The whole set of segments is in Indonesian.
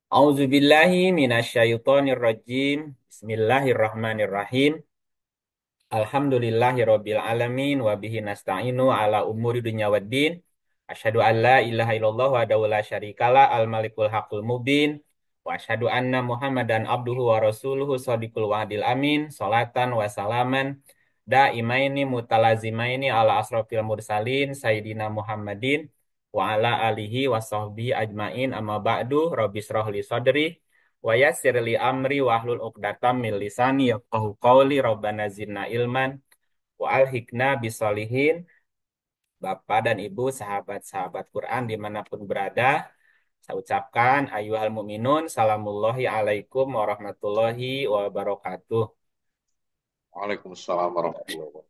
Auzubillahi minasyaitonirrajim. Bismillahirrahmanirrahim. Alhamdulillahirabbil alamin wa bihi nasta'inu ala umuri dunya waddin. Asyhadu an la ilaha illallah wa la syarikalah al malikul haqqul mubin. Wa asyhadu anna Muhammadan abduhu wa rasuluhu shadiqul wa'dil amin. Salatan wa salaman daimaini mutalazimaini ala asrofil mursalin sayyidina Muhammadin wa ala alihi wa sahbihi ajmain amma ba'du rabbi shrah li sadri wa yassir li amri wahlul 'uqdatam min lisani yafqahu qawli rabbana zidna ilman wa alhikna bisolihin. Bapak dan Ibu sahabat-sahabat Quran dimanapun berada, saya ucapkan ayyuhal mu'minun salamullahi alaikum warahmatullahi wabarakatuh. Waalaikumsalam warahmatullahi wabarakatuh.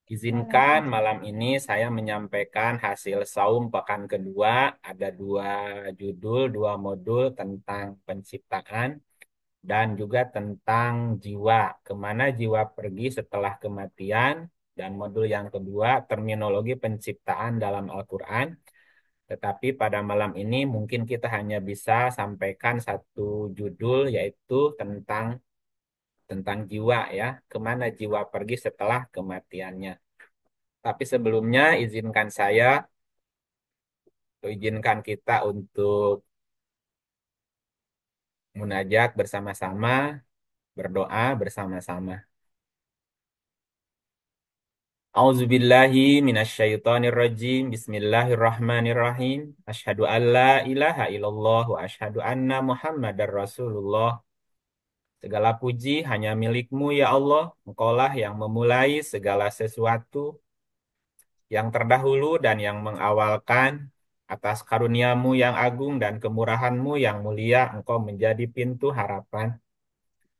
Izinkan Waalaikumsalam. malam ini saya menyampaikan hasil saum pekan kedua. Ada dua judul, dua modul tentang penciptaan dan juga tentang jiwa, kemana jiwa pergi setelah kematian, dan modul yang kedua terminologi penciptaan dalam Al-Quran. Tetapi pada malam ini mungkin kita hanya bisa sampaikan satu judul, yaitu tentang jiwa, ya, kemana jiwa pergi setelah kematiannya. Tapi sebelumnya izinkan kita untuk munajat bersama-sama, berdoa bersama-sama. Auzubillahi minasyaitonirrajim. Bismillahirrahmanirrahim. Asyhadu an la ilaha illallah wa asyhadu anna Muhammadar Rasulullah. Segala puji hanya milik-Mu ya Allah. Engkaulah yang memulai segala sesuatu, yang terdahulu dan yang mengawalkan. Atas karunia-Mu yang agung dan kemurahan-Mu yang mulia, Engkau menjadi pintu harapan.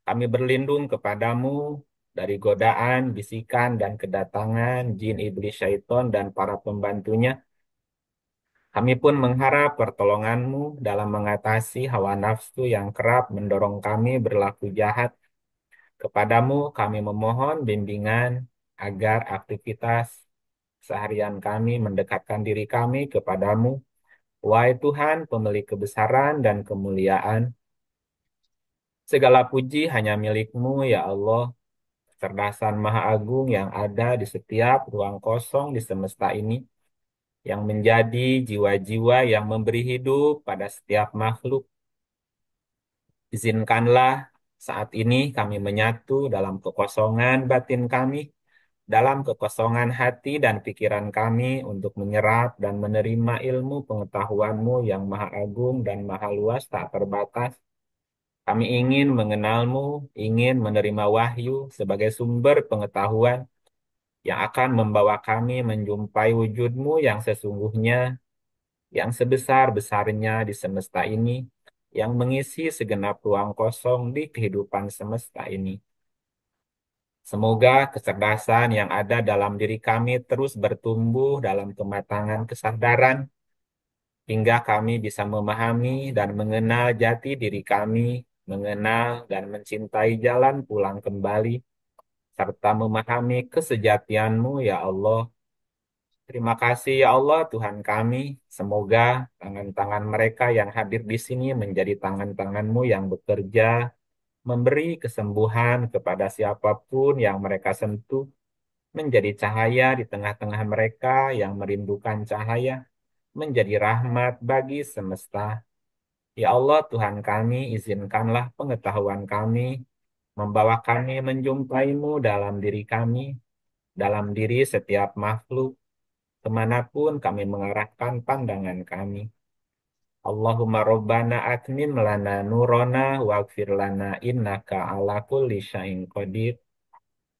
Kami berlindung kepadamu dari godaan, bisikan, dan kedatangan jin iblis syaiton dan para pembantunya. Kami pun mengharap pertolonganmu dalam mengatasi hawa nafsu yang kerap mendorong kami berlaku jahat. Kepadamu kami memohon bimbingan agar aktivitas seharian kami mendekatkan diri kami kepadamu. Wahai Tuhan, pemilik kebesaran dan kemuliaan, segala puji hanya milik-Mu ya Allah. Kecerdasan Maha Agung yang ada di setiap ruang kosong di semesta ini, yang menjadi jiwa-jiwa yang memberi hidup pada setiap makhluk. Izinkanlah saat ini kami menyatu dalam kekosongan batin kami, dalam kekosongan hati dan pikiran kami untuk menyerap dan menerima ilmu pengetahuan-Mu yang Maha Agung dan Maha Luas tak terbatas. Kami ingin mengenal-Mu, ingin menerima wahyu sebagai sumber pengetahuan yang akan membawa kami menjumpai wujud-Mu yang sesungguhnya, yang sebesar-besarnya di semesta ini, yang mengisi segenap ruang kosong di kehidupan semesta ini. Semoga kecerdasan yang ada dalam diri kami terus bertumbuh dalam kematangan kesadaran, hingga kami bisa memahami dan mengenal jati diri kami, mengenal dan mencintai jalan pulang kembali, serta memahami kesejatian-Mu ya Allah. Terima kasih ya Allah Tuhan kami. Semoga tangan-tangan mereka yang hadir di sini menjadi tangan-tangan-Mu yang bekerja, memberi kesembuhan kepada siapapun yang mereka sentuh, menjadi cahaya di tengah-tengah mereka yang merindukan cahaya, menjadi rahmat bagi semesta. Ya Allah Tuhan kami, izinkanlah pengetahuan kami, membawa kami menjumpai-Mu dalam diri kami, dalam diri setiap makhluk, kemanapun kami mengarahkan pandangan kami. Allahumma Rabbana atmim lana nurona waghfir lana innaka ala kulli syai'in qadir.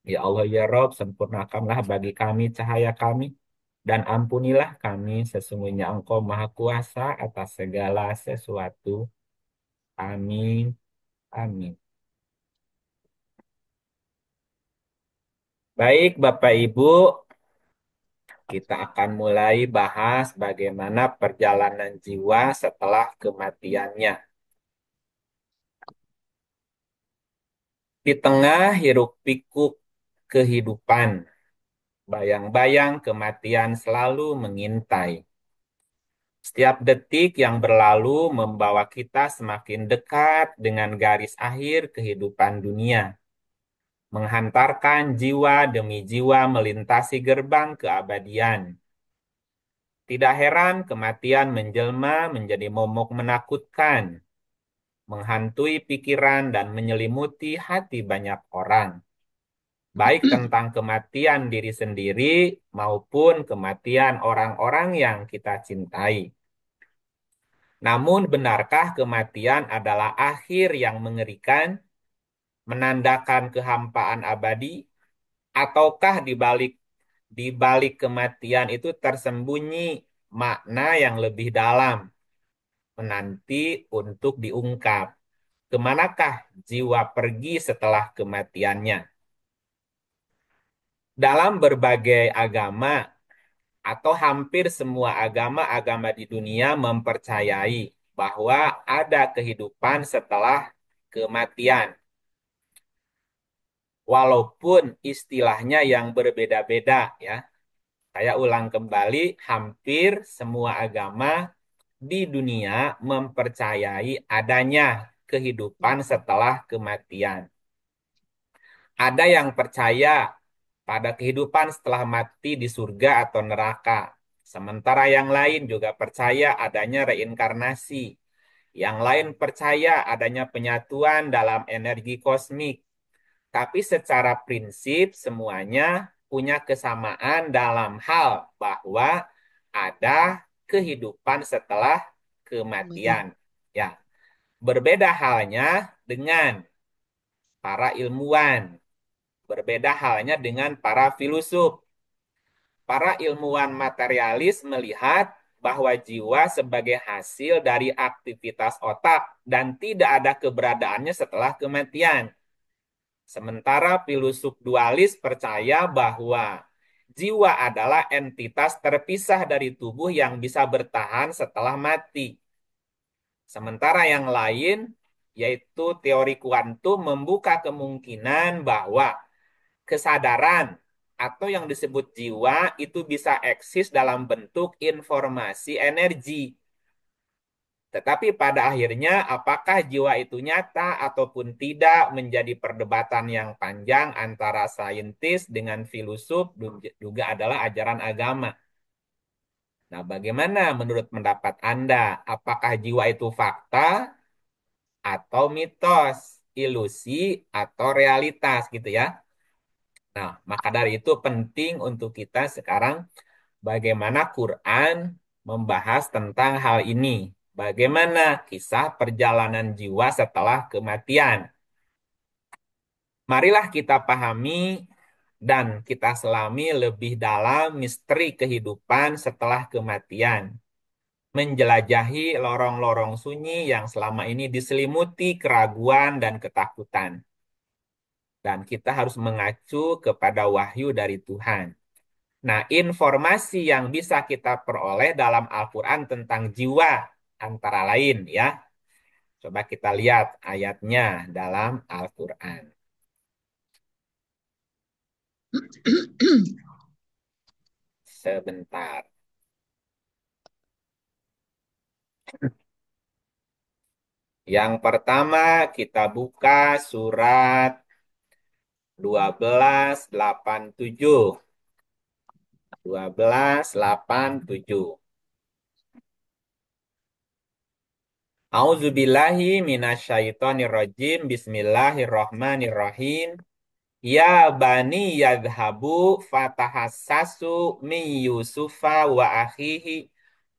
Ya Allah ya Rob, sempurnakanlah bagi kami cahaya kami dan ampunilah kami, sesungguhnya Engkau Maha Kuasa atas segala sesuatu. Amin. Amin. Baik, Bapak Ibu, kita akan mulai bahas bagaimana perjalanan jiwa setelah kematiannya. Di tengah hiruk-pikuk kehidupan, bayang-bayang kematian selalu mengintai. Setiap detik yang berlalu membawa kita semakin dekat dengan garis akhir kehidupan dunia, menghantarkan jiwa demi jiwa melintasi gerbang keabadian. Tidak heran kematian menjelma menjadi momok menakutkan, menghantui pikiran dan menyelimuti hati banyak orang, baik tentang kematian diri sendiri maupun kematian orang-orang yang kita cintai. Namun, benarkah kematian adalah akhir yang mengerikan, menandakan kehampaan abadi, ataukah di balik kematian itu tersembunyi makna yang lebih dalam, menanti untuk diungkap? Kemanakah jiwa pergi setelah kematiannya? Dalam berbagai agama atau hampir semua agama-agama di dunia mempercayai bahwa ada kehidupan setelah kematian. Walaupun istilahnya yang berbeda-beda ya. Saya ulang kembali, hampir semua agama di dunia mempercayai adanya kehidupan setelah kematian. Ada yang percaya pada kehidupan setelah mati di surga atau neraka. Sementara yang lain juga percaya adanya reinkarnasi. Yang lain percaya adanya penyatuan dalam energi kosmik. Tapi secara prinsip semuanya punya kesamaan dalam hal bahwa ada kehidupan setelah kematian. Ya, berbeda halnya dengan para ilmuwan, berbeda halnya dengan para filosof. Para ilmuwan materialis melihat bahwa jiwa sebagai hasil dari aktivitas otak dan tidak ada keberadaannya setelah kematian. Sementara filosof dualis percaya bahwa jiwa adalah entitas terpisah dari tubuh yang bisa bertahan setelah mati. Sementara yang lain, yaitu teori kuantum membuka kemungkinan bahwa kesadaran atau yang disebut jiwa itu bisa eksis dalam bentuk informasi energi. Tetapi pada akhirnya apakah jiwa itu nyata ataupun tidak menjadi perdebatan yang panjang antara saintis dengan filosof juga adalah ajaran agama. Nah, bagaimana menurut pendapat Anda? Apakah jiwa itu fakta atau mitos, ilusi atau realitas gitu ya? Nah, maka dari itu penting untuk kita sekarang bagaimana Quran membahas tentang hal ini. Bagaimana kisah perjalanan jiwa setelah kematian. Marilah kita pahami dan kita selami lebih dalam misteri kehidupan setelah kematian. Menjelajahi lorong-lorong sunyi yang selama ini diselimuti keraguan dan ketakutan. Dan kita harus mengacu kepada wahyu dari Tuhan. Nah, informasi yang bisa kita peroleh dalam Al-Quran tentang jiwa antara lain ya. Coba kita lihat ayatnya dalam Al-Quran. Sebentar. Yang pertama kita buka surat 1287. 1287. Auzubillahi minasyaitonirrajim. Bismillahirrahmanirrahim. Ya bani yadhabu fatahassasu min Yusufa wa akhihi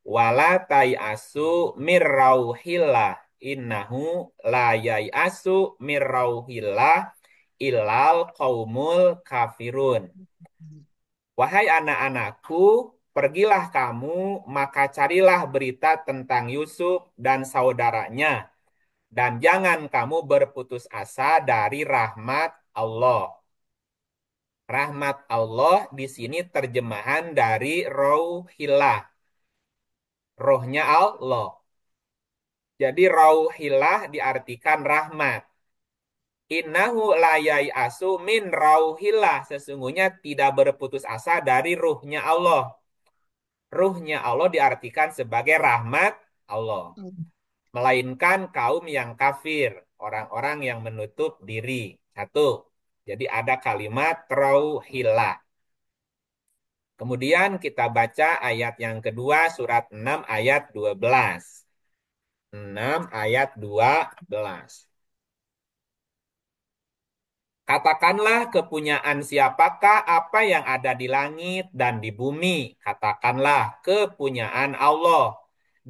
wala tay'asu mir rauhillah innahu la yai'asu mir rauhillah illal qaumul kafirun. Wahai anak-anakku, pergilah kamu maka carilah berita tentang Yusuf dan saudaranya dan jangan kamu berputus asa dari rahmat Allah. Rahmat Allah di sini terjemahan dari rauhillah. Rohnya Allah. Jadi rauhillah diartikan rahmat. Innahu layai asu min rauhillah. Sesungguhnya tidak berputus asa dari ruhnya Allah. ruhnya Allah diartikan sebagai rahmat Allah. Melainkan kaum yang kafir, orang-orang yang menutup diri. Satu. Jadi ada kalimat trauhilah. Kemudian kita baca ayat yang kedua, surat 6 ayat 12. 6 ayat 12. Katakanlah kepunyaan siapakah apa yang ada di langit dan di bumi. Katakanlah kepunyaan Allah.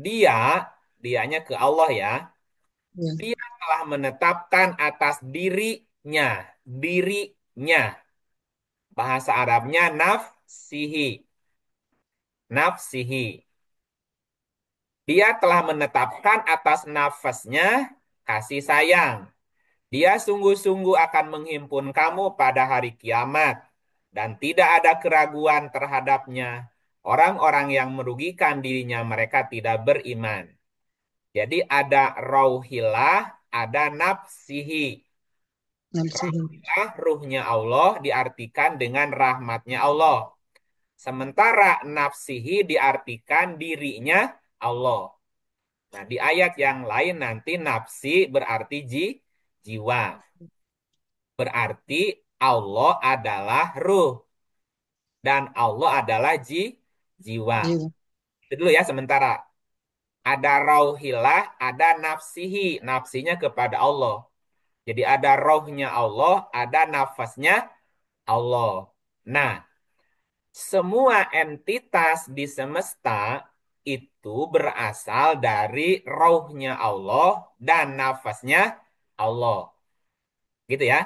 Dia, dianya ke Allah ya. Ya, Dia telah menetapkan atas dirinya, dirinya. Bahasa Arabnya nafsihi, nafsihi. Dia telah menetapkan atas nafasnya kasih sayang. Dia sungguh-sungguh akan menghimpun kamu pada hari kiamat, dan tidak ada keraguan terhadapnya. Orang-orang yang merugikan dirinya mereka tidak beriman. Jadi ada rauhilah, ada nafsihi. nafsihi. Rauhilah, ruhnya Allah diartikan dengan rahmatnya Allah. Sementara nafsihi diartikan dirinya Allah. Nah, di ayat yang lain nanti nafsi berarti jiwa. Berarti Allah adalah ruh dan Allah adalah jiwa. Jiwa. Itu dulu ya sementara. Ada rauhilah, ada nafsihi. Nafsinya kepada Allah. Jadi ada rohnya Allah, ada nafasnya Allah. Nah, semua entitas di semesta itu berasal dari rohnya Allah dan nafasnya Allah. Gitu ya.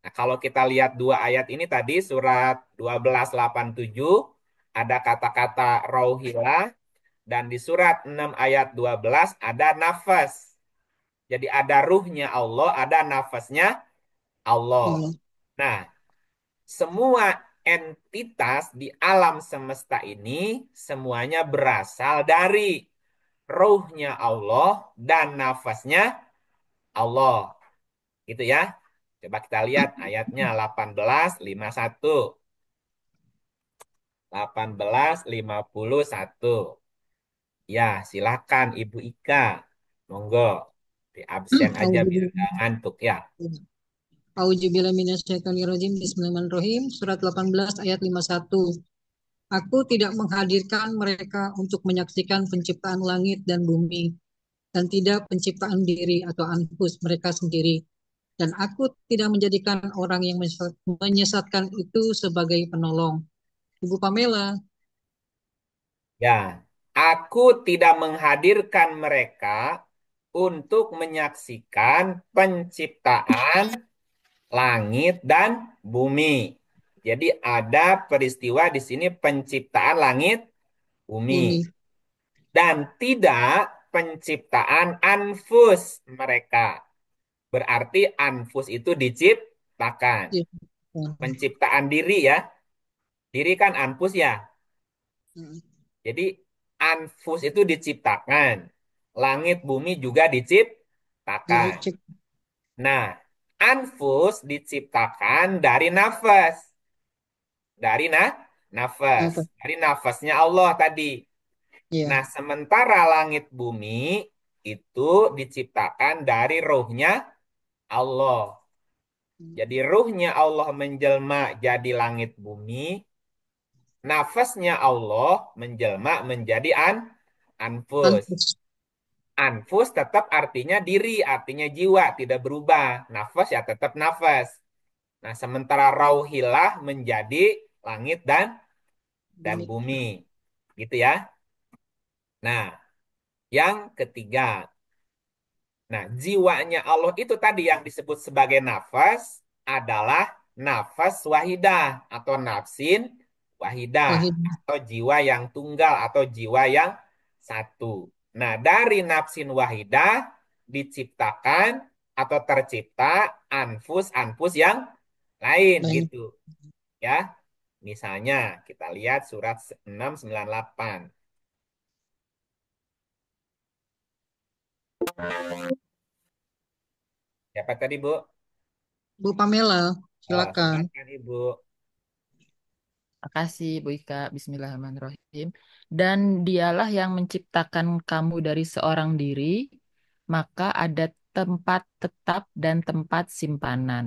Nah, kalau kita lihat dua ayat ini tadi surat 12:87 ada kata-kata rauhilah dan di surat 6 ayat 12 ada nafas. Jadi ada ruhnya Allah, ada nafasnya Allah. Allah. Nah, semua entitas di alam semesta ini semuanya berasal dari ruhnya Allah dan nafasnya Allah. Gitu ya. Coba kita lihat ayatnya 18:51. 18:51. Ya, silakan Ibu Ika. Monggo. Di absen aja biar Auzubillah. nggak ngantuk ya. Auzubillah minasyaitonirrajim. Bismillahirrahmanirrahim. Surat 18 ayat 51. Aku tidak menghadirkan mereka untuk menyaksikan penciptaan langit dan bumi dan tidak penciptaan diri atau anfus mereka sendiri. Dan aku tidak menjadikan orang yang menyesatkan itu sebagai penolong. Ibu Pamela, Ya, aku tidak menghadirkan mereka untuk menyaksikan penciptaan langit dan bumi. Jadi ada peristiwa di sini penciptaan langit, bumi. bumi, Dan tidak penciptaan anfus mereka. Berarti anfus itu diciptakan. ya. Penciptaan diri ya. Diri kan anfus ya. Jadi anfus itu diciptakan. Langit bumi juga diciptakan. Dicek. Nah, anfus diciptakan dari nafas. Dari nafas. Apa? Dari nafasnya Allah tadi. Ya. Nah, sementara langit bumi itu diciptakan dari ruhnya Allah. Jadi ruhnya Allah menjelma jadi langit bumi, nafasnya Allah menjelma menjadi anfus. Anfus. Anfus tetap artinya diri, artinya jiwa, tidak berubah. Nafas ya tetap nafas. Nah, sementara rauhilah menjadi langit dan Bumi. bumi. Gitu ya. Nah, yang ketiga. Nah, jiwanya Allah itu tadi yang disebut sebagai nafas adalah nafas wahidah atau nafsin wahidah Wahid. atau jiwa yang tunggal atau jiwa yang satu. Nah, dari nafsin wahidah diciptakan atau tercipta anfus-anfus yang lain Lain. gitu ya. Misalnya kita lihat surat 698. Siapa tadi, Bu? Bu Pamela, Oh, silakan. silakan Ibu. Makasih Bu Ika. Bismillahirrahmanirrahim. Dan dialah yang menciptakan kamu dari seorang diri, maka ada tempat tetap dan tempat simpanan.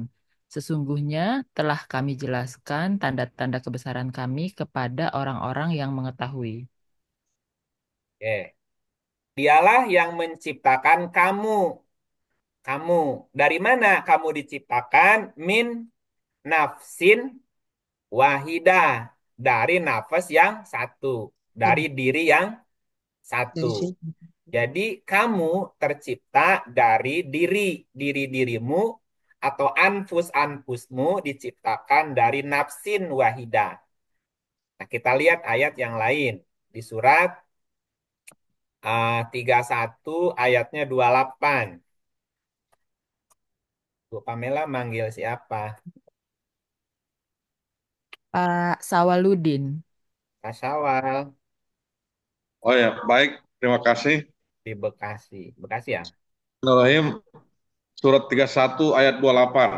Sesungguhnya telah kami jelaskan tanda-tanda kebesaran kami kepada orang-orang yang mengetahui. Oke. Dialah yang menciptakan kamu. Kamu. Dari mana kamu diciptakan? Min nafsin wahidah. Dari nafas yang satu. Dari Oh, diri yang satu. dari sini. Jadi kamu tercipta dari diri-dirimu atau anfus-anfusmu diciptakan dari nafsin wahidah. Nah, kita lihat ayat yang lain di surat 31 ayatnya 28. Bu Pamela manggil siapa? Pak Sawaludin. Kasyawal Oh ya, baik. Terima kasih. di Bekasi. Bekasi ya? Bismillahirrahmanirrahim. Surat 31 ayat 28.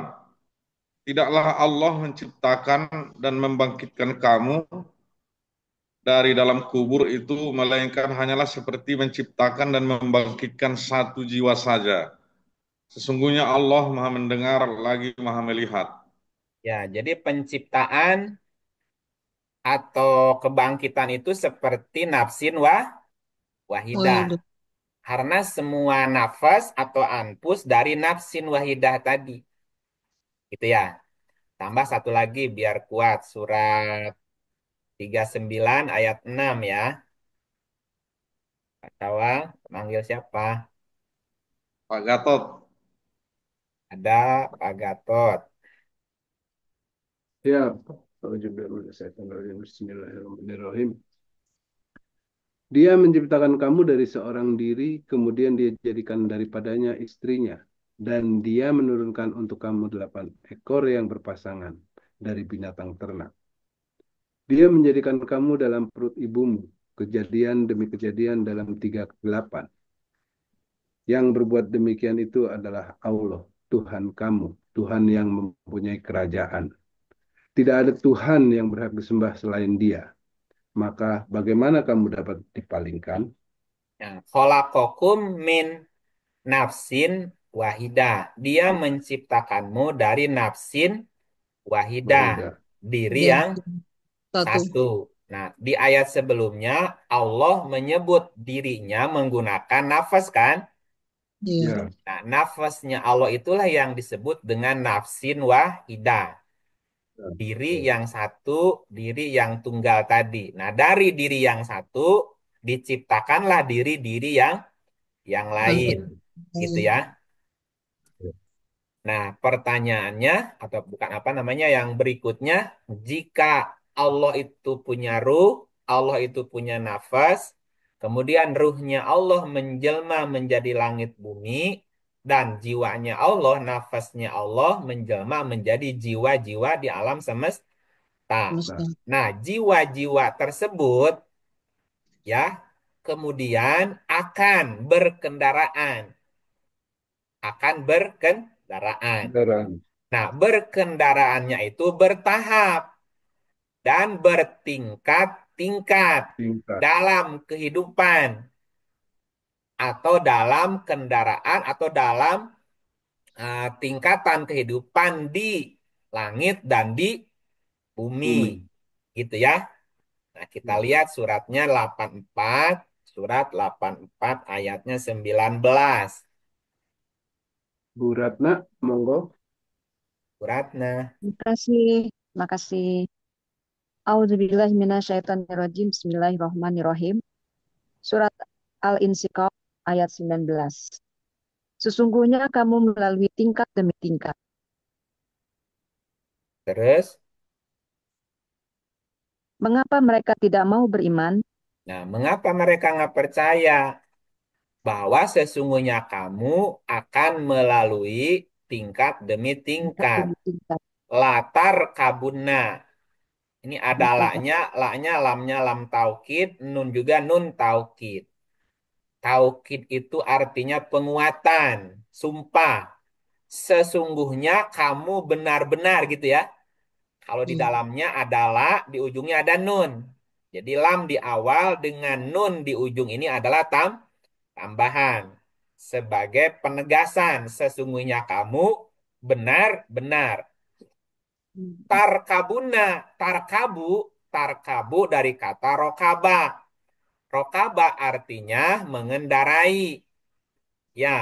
Tidaklah Allah menciptakan dan membangkitkan kamu dari dalam kubur itu, melainkan hanyalah seperti menciptakan dan membangkitkan satu jiwa saja. Sesungguhnya Allah Maha Mendengar lagi Maha Melihat. Ya, jadi penciptaan atau kebangkitan itu seperti nafsin Oh wahidah. iya, Karena semua nafas atau anpus dari nafsin wahidah tadi. Gitu ya. Tambah satu lagi biar kuat. Surat 39 ayat 6 ya. Pak Tawal, manggil siapa? Pak Gatot. Ada Pak Gatot. Ya, Bismillahirrahmanirrahim. Dia menciptakan kamu dari seorang diri, kemudian dia jadikan daripadanya istrinya. Dan dia menurunkan untuk kamu 8 ekor yang berpasangan dari binatang ternak. Dia menjadikan kamu dalam perut ibumu, kejadian demi kejadian dalam 3 kegelapan. Yang berbuat demikian itu adalah Allah, Tuhan kamu, Tuhan yang mempunyai kerajaan. Tidak ada Tuhan yang berhak disembah selain Dia. Maka bagaimana kamu dapat dipalingkan? Nah, kholaqakum min nafsin wahidah. Dia menciptakanmu dari nafsin wahidah. Wahidah. Diri yang yang satu. satu. Nah, di ayat sebelumnya Allah menyebut dirinya menggunakan nafas kan? Iya, Ya, Nah, nafasnya Allah itulah yang disebut dengan nafsin wahidah. ya, Diri betul. yang satu, diri yang tunggal tadi. Nah, dari diri yang satu diciptakanlah diri-diri yang yang lain. Gitu lain. ya. Nah, pertanyaannya atau bukan apa namanya yang berikutnya, jika Allah itu punya ruh, Allah itu punya nafas, kemudian ruhnya Allah menjelma menjadi langit bumi, dan jiwanya Allah, nafasnya Allah menjelma menjadi jiwa-jiwa di alam semesta. Nah, Semesta. Nah, jiwa-jiwa tersebut ya kemudian akan berkendaraan. kendaraan Nah, berkendaraannya itu bertahap dan bertingkat-tingkat tingkat dalam kehidupan atau dalam kendaraan atau dalam tingkatan kehidupan di langit dan di bumi. bumi. Gitu ya. Nah, kita Ya. lihat suratnya 84, surat 84 ayatnya 19. Bu Ratna, monggo. Suratnya. Makasih, makasih. A'udzubillahiminasyaitonirrajim. Bismillahirrahmanirrahim. Surat Al-Insyiqaq ayat 19. Sesungguhnya kamu melalui tingkat demi tingkat. Terus, Mengapa mereka tidak mau beriman? nah mengapa mereka nggak percaya bahwa sesungguhnya kamu akan melalui tingkat demi Tingkat tingkat. demi tingkat. Latar kabuna. Ini ada Latar. laknya lamnya lam taukid, nun juga nun taukid. Taukid itu artinya penguatan, sumpah. Sesungguhnya kamu benar-benar gitu ya. Kalau di Iya. dalamnya ada la, di ujungnya ada nun. Jadi lam di awal dengan nun di ujung ini adalah tambahan. Sebagai penegasan, sesungguhnya kamu benar-benar. Tarkabuna, tarkabu, tarkabu dari kata rokaba. Rokaba artinya mengendarai. Ya,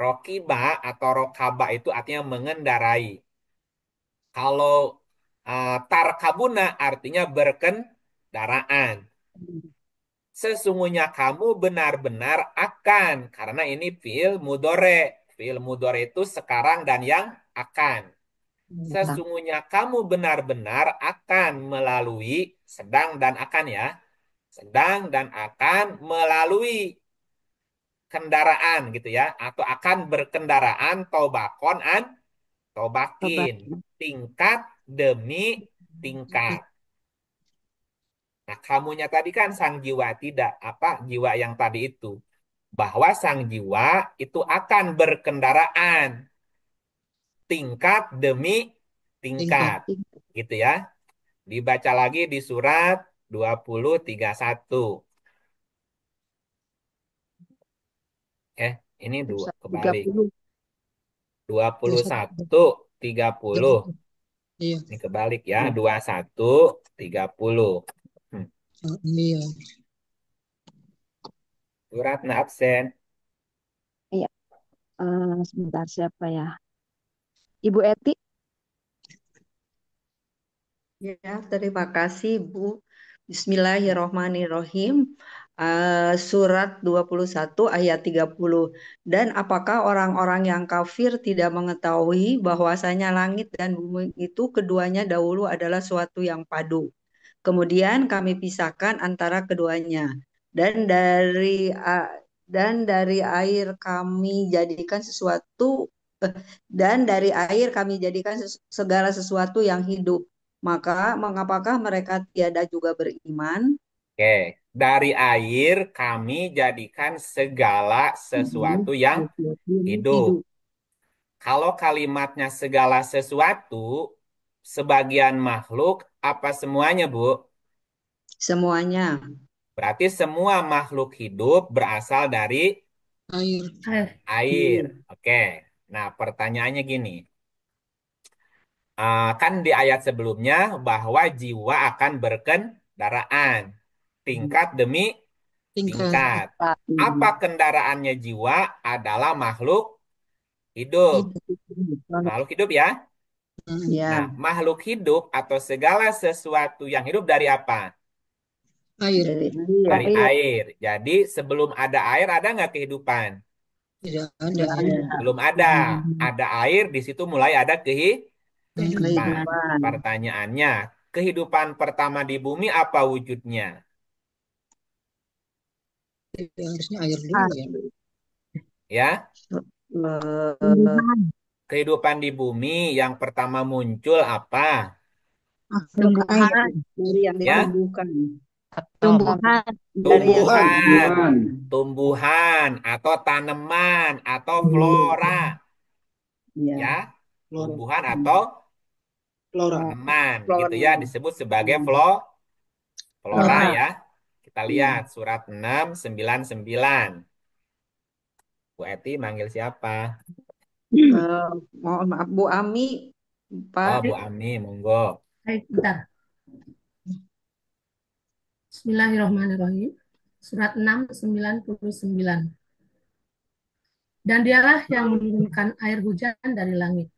rokiba atau rokaba itu artinya mengendarai. Kalau tarkabuna artinya berkendaraan. Sesungguhnya kamu benar-benar akan, karena ini fiil mudore. Fiil mudore itu sekarang dan yang akan. Datang. Sesungguhnya kamu benar-benar akan melalui sedang dan akan ya. Sedang dan akan melalui kendaraan gitu ya. Atau akan berkendaraan tobakon an Tobat. tobakin. Tingkat demi tingkat. Nah, kamunya tadi kan sang jiwa tidak apa jiwa yang tadi itu bahwa sang jiwa itu akan berkendaraan tingkat demi Tingkat. tingkat gitu ya. Dibaca lagi di surat 20:31. Ini dua kebalik. 30. 21. 21:30. Iya. Ini kebalik ya. 21:30. Hmm. Oh, iya. Surat na absen. Iya. Sebentar siapa ya? Ibu Eti. Ya, terima kasih Bu. Bismillahirrohmanirrohim. Surat 21 ayat 30. Dan apakah orang-orang yang kafir tidak mengetahui bahwasanya langit dan bumi itu keduanya dahulu adalah suatu yang padu. Kemudian kami pisahkan antara keduanya. Dan dari air kami jadikan sesuatu dan dari air kami jadikan segala sesuatu yang hidup. Maka mengapakah mereka tiada juga beriman? Oke, dari air kami jadikan segala sesuatu yang hidup. Hidup Kalau kalimatnya segala sesuatu, sebagian makhluk, apa semuanya, Bu? semuanya. Berarti semua makhluk hidup berasal dari Air. air. Oke. Nah, pertanyaannya gini. Kan di ayat sebelumnya bahwa jiwa akan berkendaraan. Tingkat demi Tingkat. tingkat. Apa kendaraannya jiwa adalah makhluk hidup. Hidup. Makhluk hidup ya. Nah, Ya, makhluk hidup atau segala sesuatu yang hidup dari apa? Air. dari Dari air. Air. air. Jadi sebelum ada air ada nggak kehidupan? Tidak ada. Tidak ada. Belum ada. Ada air, di situ mulai ada kehidupan. Kehidupan. Pertanyaannya, kehidupan pertama di bumi apa wujudnya? Harusnya air dulu ya. Ya, Eh, kehidupan di bumi yang pertama muncul apa? Tumbuhan dari yang Ya, ditumbuhkan. Tumbuhan. Dari yang tumbuhan, ditumbuhkan. tumbuhan atau tanaman atau Hmm, flora, ya. ya, Flora. tumbuhan atau Flora. tanaman, gitu ya, Flora. disebut sebagai Hmm. flora Flora. ya. Kita lihat Ya. surat 699. Bu Eti manggil siapa? Mohon maaf Bu Ami, Oh, Pak. Bu Ami, monggo. Baik, bentar. Bismillahirrahmanirrahim. Surat 699. Dan dialah yang menurunkan air hujan dari langit.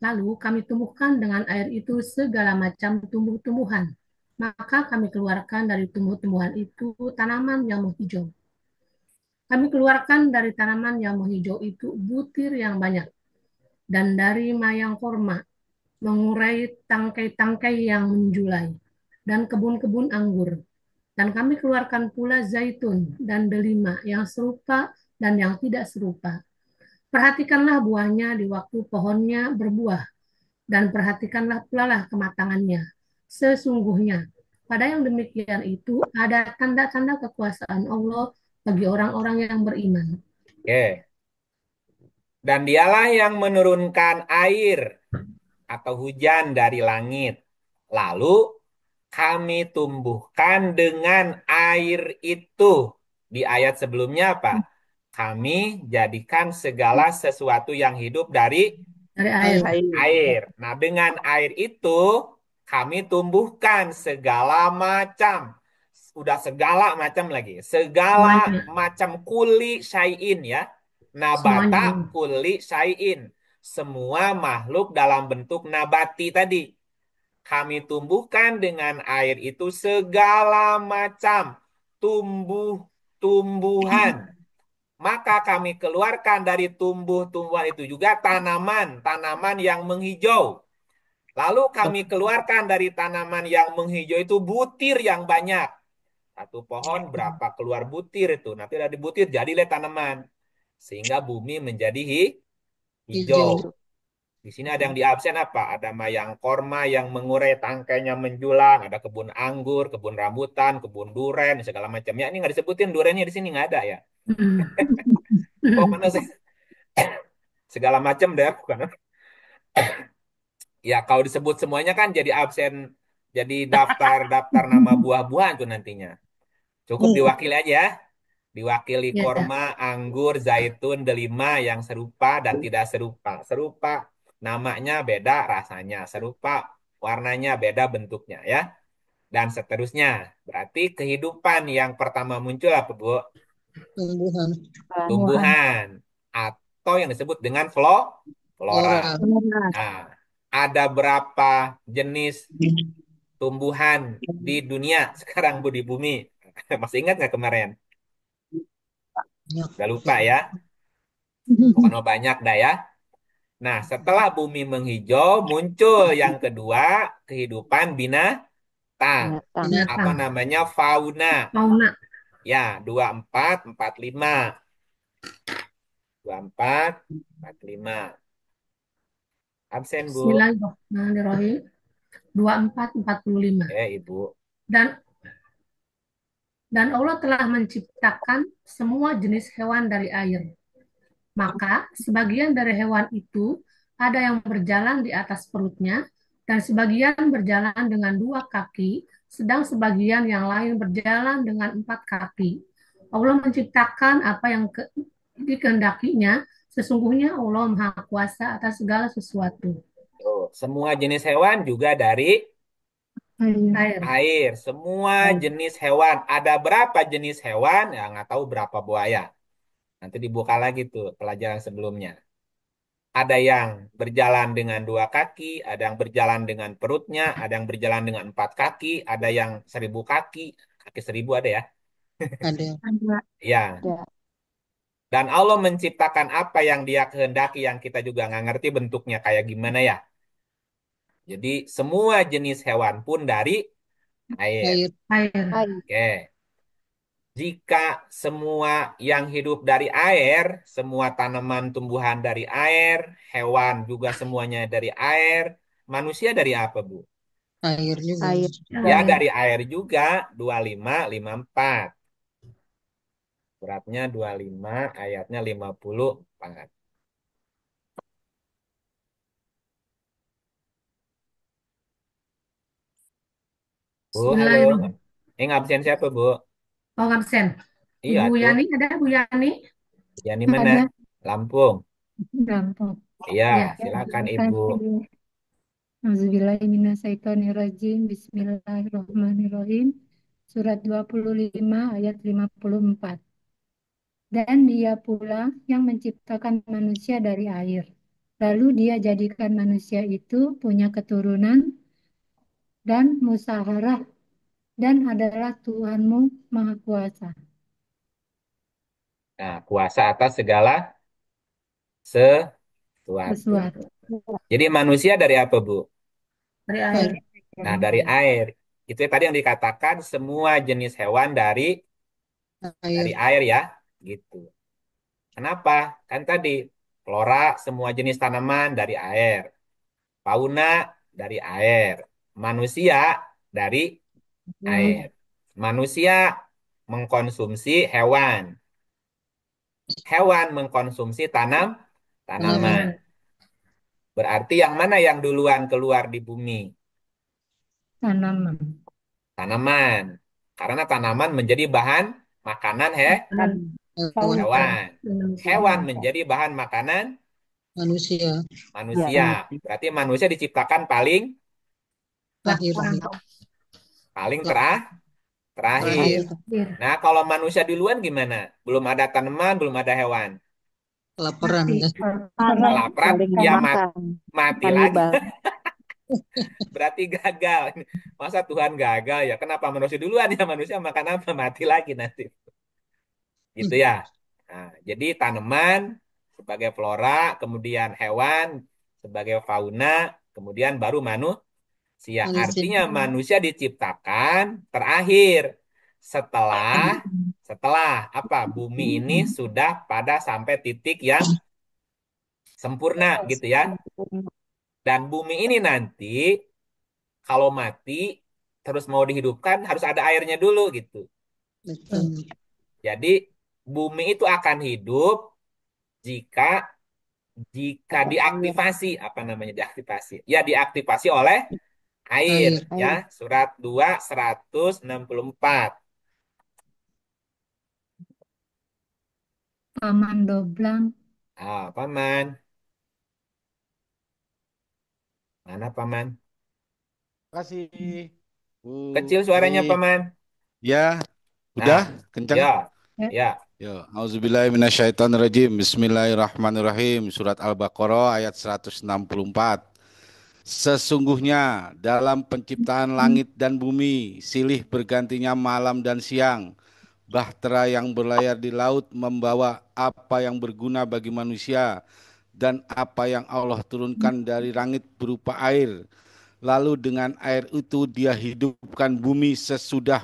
Lalu kami tumbuhkan dengan air itu segala macam tumbuh-tumbuhan. Maka kami keluarkan dari tumbuh-tumbuhan itu tanaman yang menghijau. Kami keluarkan dari tanaman yang menghijau itu butir yang banyak. Dan dari mayang korma mengurai tangkai-tangkai yang menjulai. Dan kebun-kebun anggur. Dan kami keluarkan pula zaitun dan delima yang serupa dan yang tidak serupa. Perhatikanlah buahnya di waktu pohonnya berbuah, dan perhatikanlah pula lah kematangannya. Sesungguhnya, pada yang demikian itu ada tanda-tanda kekuasaan Allah bagi orang-orang yang beriman. Oke. Dan dialah yang menurunkan air atau hujan dari langit. Lalu kami tumbuhkan dengan air itu. Di ayat sebelumnya apa? Kami jadikan segala sesuatu yang hidup dari Dari air. Air. air. Nah, dengan air itu kami tumbuhkan segala macam. Udah segala macam lagi. Segala Semuanya. macam kuli syai'in ya. Nabata Semuanya. kuli syai'in. Semua makhluk dalam bentuk nabati tadi. Kami tumbuhkan dengan air itu segala macam tumbuh-tumbuhan. Maka kami keluarkan dari tumbuh-tumbuhan itu juga tanaman-tanaman yang menghijau. Lalu kami keluarkan dari tanaman yang menghijau itu butir yang banyak. Satu pohon berapa keluar butir itu. Nanti dari butir jadilah tanaman. Sehingga bumi menjadi hijau. Hijau. Di sini ada yang di absen apa? Ada mayang korma yang mengurai tangkainya menjulang. Ada kebun anggur, kebun rambutan, kebun duren, segala macamnya. Ini nggak disebutin durennya di sini nggak ada ya. Pokoknya segala macam deh. Bukan. Ya kalau disebut semuanya kan jadi absen, jadi daftar-daftar nama buah-buahan tuh nantinya. Cukup diwakili aja. Diwakili Ya. korma, anggur, zaitun, delima yang serupa dan tidak serupa. Serupa namanya beda rasanya. Serupa warnanya beda bentuknya ya. Dan seterusnya. Berarti kehidupan yang pertama muncul apa, Bu? Tumbuhan. Tumbuhan. Atau yang disebut dengan flora. Flora. Nah, ada berapa jenis tumbuhan di dunia sekarang, Bu, di bumi? Masih ingat nggak kemarin? Banyak. Udah lupa ya? Pokoknya banyak dah ya. Nah, setelah bumi menghijau, muncul yang kedua, kehidupan binatang. Binatang. Apa Binatang. namanya? Fauna. Fauna. Ya, 24, 45. 24, 45. Absen, Bu. Bismillahirrahmanirrahim. 24:45. Ibu. Dan Allah telah menciptakan semua jenis hewan dari air. Maka sebagian dari hewan itu ada yang berjalan di atas perutnya dan sebagian berjalan dengan 2 kaki, sedang sebagian yang lain berjalan dengan 4 kaki. Allah menciptakan apa yang dikehendakinya. Sesungguhnya Allah Maha Kuasa atas segala sesuatu. Tuh, semua jenis hewan juga dari Air. air. Semua jenis hewan. Ada berapa jenis hewan? Ya, nggak tahu berapa buaya. Nanti dibuka lagi tuh pelajaran sebelumnya. Ada yang berjalan dengan 2 kaki, ada yang berjalan dengan perutnya, ada yang berjalan dengan 4 kaki, ada yang 1.000 kaki. Kaki 1.000 ada ya? Ada. Ya. Ada. Dan Allah menciptakan apa yang Dia kehendaki yang kita juga nggak ngerti bentuknya kayak gimana ya. Jadi semua jenis hewan pun dari air. Air. Air. Air. Oke. Jika semua yang hidup dari air, semua tanaman tumbuhan dari air, hewan juga semuanya dari air, manusia dari apa, Bu? Air juga. Air. Ya, Air. dari air juga, 25, 54. Suratnya 25, ayatnya 54. Bu, halo. Bismillahirrahmanirrahim. Ini absen siapa, Bu? Oh, absen. Iya, Ibu tuh. Yani ada, Bu Yani? Yani mana? Ada. Lampung. Gampang. Iya, Ya. silakan Silakan, Ibu. Ibu. Auzubillahiminasyaitonirrajim. Bismillahirrahmanirrahim. Surat 25 ayat 54. Dan dia pula yang menciptakan manusia dari air. Lalu dia jadikan manusia itu punya keturunan dan musyawarah dan adalah Tuhanmu Maha Kuasa. Nah, kuasa atas segala sesuatu. Sesuatu. Jadi manusia dari apa, Bu? Dari Air. air. Nah, dari air. Itu tadi yang dikatakan semua jenis hewan dari Air. air ya, gitu. Kenapa? Kan tadi flora semua jenis tanaman dari air, fauna dari air, manusia dari air. Manusia mengkonsumsi hewan, hewan mengkonsumsi tanaman. Tanaman. Tanaman. Berarti yang mana yang duluan keluar di bumi? Tanaman. Tanaman. Karena tanaman menjadi bahan makanan Makanan Hewan. fauна hewan. dan manusia. Hewan menjadi bahan makanan Manusia. manusia. Berarti manusia diciptakan paling Lahir. Orang paling terakhir. Terakhir. terakhir Nah, kalau manusia duluan gimana? Belum ada tanaman, belum ada hewan. Kelaparan. mati. Ya. Karena Kelaparan, saling ya memakan mati lagi. kanibal. Berarti gagal. Masa Tuhan gagal ya? Kenapa manusia duluan ya? Manusia makan apa? Mati lagi nanti. Gitu ya. Nah, jadi tanaman sebagai flora, kemudian hewan sebagai fauna, kemudian baru manusia. Manusia. Artinya manusia diciptakan terakhir setelah setelah apa? Bumi ini sudah pada sampai titik yang sempurna gitu ya. Dan bumi ini nanti kalau mati terus mau dihidupkan harus ada airnya dulu gitu. Betul. Jadi bumi itu akan hidup jika jika diaktifasi apa namanya diaktifasi? Ya diaktifasi oleh air Air. ya. Surat 2 164. Paman Doblam. Ah, paman. Mana paman? Kasih Bu Kecil suaranya Eri. paman. Ya, Nah, udah kencang. ya, Ya. ya. Yo, auzubillahi minasyaitonirrajim. Bismillahirrahmanirrahim. Surat Al-Baqarah ayat 164. Sesungguhnya dalam penciptaan langit dan bumi, silih bergantinya malam dan siang, bahtera yang berlayar di laut membawa apa yang berguna bagi manusia dan apa yang Allah turunkan dari langit berupa air. Lalu dengan air itu dia hidupkan bumi sesudah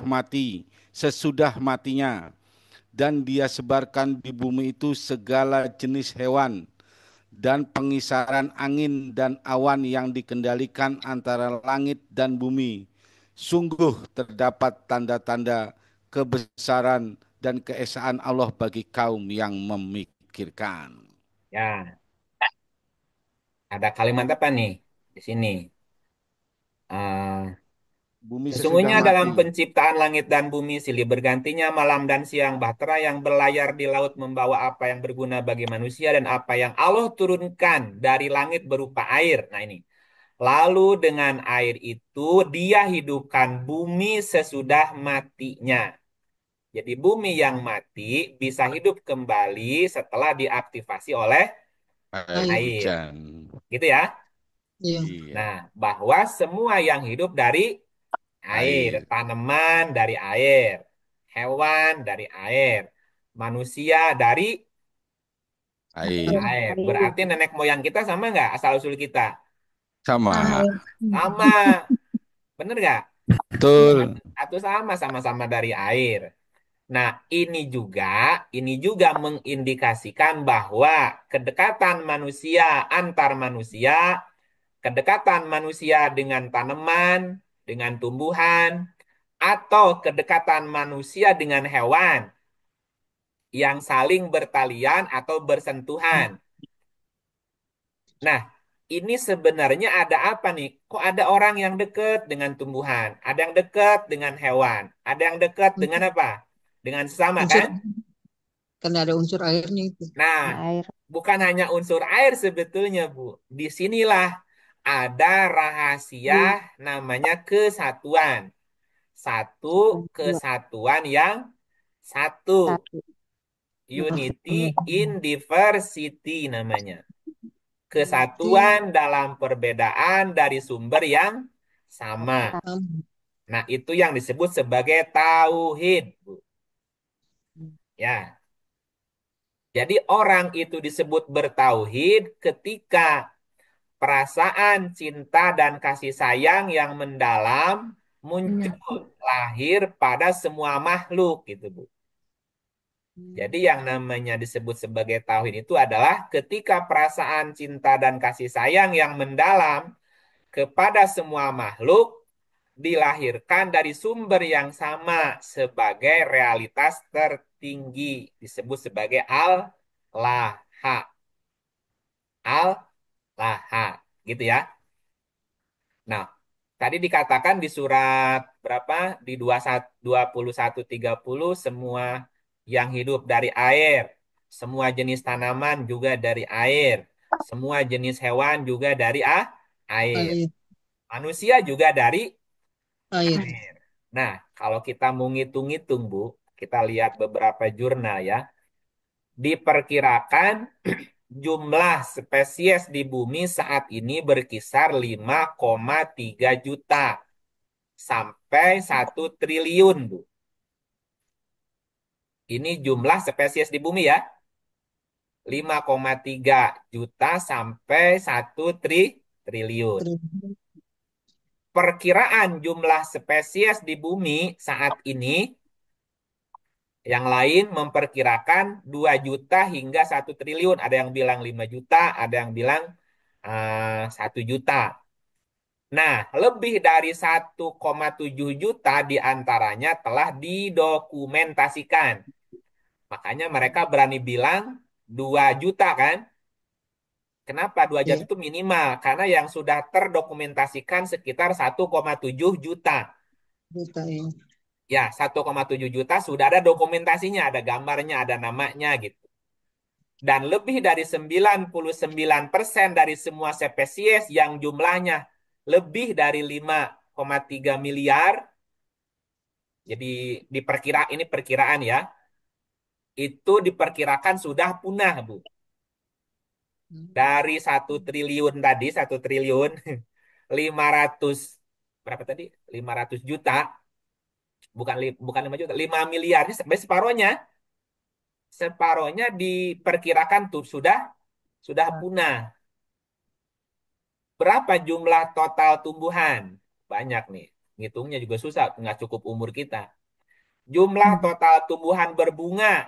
matinya. Dan dia sebarkan di bumi itu segala jenis hewan dan pengisaran angin dan awan yang dikendalikan antara langit dan bumi. Sungguh terdapat tanda-tanda kebesaran dan keesaan Allah bagi kaum yang memikirkan. Ya, ada kalimat apa nih di sini? Ah, Bumi sesudah Sesungguhnya dalam mati. penciptaan langit dan bumi, silih bergantinya malam dan siang, bahtera yang berlayar di laut membawa apa yang berguna bagi manusia dan apa yang Allah turunkan dari langit berupa air. Nah ini. Lalu dengan air itu dia hidupkan bumi sesudah matinya. Jadi bumi yang mati bisa hidup kembali setelah diaktifasi oleh Air Air. air. hujan. Gitu ya. Iya. Iya, Nah, bahwa semua yang hidup dari air, air, tanaman dari air, hewan dari air, manusia dari air. air. Berarti nenek moyang kita sama nggak asal-usul kita? Sama. Air. Sama, bener nggak? Betul. Atau sama-sama dari air. Nah, ini juga mengindikasikan bahwa kedekatan manusia antar manusia, kedekatan manusia dengan tanaman, dengan tumbuhan, atau kedekatan manusia dengan hewan yang saling bertalian atau bersentuhan. Nah, ini sebenarnya ada apa nih? Kok ada orang yang dekat dengan tumbuhan, ada yang dekat dengan hewan, ada yang dekat dengan apa? Dengan sesama Unsur kan? karena ada unsur airnya itu. Nah, Air. bukan hanya unsur air sebetulnya, Bu. Disinilah ada rahasia namanya kesatuan. Satu Dua. kesatuan yang satu. Satu. Unity in diversity namanya. Berarti Kesatuan dalam perbedaan dari sumber yang sama. Nah, itu yang disebut sebagai tauhid, Bu. Ya. Jadi orang itu disebut bertauhid ketika perasaan cinta dan kasih sayang yang mendalam muncul menyatu. lahir pada semua makhluk gitu, Bu. Jadi yang namanya disebut sebagai tauhid itu adalah ketika perasaan cinta dan kasih sayang yang mendalam kepada semua makhluk dilahirkan dari sumber yang sama sebagai realitas tertinggi disebut sebagai al-laha. Al-laha gitu ya. Nah, Tadi dikatakan di surat berapa? Di 21 30 semua yang hidup dari air, semua jenis tanaman juga dari air, semua jenis hewan juga dari air. Air. Manusia juga dari Air. air. Nah, kalau kita mau ngitung-ngitung, Bu, kita lihat beberapa jurnal ya. Diperkirakan jumlah spesies di bumi saat ini berkisar 5,3 juta sampai 1 triliun, Bu. Ini jumlah spesies di bumi ya. 5,3 juta sampai 1 triliun. Perkiraan jumlah spesies di bumi saat ini, yang lain memperkirakan 2 juta hingga 1 triliun. Ada yang bilang 5 juta, ada yang bilang 1 juta. Nah, lebih dari 1,7 juta diantaranya telah didokumentasikan. Makanya mereka berani bilang 2 juta kan? Kenapa 2 juta Ya. itu minimal? Karena yang sudah terdokumentasikan sekitar 1,7 juta. Juta ya. Ya, 1,7 juta sudah ada dokumentasinya, ada gambarnya, ada namanya gitu. Dan lebih dari 99% dari semua spesies yang jumlahnya lebih dari 5,3 miliar, jadi ini perkiraan ya, itu diperkirakan sudah punah, Bu. Dari 1 triliun tadi, 1 triliun, 500, berapa tadi? 500 juta, bukan 5 juta, 5 miliar, ini sampai separohnya. Separohnya diperkirakan tuh sudah punah. Berapa jumlah total tumbuhan? Banyak nih. Ngitungnya juga susah, nggak cukup umur kita. Jumlah total tumbuhan berbunga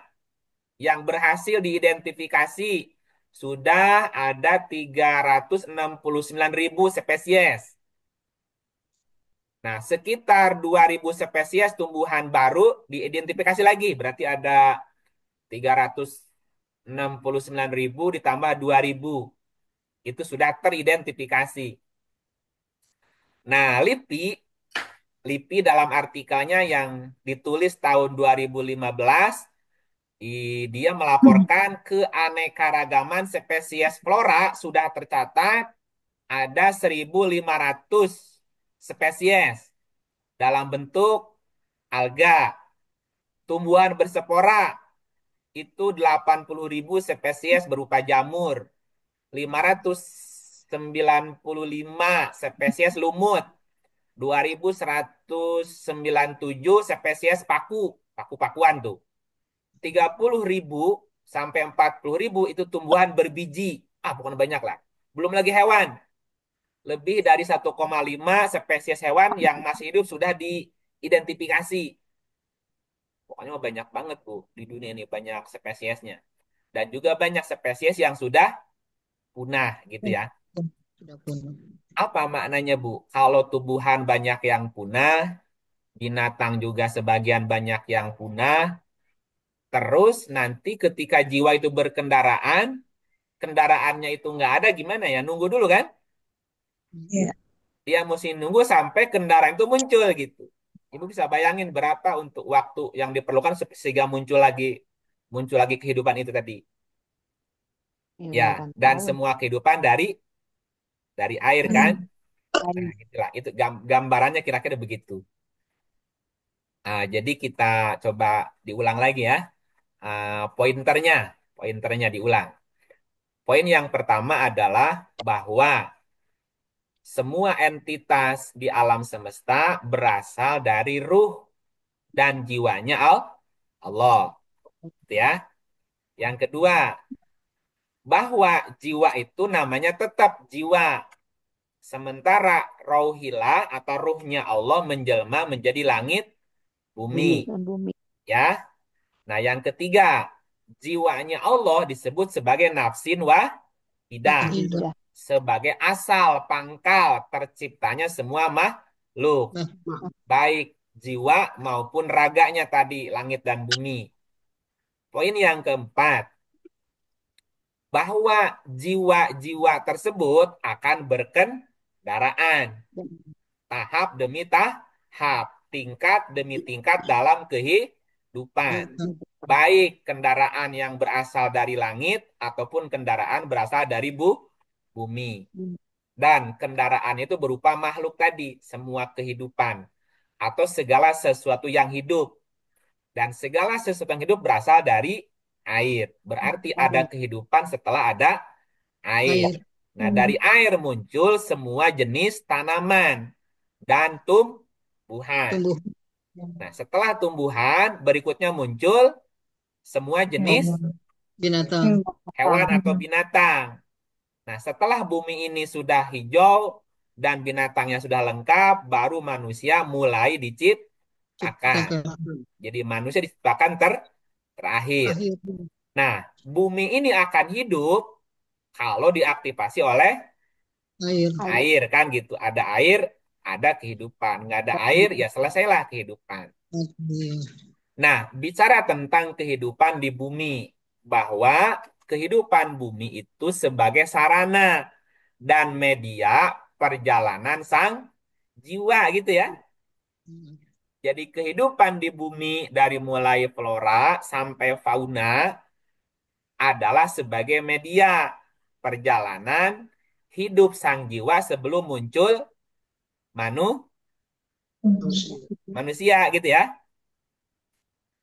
yang berhasil diidentifikasi sudah ada 369.000 spesies. Nah, sekitar 2.000 spesies tumbuhan baru diidentifikasi lagi. Berarti ada 369.000 ditambah 2.000. Itu sudah teridentifikasi. Nah, LIPI dalam artikelnya yang ditulis tahun 2015, dia melaporkan keanekaragaman spesies flora sudah tercatat ada 1.500 spesies dalam bentuk alga. Tumbuhan berspora itu 80.000 spesies berupa jamur, 595 spesies lumut, 2.197 spesies paku-pakuan tuh. 30.000 sampai 40.000 itu tumbuhan berbiji. Bukan banyak lah. Belum lagi hewan. Lebih dari 1,5 spesies hewan yang masih hidup sudah diidentifikasi. Pokoknya banyak banget, Bu. Di dunia ini banyak spesiesnya. Dan juga banyak spesies yang sudah punah gitu ya. Sudah punah. Apa maknanya, Bu? Kalau tumbuhan banyak yang punah, binatang juga sebagian banyak yang punah, terus nanti ketika jiwa itu berkendaraan, kendaraannya itu nggak ada gimana ya? Nunggu dulu kan? Iya. Dia mesti nunggu sampai kendaraan itu muncul gitu. Ibu bisa bayangin berapa untuk waktu yang diperlukan sehingga muncul lagi kehidupan itu tadi. Ya, Ya, puluhan dan tahun. semua kehidupan dari air kan? Nah, gitulah. Itu gambarannya kira-kira begitu. Jadi kita coba diulang lagi ya. Pointernya, pointernya diulang. Poin yang pertama adalah bahwa semua entitas di alam semesta berasal dari ruh dan jiwanya Allah. Gitu ya. Yang kedua, bahwa jiwa itu namanya tetap jiwa. Sementara rauhilah atau ruhnya Allah menjelma menjadi langit, bumi. Dan bumi. Ya. Nah, yang ketiga, jiwanya Allah disebut sebagai nafsin wahidah. Wahidah. Sebagai asal pangkal terciptanya semua makhluk. Baik jiwa maupun raganya tadi, langit dan bumi. Poin yang keempat, bahwa jiwa-jiwa tersebut akan berkendaraan. tahap demi tahap, tingkat demi tingkat dalam kehidupan. Baik kendaraan yang berasal dari langit ataupun kendaraan berasal dari bumi. Dan kendaraan itu berupa makhluk tadi, semua kehidupan atau segala sesuatu yang hidup. Dan segala sesuatu yang hidup berasal dari air. Berarti ada kehidupan setelah ada air. Air. Nah, dari air muncul semua jenis tanaman dan tumbuhan. Tumbuh. Nah, setelah tumbuhan, berikutnya muncul semua jenis Binatang. hewan atau binatang. Nah, setelah bumi ini sudah hijau dan binatangnya sudah lengkap, baru manusia mulai diciptakan. Ciptakan. Jadi manusia diciptakan terakhir. Akhir. Nah, bumi ini akan hidup kalau diaktifasi oleh Air. air, kan gitu. Ada air, ada kehidupan. Nggak ada air, ya selesailah kehidupan. Air. Nah, bicara tentang kehidupan di bumi, bahwa kehidupan bumi itu sebagai sarana dan media perjalanan sang jiwa gitu ya. Jadi kehidupan di bumi dari mulai flora sampai fauna adalah sebagai media perjalanan hidup sang jiwa sebelum muncul manu manusia gitu ya.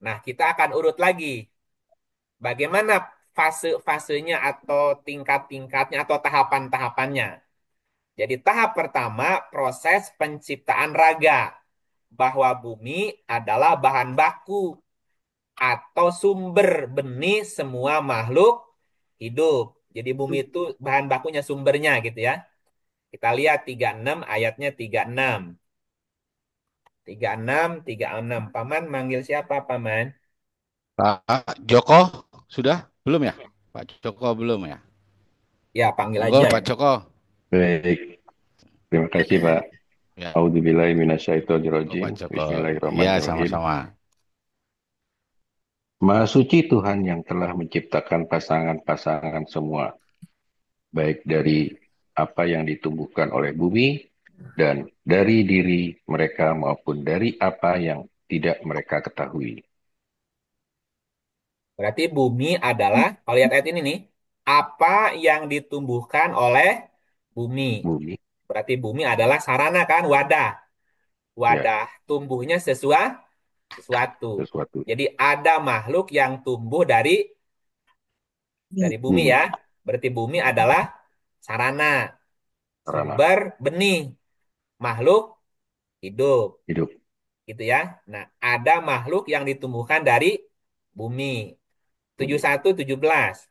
Nah, kita akan urut lagi. Bagaimana fase-fasenya atau tingkat-tingkatnya atau tahapan-tahapannya. Jadi tahap pertama proses penciptaan raga. Bahwa bumi adalah bahan baku atau sumber benih semua makhluk hidup. Jadi bumi itu bahan bakunya, sumbernya gitu ya. Kita lihat 36 ayatnya 36. 36, 36. Paman manggil siapa, Paman? Pak Joko sudah belum ya? Pak Joko belum ya? Ya, panggil Monggo aja Pak ya. Joko. Baik, terima kasih Pak. Ya, A'udzubillahi monggo minasyaitonirrajim. Pak Joko. Ya, Bismillahirrahmanirrahim. sama-sama. Maha suci Tuhan yang telah menciptakan pasangan-pasangan semua, baik dari apa yang ditumbuhkan oleh bumi dan dari diri mereka maupun dari apa yang tidak mereka ketahui. Berarti bumi adalah, kalau lihat ayat ini nih, apa yang ditumbuhkan oleh bumi. Bumi, Berarti bumi adalah sarana kan, wadah. ya, Wadah tumbuhnya sesuatu. sesuatu. Jadi ada makhluk yang tumbuh dari bumi Bumi, ya. Berarti bumi adalah sarana, sarana sumber benih, makhluk hidup. hidup. Gitu ya. Nah, ada makhluk yang ditumbuhkan dari bumi. Bumi. 71, 17.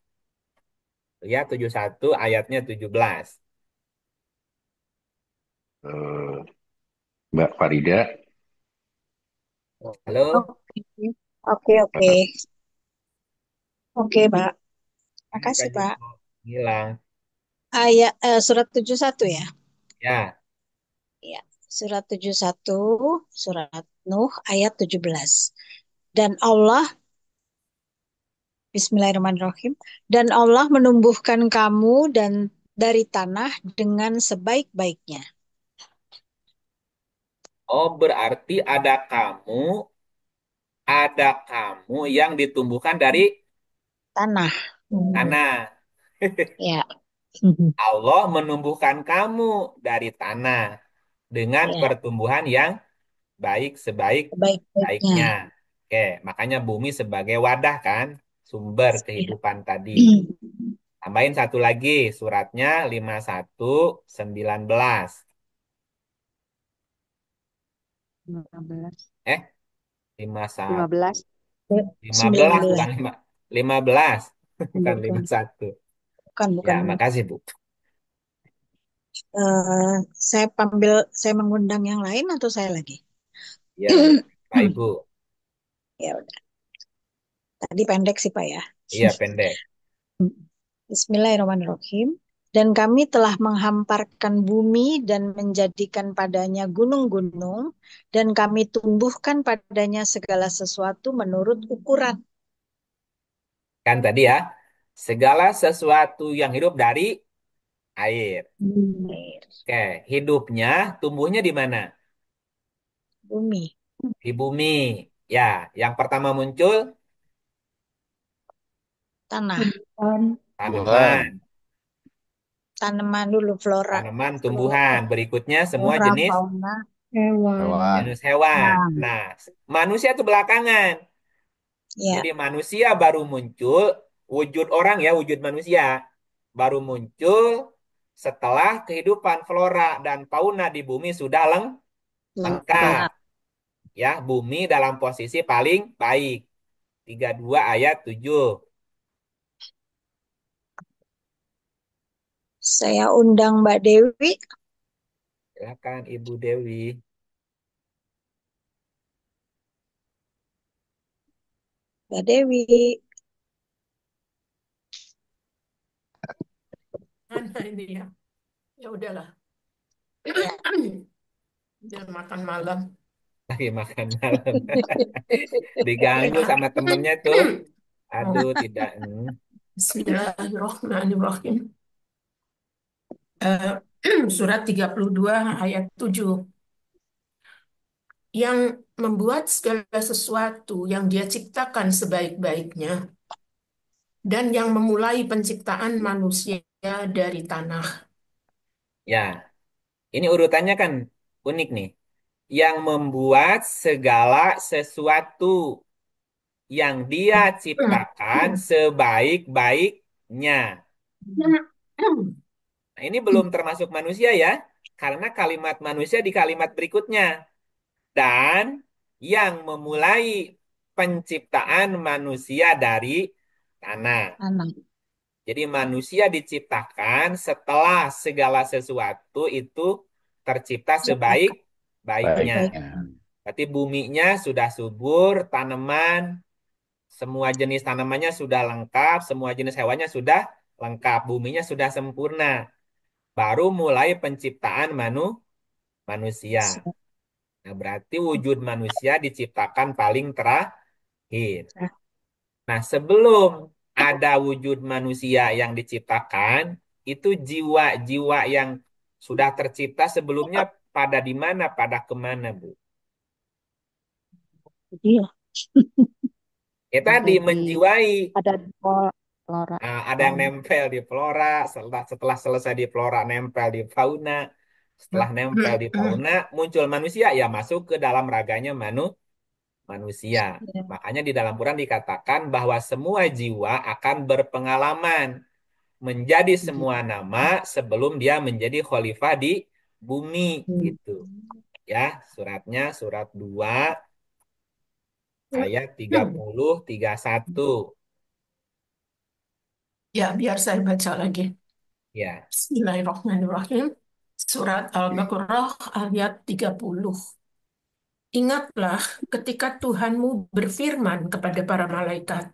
Lihat 71 ayatnya 17. Eh, Mbak Farida, Halo? Oke, oke, oke. Oke, Pak. Kak Makasih, Pak. Joko hilang. Surat 71 ya. Ya, Ya, surat 71, surat Nuh ayat 17. Dan Allah, Bismillahirrahmanirrahim, dan Allah menumbuhkan kamu dan dari tanah dengan sebaik-baiknya. oh berarti ada kamu yang ditumbuhkan dari Tanah. tanah. Ya, Allah menumbuhkan kamu dari tanah dengan ya, pertumbuhan yang baik sebaik-baiknya. sebaik-baiknya. Oke, makanya bumi sebagai wadah kan, sumber Ya. kehidupan tadi. Tambahin satu lagi, suratnya 51, 19. 15. Eh, 51. 15. 15 bukan 19. 15. Bukan Bukan, 51. bukan, Ya, bukan. makasih Bu. Saya mengundang yang lain atau saya lagi? Ya, Pak Ibu. Ya udah. Tadi pendek sih Pak ya. Iya, pendek. Bismillahirrahmanirrahim. Dan kami telah menghamparkan bumi dan menjadikan padanya gunung-gunung, dan kami tumbuhkan padanya segala sesuatu menurut ukuran. Kan tadi ya, segala sesuatu yang hidup dari air. Air. Oke, hidupnya, tumbuhnya di mana? Bumi. Di bumi. Ya, yang pertama muncul Tanah. Tuhan. tanaman. Tanaman dulu, flora. Tanaman, tumbuhan. Flora, Berikutnya semua Flora, jenis fauna. hewan. Hewan. jenis hewan. Nah, Nah, manusia itu belakangan. ya. Jadi manusia baru muncul, wujud orang ya, wujud manusia. Baru muncul setelah kehidupan flora dan fauna di bumi sudah Lengkap. lengkap. Ya, bumi dalam posisi paling baik. 32 ayat 7. Saya undang Mbak Dewi. Silakan Ibu Dewi. Mbak Dewi. Mana ini ya? Ya udahlah. Ya. Dia makan malam. Lagi makan malam. Diganggu sama temennya tuh. Aduh, tidak. Bismillahirrahmanirrahim. Eh, Surat 32 ayat 7. Yang membuat segala sesuatu yang dia ciptakan sebaik-baiknya dan yang memulai penciptaan manusia dari tanah. Ya, ini urutannya kan unik nih. Yang membuat segala sesuatu yang dia ciptakan sebaik-baiknya. Nah, ini belum termasuk manusia ya, karena kalimat manusia di kalimat berikutnya. Dan yang memulai penciptaan manusia dari tanah. Tanah. Jadi manusia diciptakan setelah segala sesuatu itu tercipta sebaik-baiknya. Baiknya. Berarti buminya sudah subur, tanaman, semua jenis tanamannya sudah lengkap, semua jenis hewannya sudah lengkap, buminya sudah sempurna. Baru mulai penciptaan manusia. Nah, berarti wujud manusia diciptakan paling terakhir. Nah, sebelum ada wujud manusia yang diciptakan, itu jiwa-jiwa yang sudah tercipta sebelumnya pada di mana, pada kemana, Bu? Iya, Ya ada tadi di menjiwai. ada di flora. Nah, ada yang nempel di flora, setelah selesai di flora nempel di fauna, setelah nempel di fauna muncul manusia, ya masuk ke dalam raganya manusia. Ya. Makanya di dalam Quran dikatakan bahwa semua jiwa akan berpengalaman menjadi semua nama sebelum dia menjadi khalifah di bumi gitu. Ya, suratnya surat 2 ayat 30-31. Ya, biar saya baca lagi. Ya. Bismillahirrahmanirrahim. Surat Al-Baqarah ayat 30. Ingatlah ketika Tuhanmu berfirman kepada para malaikat,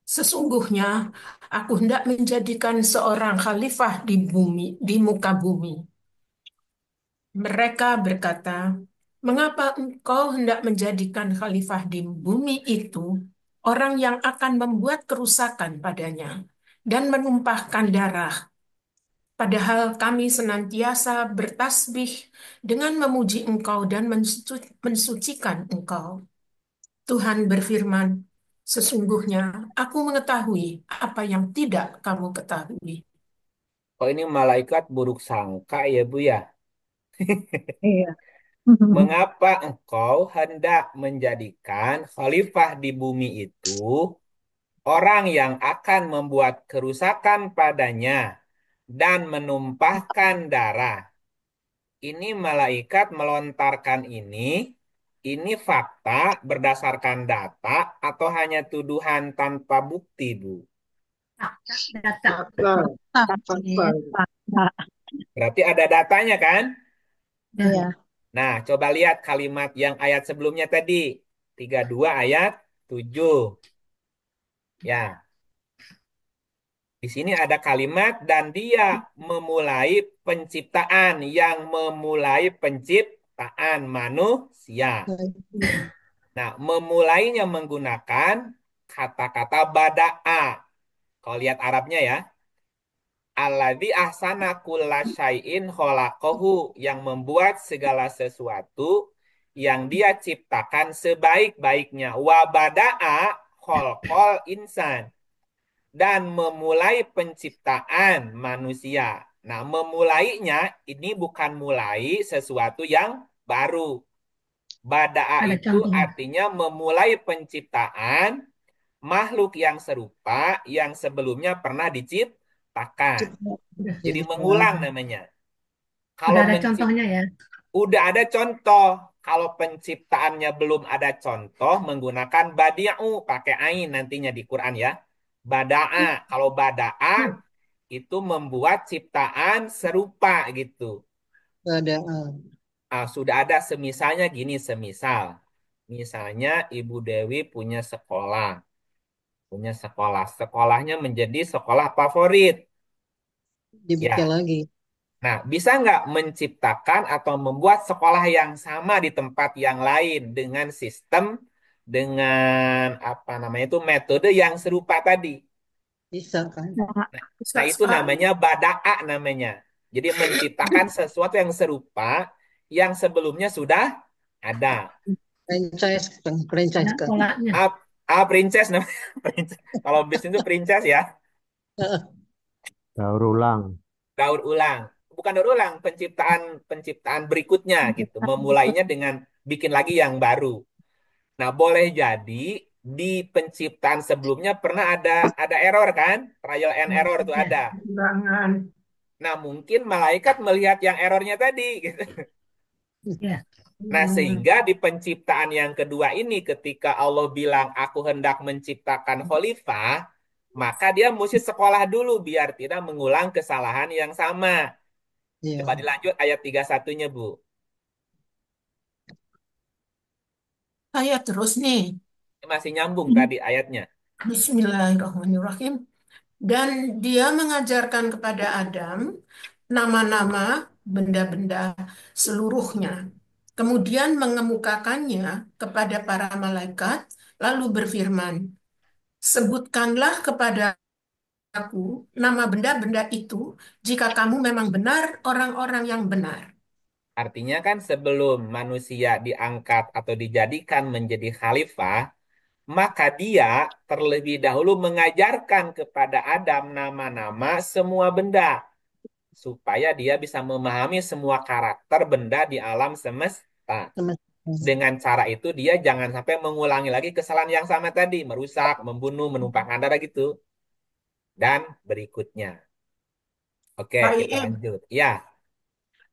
sesungguhnya aku hendak menjadikan seorang khalifah di bumi, di muka bumi. Mereka berkata, mengapa engkau hendak menjadikan khalifah di bumi itu orang yang akan membuat kerusakan padanya dan menumpahkan darah? Padahal kami senantiasa bertasbih dengan memuji engkau dan mensucikan engkau. Tuhan berfirman, sesungguhnya aku mengetahui apa yang tidak kamu ketahui. Oh, ini malaikat buruk sangka ya, Bu ya. Iya. Mengapa engkau hendak menjadikan khalifah di bumi itu orang yang akan membuat kerusakan padanya dan menumpahkan darah? Ini malaikat melontarkan ini fakta berdasarkan data atau hanya tuduhan tanpa bukti, Bu? Data. Berarti ada datanya kan? Iya. Nah, coba lihat kalimat yang ayat sebelumnya tadi. 32 ayat 7. Ya, di sini ada kalimat dan dia memulai penciptaan, yang memulai penciptaan manusia. Nah, memulainya menggunakan kata-kata bada'a. Kalau lihat Arabnya ya. Alladzi ahsana kulla syai'in khalaqahu, yang membuat segala sesuatu yang dia ciptakan sebaik-baiknya. Wa bada'a khalqal insan, dan memulai penciptaan manusia. Nah, memulainya ini bukan mulai sesuatu yang baru. Bada'a Ada itu contohnya. artinya memulai penciptaan makhluk yang serupa yang sebelumnya pernah diciptakan. Jadi mengulang namanya. Kalau Udah ada mencipt contohnya ya. udah ada contoh. Kalau penciptaannya belum ada contoh, menggunakan badi'u, pakai ain nantinya di Quran ya. Bada'a. Kalau bada'a itu membuat ciptaan serupa gitu. Ada Sudah ada semisalnya gini, semisal. Misalnya Ibu Dewi punya sekolah. Punya sekolah. Sekolahnya menjadi sekolah favorit. dibuka Ya. lagi. Nah, bisa nggak menciptakan atau membuat sekolah yang sama di tempat yang lain dengan sistem, dengan apa namanya itu metode yang serupa tadi? Bisa kan? Nah, itu namanya bada'a namanya. Jadi menciptakan sesuatu yang serupa yang sebelumnya sudah ada. Franchise kan, franchise Ya, kan. polanya. Princess namanya. Kalau bisnis itu princess ya. Daur ulang. Daur ulang. Bukan daur ulang, penciptaan penciptaan berikutnya gitu. Memulainya dengan bikin lagi yang baru. Nah, boleh jadi di penciptaan sebelumnya pernah ada error kan? Trial and error itu ada. Jangan. Nah, mungkin malaikat melihat yang errornya tadi gitu. Ya. Nah, sehingga di penciptaan yang kedua ini ketika Allah bilang aku hendak menciptakan khalifah, maka dia mesti sekolah dulu biar tidak mengulang kesalahan yang sama. Iya. Coba dilanjut ayat 31-nya, Bu. Saya terus nih. Masih nyambung tadi ayatnya. Bismillahirrahmanirrahim. Dan dia mengajarkan kepada Adam nama-nama benda-benda seluruhnya. Kemudian mengemukakannya kepada para malaikat, lalu berfirman, sebutkanlah kepada aku nama benda-benda itu jika kamu memang benar orang-orang yang benar. Artinya kan sebelum manusia diangkat atau dijadikan menjadi khalifah, maka dia terlebih dahulu mengajarkan kepada Adam nama-nama semua benda, supaya dia bisa memahami semua karakter benda di alam semesta. Dengan cara itu dia jangan sampai mengulangi lagi kesalahan yang sama tadi, merusak, membunuh, menumpahkan darah gitu. Dan berikutnya. Oke, Pak kita Iim, lanjut. Ya,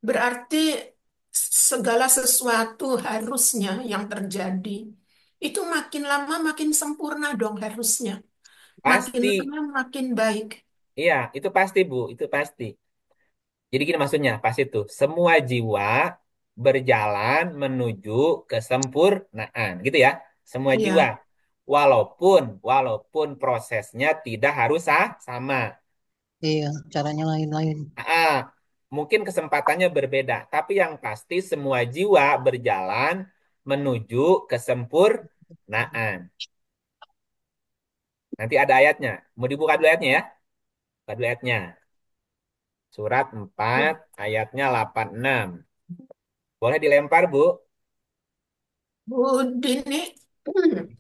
berarti segala sesuatu harusnya yang terjadi itu makin lama makin sempurna dong harusnya. Makin pasti. lama makin baik. Iya, itu pasti, Bu. Itu pasti. Jadi gini maksudnya, pas itu. Semua jiwa berjalan menuju kesempurnaan, gitu ya. Semua jiwa. Iya. Walaupun prosesnya tidak harus sama. Iya, caranya lain-lain. Ah, mungkin kesempatannya berbeda, tapi yang pasti semua jiwa berjalan menuju kesempurnaan. Nanti ada ayatnya. Mau dibuka dulu ayatnya ya? Buka dulu ayatnya. Surat 4 ayatnya 86. Boleh dilempar, Bu? Bu Dini,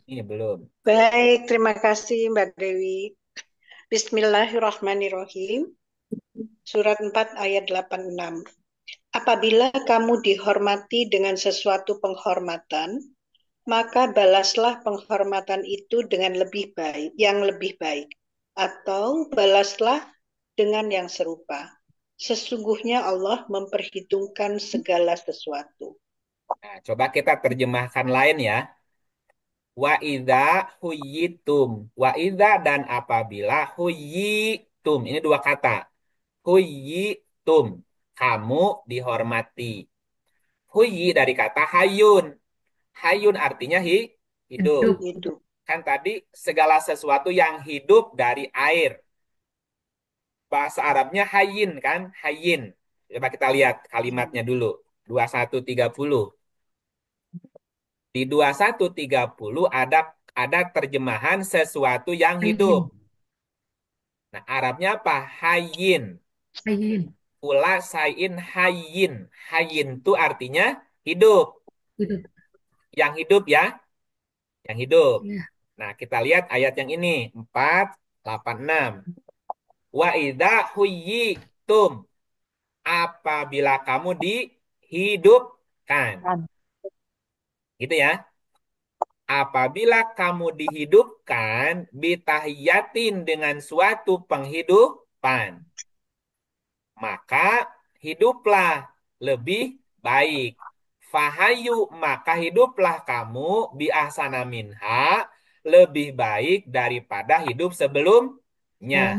Ini belum. Baik, terima kasih Mbak Dewi. Bismillahirrahmanirrahim. Surat 4 ayat 86. Apabila kamu dihormati dengan sesuatu penghormatan, maka balaslah penghormatan itu dengan yang lebih baik, atau balaslah dengan yang serupa. Sesungguhnya Allah memperhitungkan segala sesuatu. Nah, coba kita terjemahkan lain ya. Wa idza huyitum. Wa idza dan apabila huyitum. Ini dua kata. Huyitum. Kamu dihormati. Huyi dari kata hayun. Hayun artinya hidup. Hidup. Kan tadi segala sesuatu yang hidup dari air. Bahasa Arabnya hayin kan? Hayin. Coba kita lihat kalimatnya dulu. 2130. Di 2130 ada terjemahan sesuatu yang hidup. Nah, Arabnya apa? Hayyin. Hayyin. Pula sayin hayyin. Hayyin itu artinya hidup. Gitu. Yang hidup ya. Yang hidup. Ya. Nah, kita lihat ayat yang ini. 4, 8, 6. Wa idza huyyitum. Apabila kamu dihidupkan. Kan. Gitu ya. Apabila kamu dihidupkan, bitahiyatin dengan suatu penghidupan, maka hiduplah lebih baik. Fahayu, maka hiduplah kamu biahsana minha, lebih baik daripada hidup sebelumnya.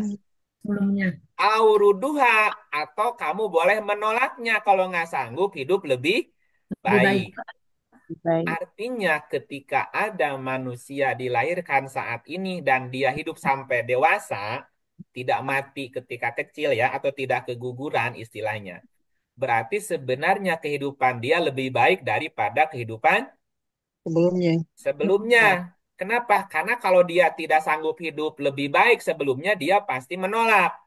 Sebelumnya. Auruduha, atau kamu boleh menolaknya kalau nggak sanggup hidup lebih Lebih baik. baik. Artinya ketika ada manusia dilahirkan saat ini dan dia hidup sampai dewasa, tidak mati ketika kecil ya, atau tidak keguguran istilahnya. Berarti sebenarnya kehidupan dia lebih baik daripada kehidupan Sebelumnya. sebelumnya. Kenapa? Karena kalau dia tidak sanggup hidup lebih baik sebelumnya, dia pasti menolak.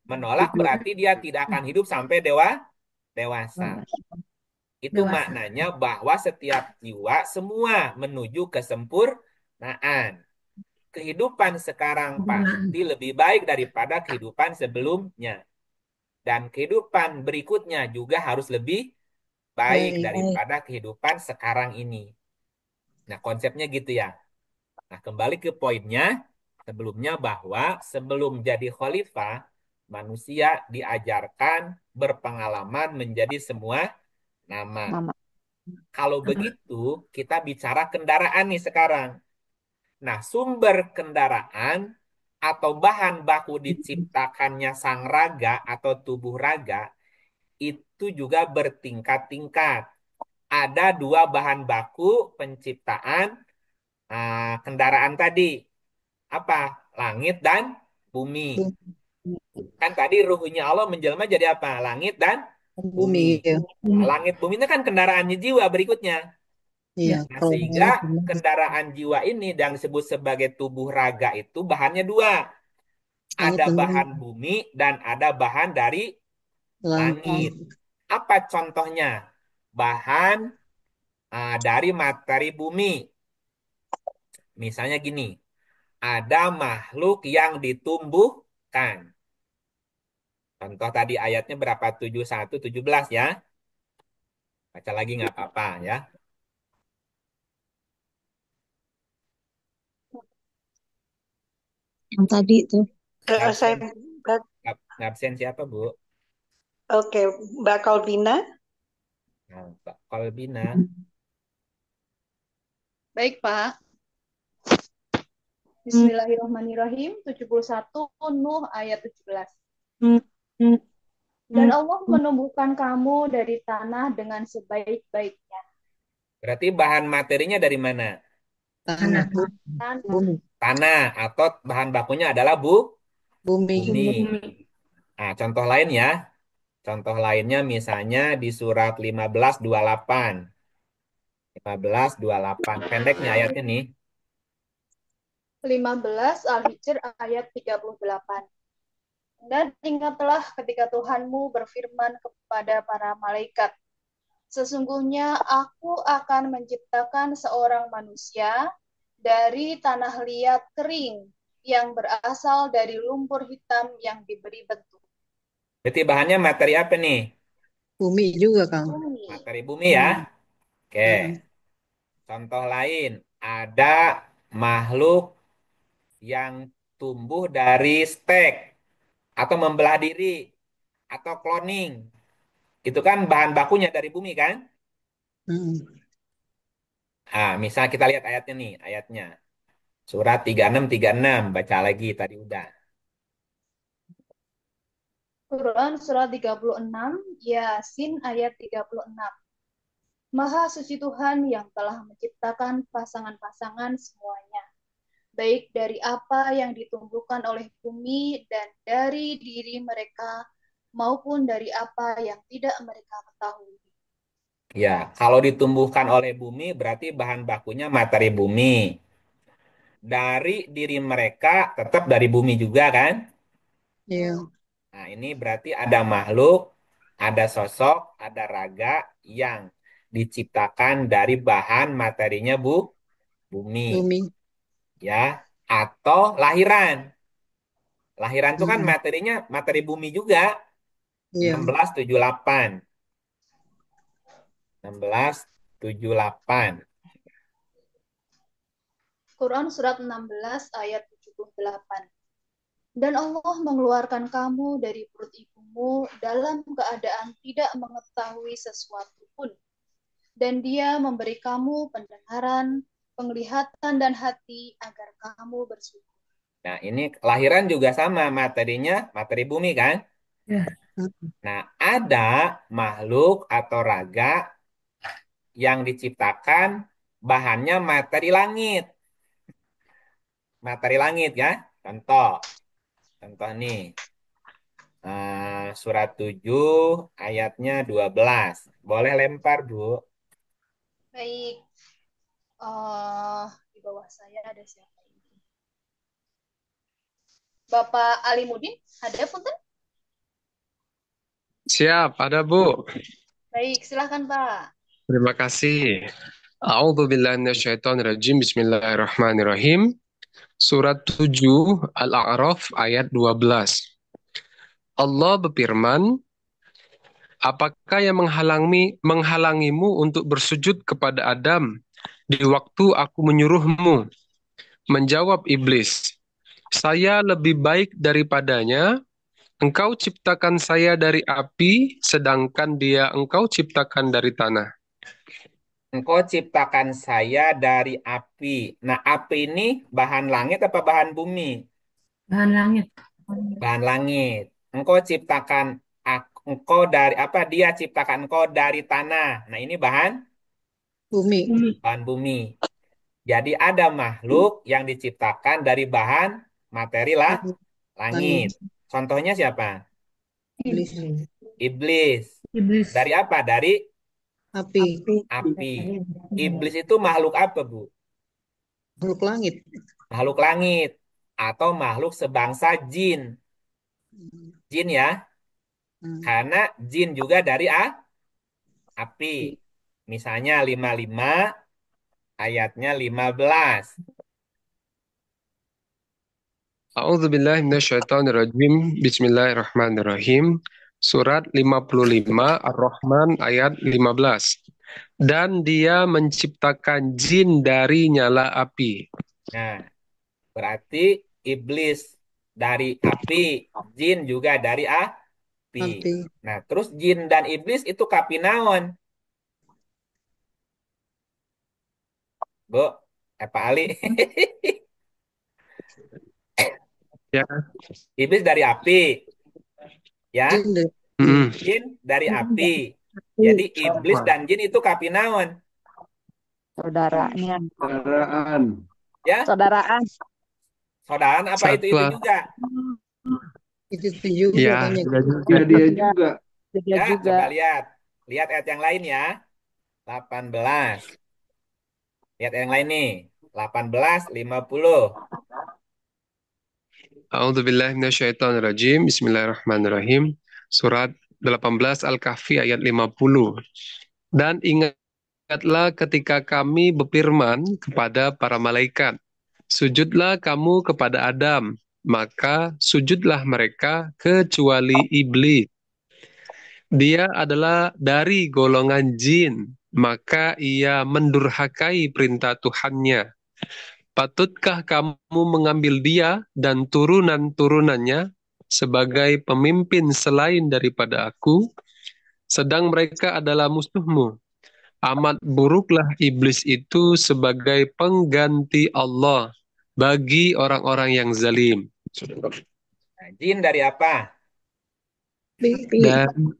Menolak berarti dia tidak akan hidup sampai dewasa. Itu Dewasa. maknanya bahwa setiap jiwa semua menuju kesempurnaan. Kehidupan sekarang pasti lebih baik daripada kehidupan sebelumnya. Dan kehidupan berikutnya juga harus lebih baik Baik. daripada kehidupan sekarang ini. Nah, konsepnya gitu ya. Nah, kembali ke poinnya sebelumnya bahwa sebelum jadi khalifah, manusia diajarkan berpengalaman menjadi semua nama. Mama. Kalau begitu, kita bicara kendaraan nih sekarang. Nah, sumber kendaraan atau bahan baku diciptakannya sang raga atau tubuh raga itu juga bertingkat-tingkat. Ada dua bahan baku penciptaan kendaraan tadi. Apa? Langit dan bumi. Kan tadi ruhnya Allah menjelma jadi apa? Langit dan bumi. Bumi. Ya. Nah, langit bumi itu kan kendaraannya jiwa berikutnya. Iya. Nah, Kalau sehingga kendaraan jiwa ini yang disebut sebagai tubuh raga itu bahannya dua. langit Ada dan bahan bumi dan ada bahan dari langit. Apa contohnya? Bahan dari materi bumi. Misalnya gini, ada makhluk yang ditumbuhkan. Contoh tadi ayatnya berapa? 71, 17 ya. Baca lagi nggak apa-apa ya. Yang tadi tuh. Saya Ngabsen siapa, Bu? oke, Mbak Kalbina. Nah, Pak Kolbina. Baik, Pak. Bismillahirrahmanirrahim. 71 Nuh ayat 17. Dan Allah menumbuhkan kamu dari tanah dengan sebaik-baiknya. Berarti bahan materinya dari mana? tanah. Bumi. Tanah atau bahan bakunya adalah Bumi. bumi. Nah, contoh lain ya. Contoh lainnya misalnya di surat 15:28. 15:28. Pendeknya ayatnya nih. 15 Al-Hijr ayat 38. Dan ingatlah ketika Tuhanmu berfirman kepada para malaikat, sesungguhnya aku akan menciptakan seorang manusia dari tanah liat kering yang berasal dari lumpur hitam yang diberi bentuk. Berarti bahannya materi apa nih? Bumi juga, Kang. Materi bumi ya. Oke. Contoh lain, ada makhluk yang tumbuh dari stek atau membelah diri atau cloning. Itu kan bahan bakunya dari bumi kan? Misal kita lihat ayatnya nih, ayatnya. Surat 36, baca lagi tadi udah. Quran surat 36, Yasin ayat 36. Maha suci Tuhan yang telah menciptakan pasangan-pasangan semuanya, baik dari apa yang ditumbuhkan oleh bumi dan dari diri mereka, maupun dari apa yang tidak mereka ketahui. Ya, kalau ditumbuhkan oleh bumi berarti bahan bakunya materi bumi. dari diri mereka, tetap dari bumi juga kan? Iya. Nah, ini berarti ada makhluk, ada sosok, ada raga yang diciptakan dari bahan materinya bumi, Bumi. ya, atau lahiran. Lahiran itu kan Mm-mm. materinya materi bumi juga. Iya. 1678. 1678. Quran surat 16 ayat 78. Dan Allah mengeluarkan kamu dari perut ibumu dalam keadaan tidak mengetahui sesuatu pun. Dan Dia memberi kamu pendengaran, penglihatan, dan hati agar kamu bersyukur. Nah, ini lahiran juga sama materinya, materi bumi kan? Ya. Nah, ada makhluk atau raga yang diciptakan bahannya materi langit. Materi langit ya. Contoh. Contoh nih. Surat 7 ayatnya 12. Boleh lempar, Bu. Baik, di bawah saya ada siapa ini? Bapak Alimudin, ada punten? Siap, ada Bu. Baik, silahkan Pak. Terima kasih. A'udzubillahiminasyaitonirrajim. Bismillahirrahmanirrahim. Surat 7 Al-A'raf ayat 12. Allah berfirman, apakah yang menghalangimu untuk bersujud kepada Adam di waktu aku menyuruhmu? Menjawab iblis, saya lebih baik daripadanya. Engkau ciptakan saya dari api, sedangkan dia engkau ciptakan dari tanah. Engkau ciptakan saya dari api. Nah, api ini bahan langit apa bahan bumi? Bahan langit. Bahan langit. Engkau ciptakan engkau dari apa? Dia ciptakan engkau dari tanah. Nah, ini bahan Bumi. bahan bumi. Jadi ada makhluk yang diciptakan dari bahan materi lah langit. Langit. Contohnya siapa? Iblis. Iblis. Iblis. Dari apa? Dari Api. api. Iblis itu makhluk apa, Bu? Makhluk langit. Makhluk langit atau makhluk sebangsa jin. Jin ya. Karena jin juga dari api. Misalnya 55 ayatnya 15. A'udzubillahiminasyaitonirrajim. Bismillahirrahmanirrahim. Surat 55 Ar-Rahman ayat 15. Dan dia menciptakan jin dari nyala api. Nah, berarti iblis dari api, jin juga dari api. Nah, terus jin dan iblis itu kapinaon. Bu, Pak Ali. Ya. Iblis dari api. Ya. Jin dari api. Jadi iblis dan jin itu kapinaon. Saudaranya. Saudaraan. Ya. Saudaraan. Saudaraan apa itu juga? Itu juga. Ya, dia juga. Ya, coba lihat. Lihat ayat yang lain ya. 18. Lihat yang lain nih. 18:50. A'udzubillahiminasyaitonirrajim. Bismillahirrahmanirrahim. Surat 18 Al-Kahfi ayat 50. Dan ingatlah ketika kami berfirman kepada para malaikat, sujudlah kamu kepada Adam, maka sujudlah mereka kecuali iblis. Dia adalah dari golongan jin, maka ia mendurhakai perintah Tuhannya. Patutkah kamu mengambil dia dan turunan-turunannya sebagai pemimpin selain daripada aku? Sedang mereka adalah musuhmu. Amat buruklah iblis itu sebagai pengganti Allah bagi orang-orang yang zalim. Nah, jin dari apa? Dari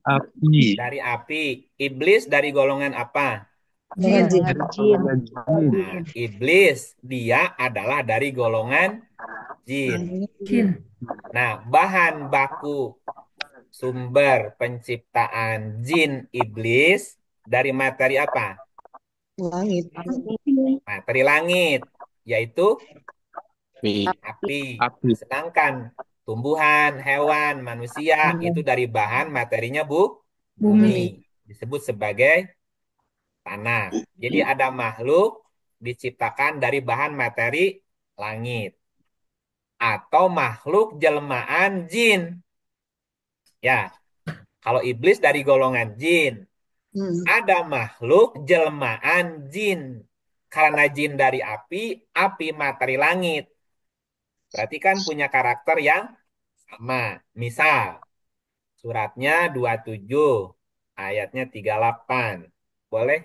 api. Dari api. Iblis dari golongan apa? Jin. Nah, iblis dia adalah dari golongan jin. Nah, bahan baku sumber penciptaan jin iblis dari materi apa? Langit. Materi langit, yaitu api. Api. Sedangkan tumbuhan, hewan, manusia itu dari bahan materinya Bumi. bumi. Disebut sebagai tanah. Jadi ada makhluk diciptakan dari bahan materi langit. Atau makhluk jelmaan jin. Ya, kalau iblis dari golongan jin. Ada makhluk jelmaan jin. Karena jin dari api materi langit. Berarti kan punya karakter yang sama. Misal, suratnya 27, ayatnya 38. Boleh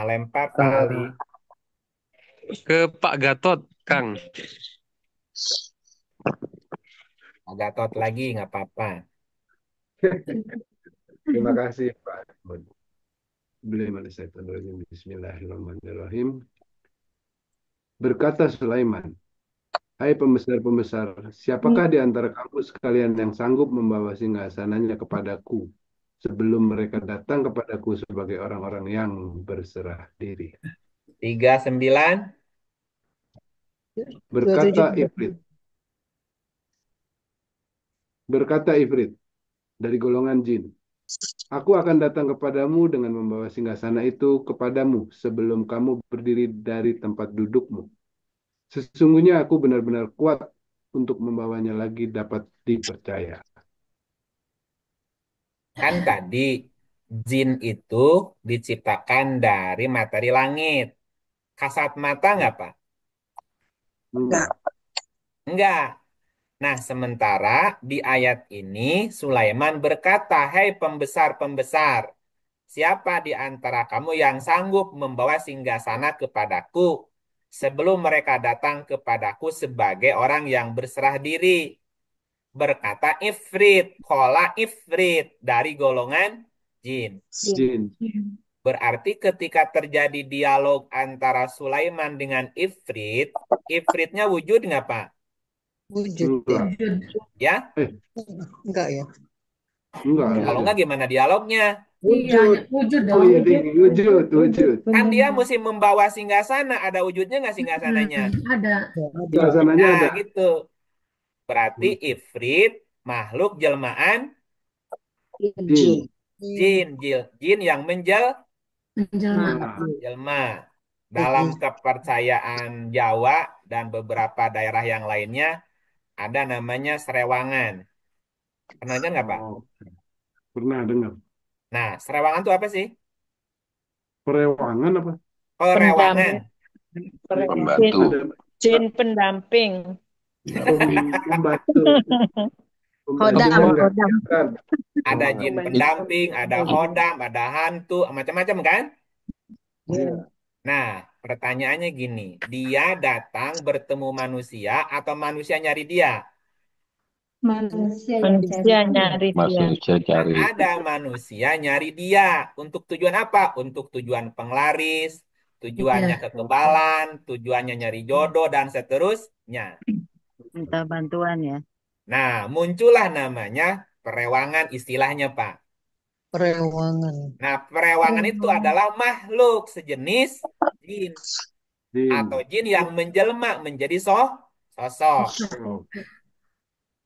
lempar Pak Ali. Ke Pak Gatot, Kang. Pak Gatot lagi, nggak apa-apa. Terima kasih Pak. Bismillahirrahmanirrahim. Berkata Sulaiman, hai pembesar-pembesar, siapakah di antara kamu sekalian yang sanggup membawa singgasananya kepadaku sebelum mereka datang kepadaku sebagai orang-orang yang berserah diri? 39. Berkata Ifrit. Berkata Ifrit dari golongan jin, aku akan datang kepadamu dengan membawa singgasana itu kepadamu sebelum kamu berdiri dari tempat dudukmu. Sesungguhnya aku benar-benar kuat untuk membawanya lagi dapat dipercaya. Kan tadi jin itu diciptakan dari materi langit. Kasat mata nggak, Pak? Enggak. Enggak. Nah, sementara di ayat ini Sulaiman berkata, "Hei pembesar-pembesar, siapa di antara kamu yang sanggup membawa singgasana kepadaku sebelum mereka datang kepadaku sebagai orang yang berserah diri?" Berkata Ifrit, kola Ifrit dari golongan jin. Jin. Berarti ketika terjadi dialog antara Sulaiman dengan Ifrit, Ifritnya wujud nggak, Pak? Wujud. Ya? Enggak ya? Enggak. Kalau nggak gimana dialognya? Wujud. Wujud Oh iya, wujud. Kan dia mesti membawa singgasana. Ada wujudnya nggak singgasananya? Ada. Singgasananya Nah, ada. gitu. Berarti Ifrit, makhluk jelmaan Jin. jin yang Menjelma. jelma. Dalam kepercayaan Jawa dan beberapa daerah yang lainnya ada namanya serewangan. Pernah dengar nggak, Pak? Pernah dengar. Nah, serewangan itu apa sih? Perewangan apa? Perewangan. Pembantu. Jin pendamping. Membantu. Hodam. Ada jin pendamping, ada hodam, ada hantu, macam-macam kan? Nah, pertanyaannya gini, dia datang bertemu manusia atau manusia nyari dia? Manusia nyari dia. Nah, ada manusia nyari dia. Untuk tujuan apa? Untuk tujuan penglaris, tujuannya kekebalan, tujuannya nyari jodoh, dan seterusnya. Minta bantuan ya. Nah, muncullah namanya perewangan istilahnya, Pak. Perewangan. Nah, perewangan itu adalah makhluk sejenis jin. Atau jin yang menjelma menjadi sosok.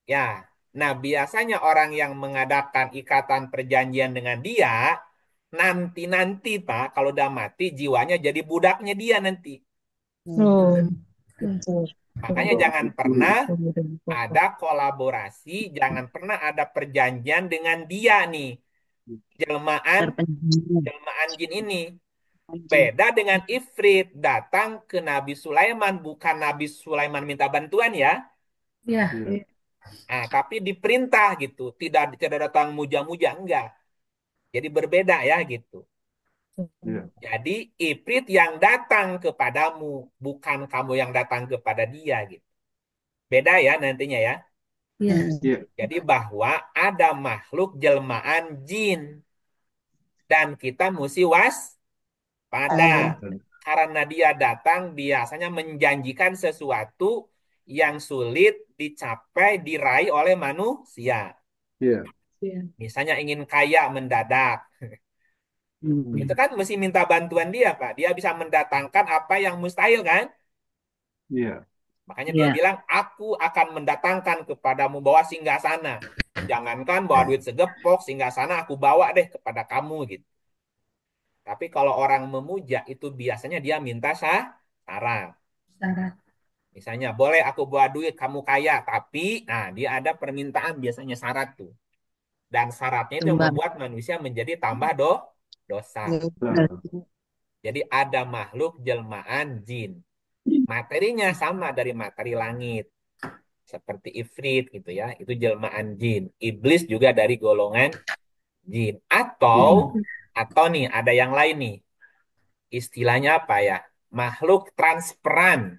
Ya, nah biasanya orang yang mengadakan ikatan perjanjian dengan dia, nanti Pak, kalau udah mati, jiwanya jadi budaknya dia nanti. Makanya jangan pernah ada kolaborasi, jangan pernah ada perjanjian dengan dia nih. Jelmaan jin ini. Beda dengan Ifrit, datang ke Nabi Sulaiman, bukan Nabi Sulaiman minta bantuan ya. Ya. Nah, tapi diperintah gitu, tidak datang muja-muja, enggak. Jadi berbeda ya gitu. Jadi Ifrit yang datang kepadamu, bukan kamu yang datang kepada dia gitu. Beda ya nantinya ya. Jadi bahwa ada makhluk jelmaan jin dan kita mesti waspada karena dia datang biasanya menjanjikan sesuatu yang sulit dicapai diraih oleh manusia. Misalnya ingin kaya mendadak. Itu kan mesti minta bantuan dia, Pak. Dia bisa mendatangkan apa yang mustahil kan? Makanya dia Ya. bilang, aku akan mendatangkan kepadamu bawa singgasana. Jangankan bawa duit segepok, singgasana aku bawa deh kepada kamu gitu. Tapi kalau orang memuja itu biasanya dia minta syarat. Syarat. Misalnya, boleh aku bawa duit, kamu kaya. Tapi, nah dia ada permintaan biasanya syarat tuh. Dan syaratnya itu yang Tumbang. membuat manusia menjadi tambah dosa. Jadi ada makhluk jelmaan jin. Materinya sama dari materi langit. Seperti ifrit gitu ya. Itu jelmaan jin. Iblis juga dari golongan jin. Atau nih ada yang lain nih. Istilahnya apa ya? Makhluk transperan.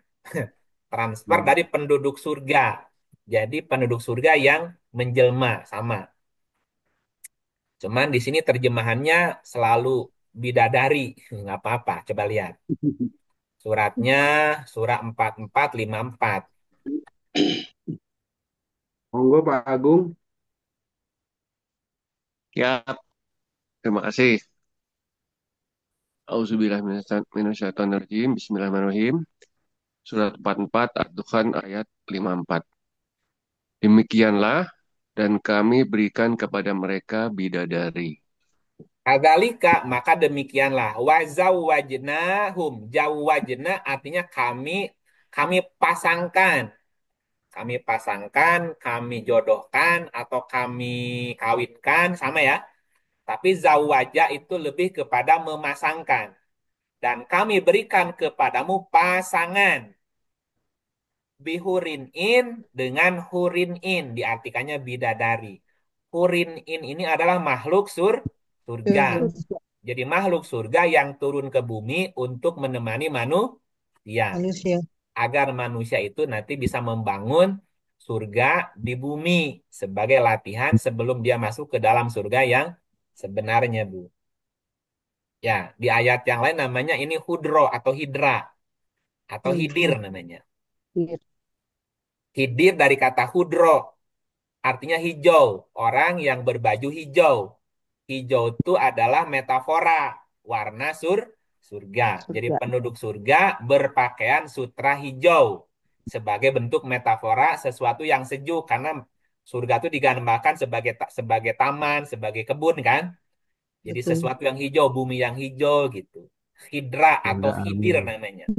Transfer dari penduduk surga. Jadi penduduk surga yang menjelma sama. Cuman di sini terjemahannya selalu bidadari. Nggak apa-apa, coba lihat. Suratnya surah 4454. Monggo Pak Agung. Ya, terima kasih. Auzubillahiminasyaitonirrajim. Bismillahirrahmanirrahim. Surat 44 Ad-Dukhan ayat 54. Demikianlah dan kami berikan kepada mereka bidadari. Kadzalika, maka demikianlah. Wazawwajnahum. Zawwajna artinya kami pasangkan. Kami pasangkan, kami jodohkan, atau kami kawitkan, sama ya. Tapi zawaja itu lebih kepada memasangkan. Dan kami berikan kepadamu pasangan. Bihurin in dengan hurin in. Diartikannya bidadari. Hurin in ini adalah makhluk surga. Jadi makhluk surga yang turun ke bumi untuk menemani manusia. Agar manusia itu nanti bisa membangun surga di bumi sebagai latihan sebelum dia masuk ke dalam surga yang sebenarnya, Bu. Ya, di ayat yang lain namanya ini hudro atau hidra atau hidir namanya. Hidir dari kata hudro, artinya hijau, orang yang berbaju hijau. Hijau itu adalah metafora warna surga. Jadi penduduk surga berpakaian sutra hijau sebagai bentuk metafora sesuatu yang sejuk karena surga itu digambarkan sebagai taman, sebagai kebun kan. Jadi sesuatu yang hijau, bumi yang hijau gitu. Hidra atau hidir namanya.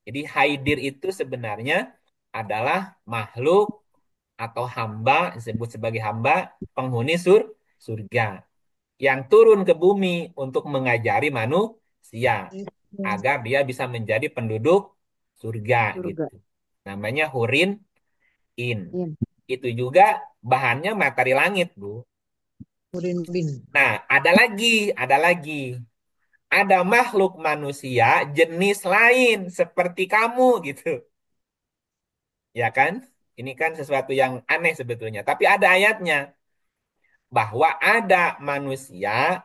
Jadi haidir itu sebenarnya adalah makhluk atau hamba, disebut sebagai hamba penghuni surga yang turun ke bumi untuk mengajari manusia agar dia bisa menjadi penduduk surga gitu. Namanya hurin in. Itu juga bahannya materi langit, Bu. Hurin bin. Nah, ada lagi. Ada makhluk manusia jenis lain seperti kamu gitu. Ya kan? Ini kan sesuatu yang aneh sebetulnya. Tapi ada ayatnya. Bahwa ada manusia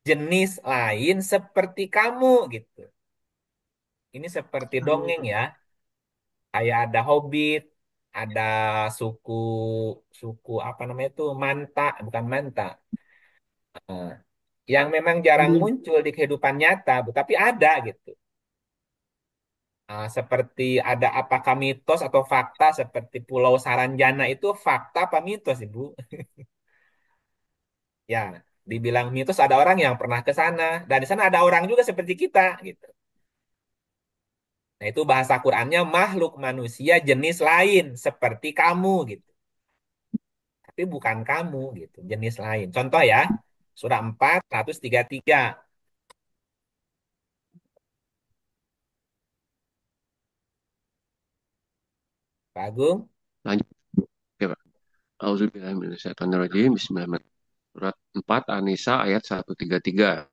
jenis lain seperti kamu gitu. Ini seperti dongeng ya. Kayak ada hobbit, ada suku suku apa namanya itu Manta, bukan Manta. Eh, yang memang jarang muncul di kehidupan nyata, Bu, tapi ada gitu. Seperti ada apakah mitos atau fakta seperti Pulau Saranjana itu fakta apa mitos, Ibu? Ya, dibilang mitos ada orang yang pernah ke sana dan di sana ada orang juga seperti kita gitu. Nah, itu bahasa Qur'annya makhluk manusia jenis lain seperti kamu gitu. Tapi bukan kamu gitu, jenis lain. Contoh ya, surah 433. Pak Agung. Lanjut. Oke, Pak. Auzubillahiminasyaitonirrajim. Bismillahirrahmanirrahim. Surat 4 An-Nisa ayat 133.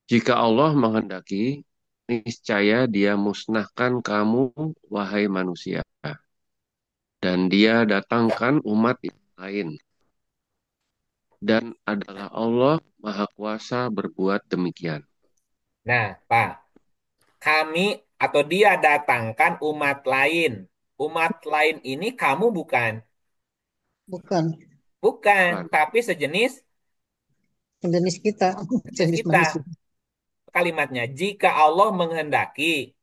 Jika Allah menghendaki, niscaya Dia musnahkan kamu, wahai manusia, dan Dia datangkan umat yang lain. Dan adalah Allah Maha Kuasa berbuat demikian. Nah, Pak, kami atau Dia datangkan umat lain. Umat lain ini kamu bukan? Bukan. Bukan, tapi sejenis kita. Kalimatnya, jika Allah menghendaki,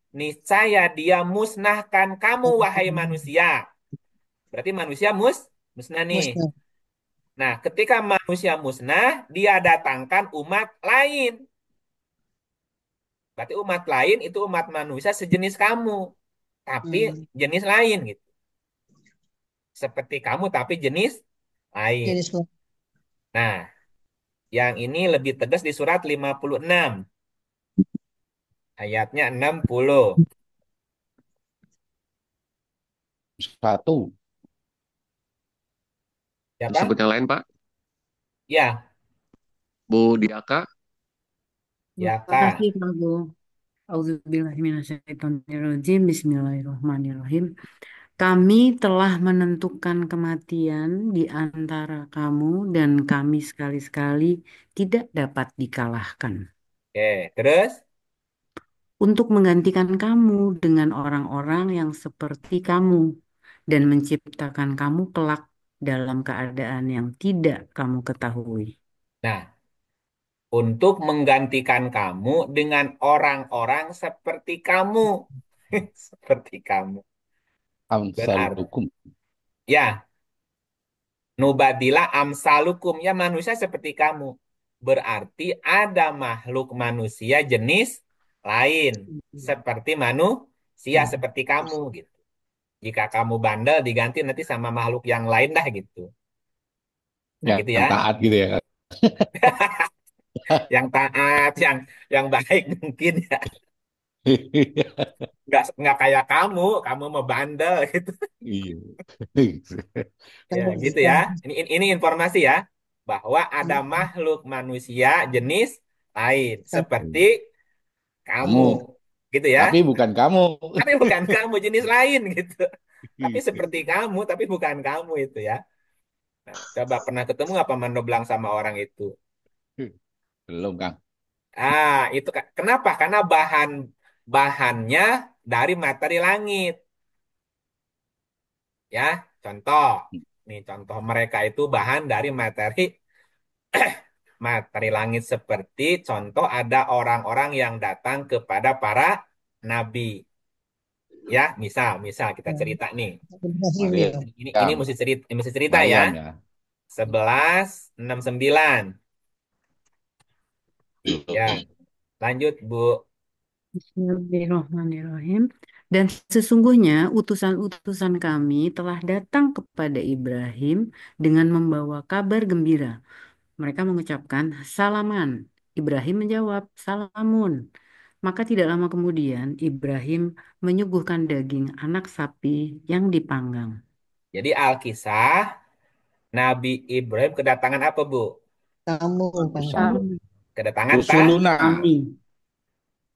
niscaya dia musnahkan kamu wahai manusia. Berarti manusia musnah nih. Musnah. Nah, ketika manusia musnah, dia datangkan umat lain. Berarti umat lain itu umat manusia sejenis kamu, tapi jenis lain gitu. Seperti kamu tapi jenis lain. Jenis lain. Nah, yang ini lebih tegas di surat 56. Ayatnya 60. Satu. Siapa? Disebut yang lain, Pak. Ya, Bu Diaka. ya Terima Kak. kasih, Pak Bu. Auzubillahiminasyaitonirrajim. Bismillahirrahmanirrahim. Kami telah menentukan kematian di antara kamu dan kami sekali-sekali tidak dapat dikalahkan. Oke, terus? Untuk menggantikan kamu dengan orang-orang yang seperti kamu dan menciptakan kamu kelak dalam keadaan yang tidak kamu ketahui. Nah, untuk menggantikan kamu dengan orang-orang seperti kamu. Seperti kamu. Berarti, Amsalukum. ya, nubadila amsalukum. Ya, manusia seperti kamu. Berarti ada makhluk manusia jenis lain. Seperti manusia, seperti kamu gitu. Jika kamu bandel, diganti nanti sama makhluk yang lain dah gitu. Nah, gitu ya. Yang taat gitu ya. Yang taat, yang baik mungkin ya. Nggak kayak kamu mau bandel gitu. Iya. Ya, gitu ya. Ini informasi ya, bahwa ada makhluk manusia jenis lain seperti kamu, Kamu. gitu ya. Tapi bukan kamu. Tapi bukan kamu, jenis lain gitu. Tapi seperti kamu, tapi bukan kamu itu ya. Nah, coba pernah ketemu apa Mandoblang sama orang itu? Belum, Kang. Itu kenapa? Karena bahannya dari materi langit. Ya, contoh. Nih contoh mereka itu bahan dari materi langit seperti contoh ada orang-orang yang datang kepada para nabi. Ya, misal kita cerita nih. Ini mesti cerita ya. Maryam ya. 1169. Ya, lanjut Bu. Bismillahirrahmanirrahim. Dan sesungguhnya utusan-utusan kami telah datang kepada Ibrahim dengan membawa kabar gembira. Mereka mengucapkan salaman. Ibrahim menjawab salamun. Maka tidak lama kemudian Ibrahim menyuguhkan daging anak sapi yang dipanggang. Jadi Alkisah Nabi Ibrahim kedatangan apa Bu? Tamu. Kedatangan Rusuluna.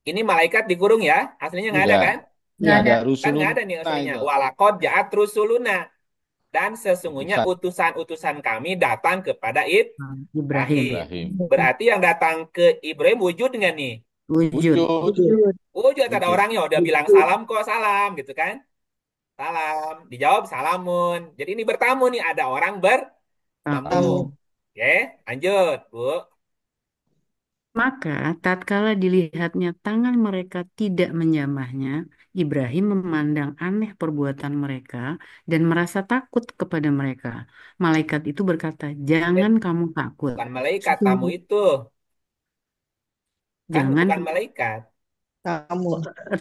Ini malaikat dikurung ya? Aslinya nggak ada kan? Nggak ada. Kan nggak ada nih aslinya. Itu. Walakod ja'at rusuluna. Dan sesungguhnya utusan-utusan kami datang kepada Ibrahim. Berarti yang datang ke Ibrahim wujud nggak nih? Wujud. Wujud, ada orangnya udah bilang salam kok, salam gitu kan? Salam. Dijawab salamun. Jadi ini bertamu nih, ada orang bertamu. Oke, lanjut Bu. Maka tatkala dilihatnya tangan mereka tidak menjamahnya, Ibrahim memandang aneh perbuatan mereka dan merasa takut kepada mereka. Malaikat itu berkata, jangan kamu takut. Bukan malaikat, tamu itu. Kan Jangan bukan malaikat.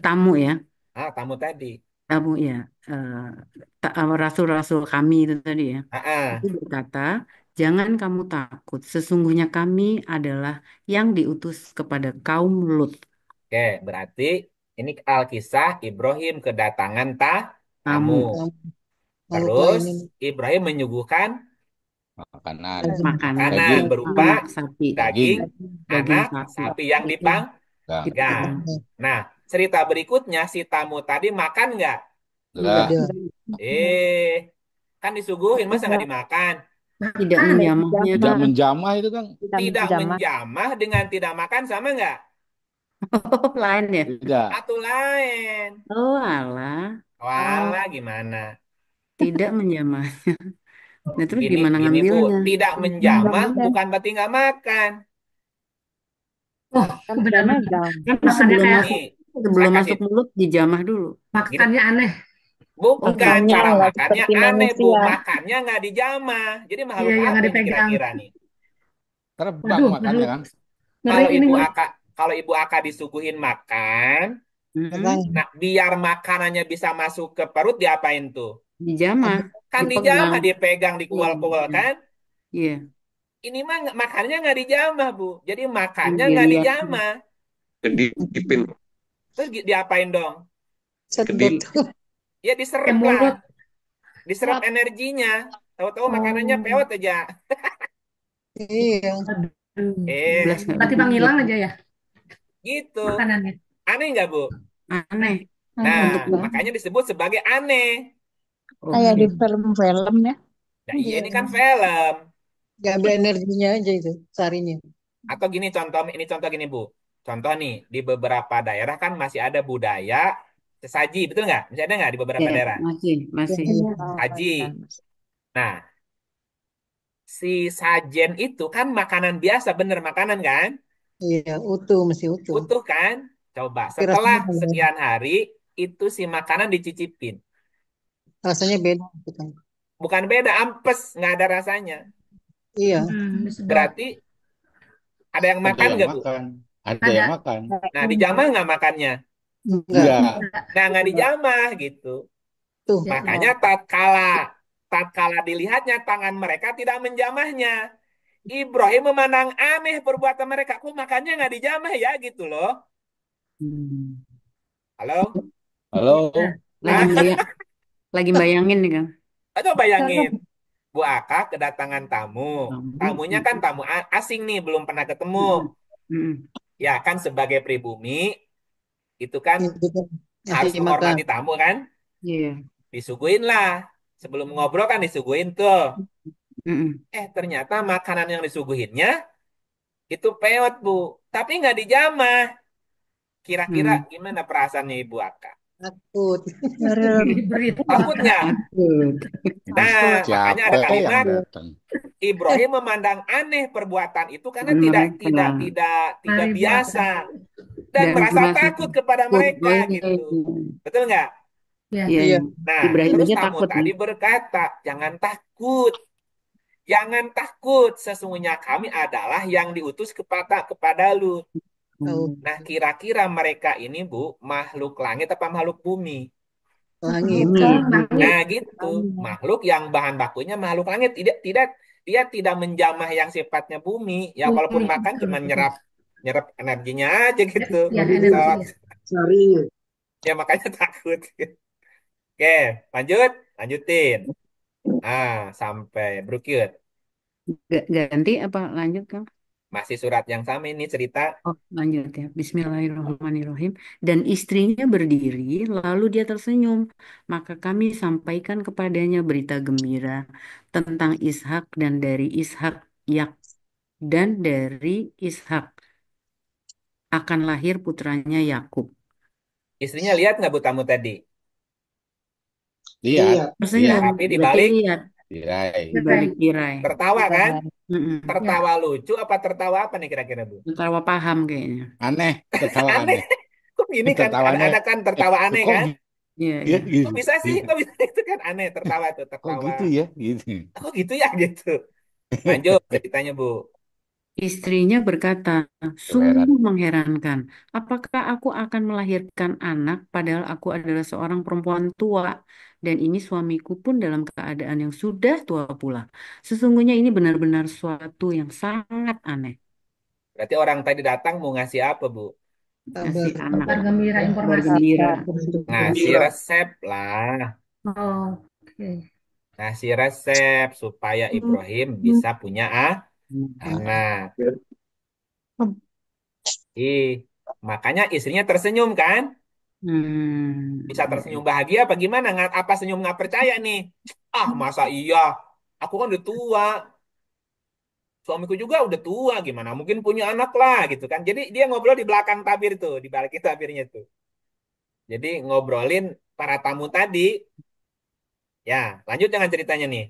Tamu ya. Tamu tadi. Tamu ya. Rasul-rasul kami itu tadi ya. Itu berkata, jangan kamu takut. Sesungguhnya kami adalah yang diutus kepada kaum Lut. Oke, berarti ini Alkisah Ibrahim kedatangan tamu. Terus Ibrahim menyuguhkan makanan berupa daging anak sapi yang dipanggang. Nah, cerita berikutnya si tamu tadi makan nggak? Kan disuguhin masa nggak dimakan? Tidak menjamahnya. Tidak menjamah itu kan? Tidak menjamah dengan tidak makan sama nggak? Oh, lain ya? Tidak. Satu lain. Oh, alah. Walah gimana? Tidak menjamahnya. Nah, terus Gini, gimana Bu, ngambilnya? tidak menjamah bukan berarti nggak makan. Oh, Kan sudah megang. Kan sebelum Nih, Saya Sebelum kasih masuk mulut dijamah dulu. gini, Makannya aneh. bukan Makannya cara nggak makannya seperti aneh, Bu. manusia. Makannya nggak dijamah. Jadi Iya, makhluk yang apa nggak ini dipegang. kira-kira nih? Terbang Waduh, makannya aduh. kan. Ngeri ini ngeri. Kalau Ibu Aka disuguhin makan, Pegang. nah biar makanannya bisa masuk ke perut diapain tuh? Dijamah, Kan dipegang. dijamah, dipegang, Iya, dikual-kual kan? iya. Ini mah makannya nggak dijamah, Bu. Jadi makannya Biar nggak lihat dijamah. Kedipin. Terus diapain dong? Sedot. Ya Ke diserap lah. mulut. Diserap energinya. Tahu-tahu makanannya Oh, pewot aja. Iya. aduh. Eh, Berarti menghilang aja ya gitu. makanannya. Aneh nggak, Bu? aneh. Nah, Untuk makanya disebut sebagai aneh. Kayak di oke. film-film ya. Nah, iya Iya. ini kan film. Diambil energinya aja itu, sarinya. Atau gini contoh gini, Bu. Contoh nih, di beberapa daerah kan masih ada budaya sesaji, betul nggak? Masih ada nggak di beberapa Ya, daerah? masih. Iya. Saji. Benar. Nah, si sajen itu kan makanan biasa, bener makanan kan? Iya, utuh, masih utuh. Utuh kan? Coba, Tapi setelah rasanya beda. sekian hari, itu si makanan dicicipin. Rasanya beda. Gitu. Bukan beda, ampes, nggak ada rasanya. Iya. Disedot. Berarti ada yang Ada makan yang nggak, Bu? makan. Ada Ada. yang makan. Nah, dijamah nggak makannya? Enggak. Enggak. Enggak. Nah, nggak dijamah gitu. Tuh. Ya, Makanya tatkala dilihatnya tangan mereka tidak menjamahnya. Ibrahim memandang aneh perbuatan mereka. Kok makannya nggak dijamah ya gitu loh. Hmm. Halo? Halo. Lagi Ah, lagi bayangin nih, Kang. atau bayangin. Bu Aka kedatangan tamu. Tamunya kan tamu asing nih, belum pernah ketemu. Mm-mm. Ya kan sebagai pribumi, itu kan Itu kan harus ngasih makan. menghormati tamu kan. Iya. Disuguhin lah. Sebelum ngobrol kan disuguhin tuh. Mm-mm. Ternyata makanan yang disuguhinnya itu peot, Bu. Tapi nggak dijamah. Kira-kira Hmm. gimana perasaannya Ibu Aka? Takut. berita. Takut nggak? Takut. Nah, makanya ada Siapa yang kalimat datang? Ibrahim memandang aneh perbuatan itu karena Dan tidak mereka tidak tidak tidak Mari biasa buatan. dan merasa merasa takut kepada takut. mereka Oh, iya, gitu. iya. Betul nggak? Ya. Iya, Iya. iya. Nah, Ibrahim terus aja tamu takut tadi nih. berkata, jangan takut. Jangan takut, sesungguhnya kami adalah yang diutus kepada Lut. Tahu Nah, kira-kira mereka ini, Bu, makhluk langit apa makhluk bumi? langit. Nah, gitu. Makhluk yang bahan bakunya makhluk langit, tidak tidak dia tidak menjamah yang sifatnya bumi. Ya kalaupun Bumi. makan Betul, cuma betul. nyerap nyerap energinya aja gitu. Ya, Pesawat. energi. Sari. Ya makanya takut. Oke, lanjutin. Sampai berukut. Ganti apa lanjut, Kang? Masih surat yang sama ini cerita. Oh, lanjut ya. Bismillahirrahmanirrahim. Dan istrinya berdiri, lalu dia tersenyum. Maka kami sampaikan kepadanya berita gembira tentang Ishak dan dari Ishak Yak dan dari Ishak akan lahir putranya Yakub. Istrinya lihat nggak Bu tamu tadi? Lihat. Iya. Tersenyum, Tapi berarti dibalik lihat Tirai. di balik tirai. tertawa kan? Mm-mm. Tertawa lucu apa tertawa apa nih kira-kira Bu? Tertawa paham kayaknya. Aneh. Tertawa Aneh. aneh. Kok gini kan Tertawanya. ada kan tertawa aneh Kok kan? Iya, ya, iya. gitu. Kok bisa sih? Kok bisa itu kan aneh tertawa tuh Kok tertawa. gitu ya? Gitu. Kok gitu ya gitu. Lanjut ceritanya Bu. Istrinya berkata, Heran. sungguh mengherankan. Apakah aku akan melahirkan anak padahal aku adalah seorang perempuan tua dan ini suamiku pun dalam keadaan yang sudah tua pula. Sesungguhnya ini benar-benar suatu yang sangat aneh. Berarti orang tadi datang mau ngasih apa Bu? Ngasih Kabar. anak, Kabar gembira, kabar informasi. gembira. Ngasih resep lah. Oh, oke. Ngasih resep supaya Ibrahim bisa punya anak. Ih, makanya istrinya tersenyum kan? Bisa tersenyum bahagia apa gimana? Apa senyum nggak percaya nih? Ah, masa iya? Aku kan udah tua. Suamiku juga udah tua. Gimana mungkin punya anak lah gitu kan. Jadi dia ngobrol di belakang tabir tuh. Di balik tabirnya tuh. Jadi ngobrolin para tamu tadi. Ya, lanjut jangan ceritanya nih.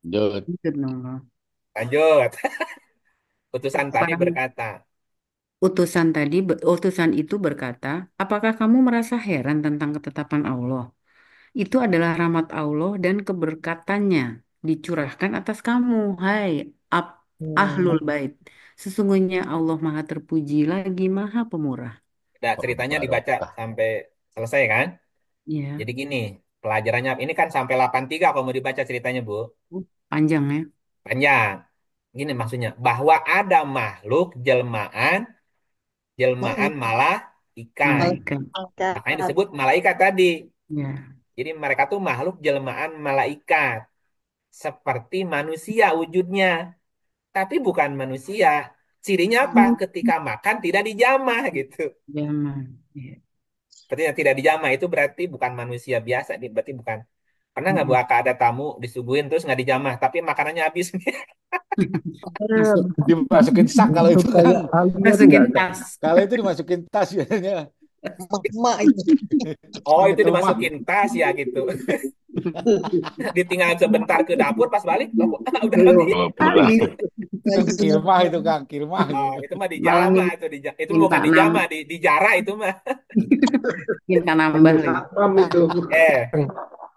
Lanjut. Lanjut. Utusan tadi Orang berkata. Utusan itu berkata, apakah kamu merasa heran tentang ketetapan Allah? Itu adalah rahmat Allah dan keberkatannya dicurahkan atas kamu, hai ahlul bait. Sesungguhnya Allah Maha Terpuji lagi Maha Pemurah. Nah, ceritanya dibaca sampai selesai kan? Iya, Jadi gini, pelajarannya ini kan sampai 83 kalau mau dibaca ceritanya, Bu. panjang ya. Panjang. Gini maksudnya, bahwa ada makhluk jelmaan malaikat. Malaikat. Makanya disebut malaikat tadi. Ya. Jadi mereka tuh makhluk jelmaan malaikat. Seperti manusia wujudnya. Tapi bukan manusia. Cirinya apa? Ketika makan tidak dijamah gitu. Zaman. Iya. Seperti yang tidak dijamah itu berarti bukan manusia biasa. Berarti bukan. Pernah nggak Bu Aka ada tamu disuguhin terus nggak dijamah, tapi makanannya habis. Dimasukin sak kalau itu kan. Masukin tas. Kalau itu dimasukin tas biasanya. Mak itu. Oh, itu dimasukin tas ya gitu. Ditinggal sebentar ke dapur pas balik loh, udah habis. Kirmah itu Kang, kirmah. Oh, itu mah dijamah itu bukan dijamah, dijara itu mah. Minta nambah lagi.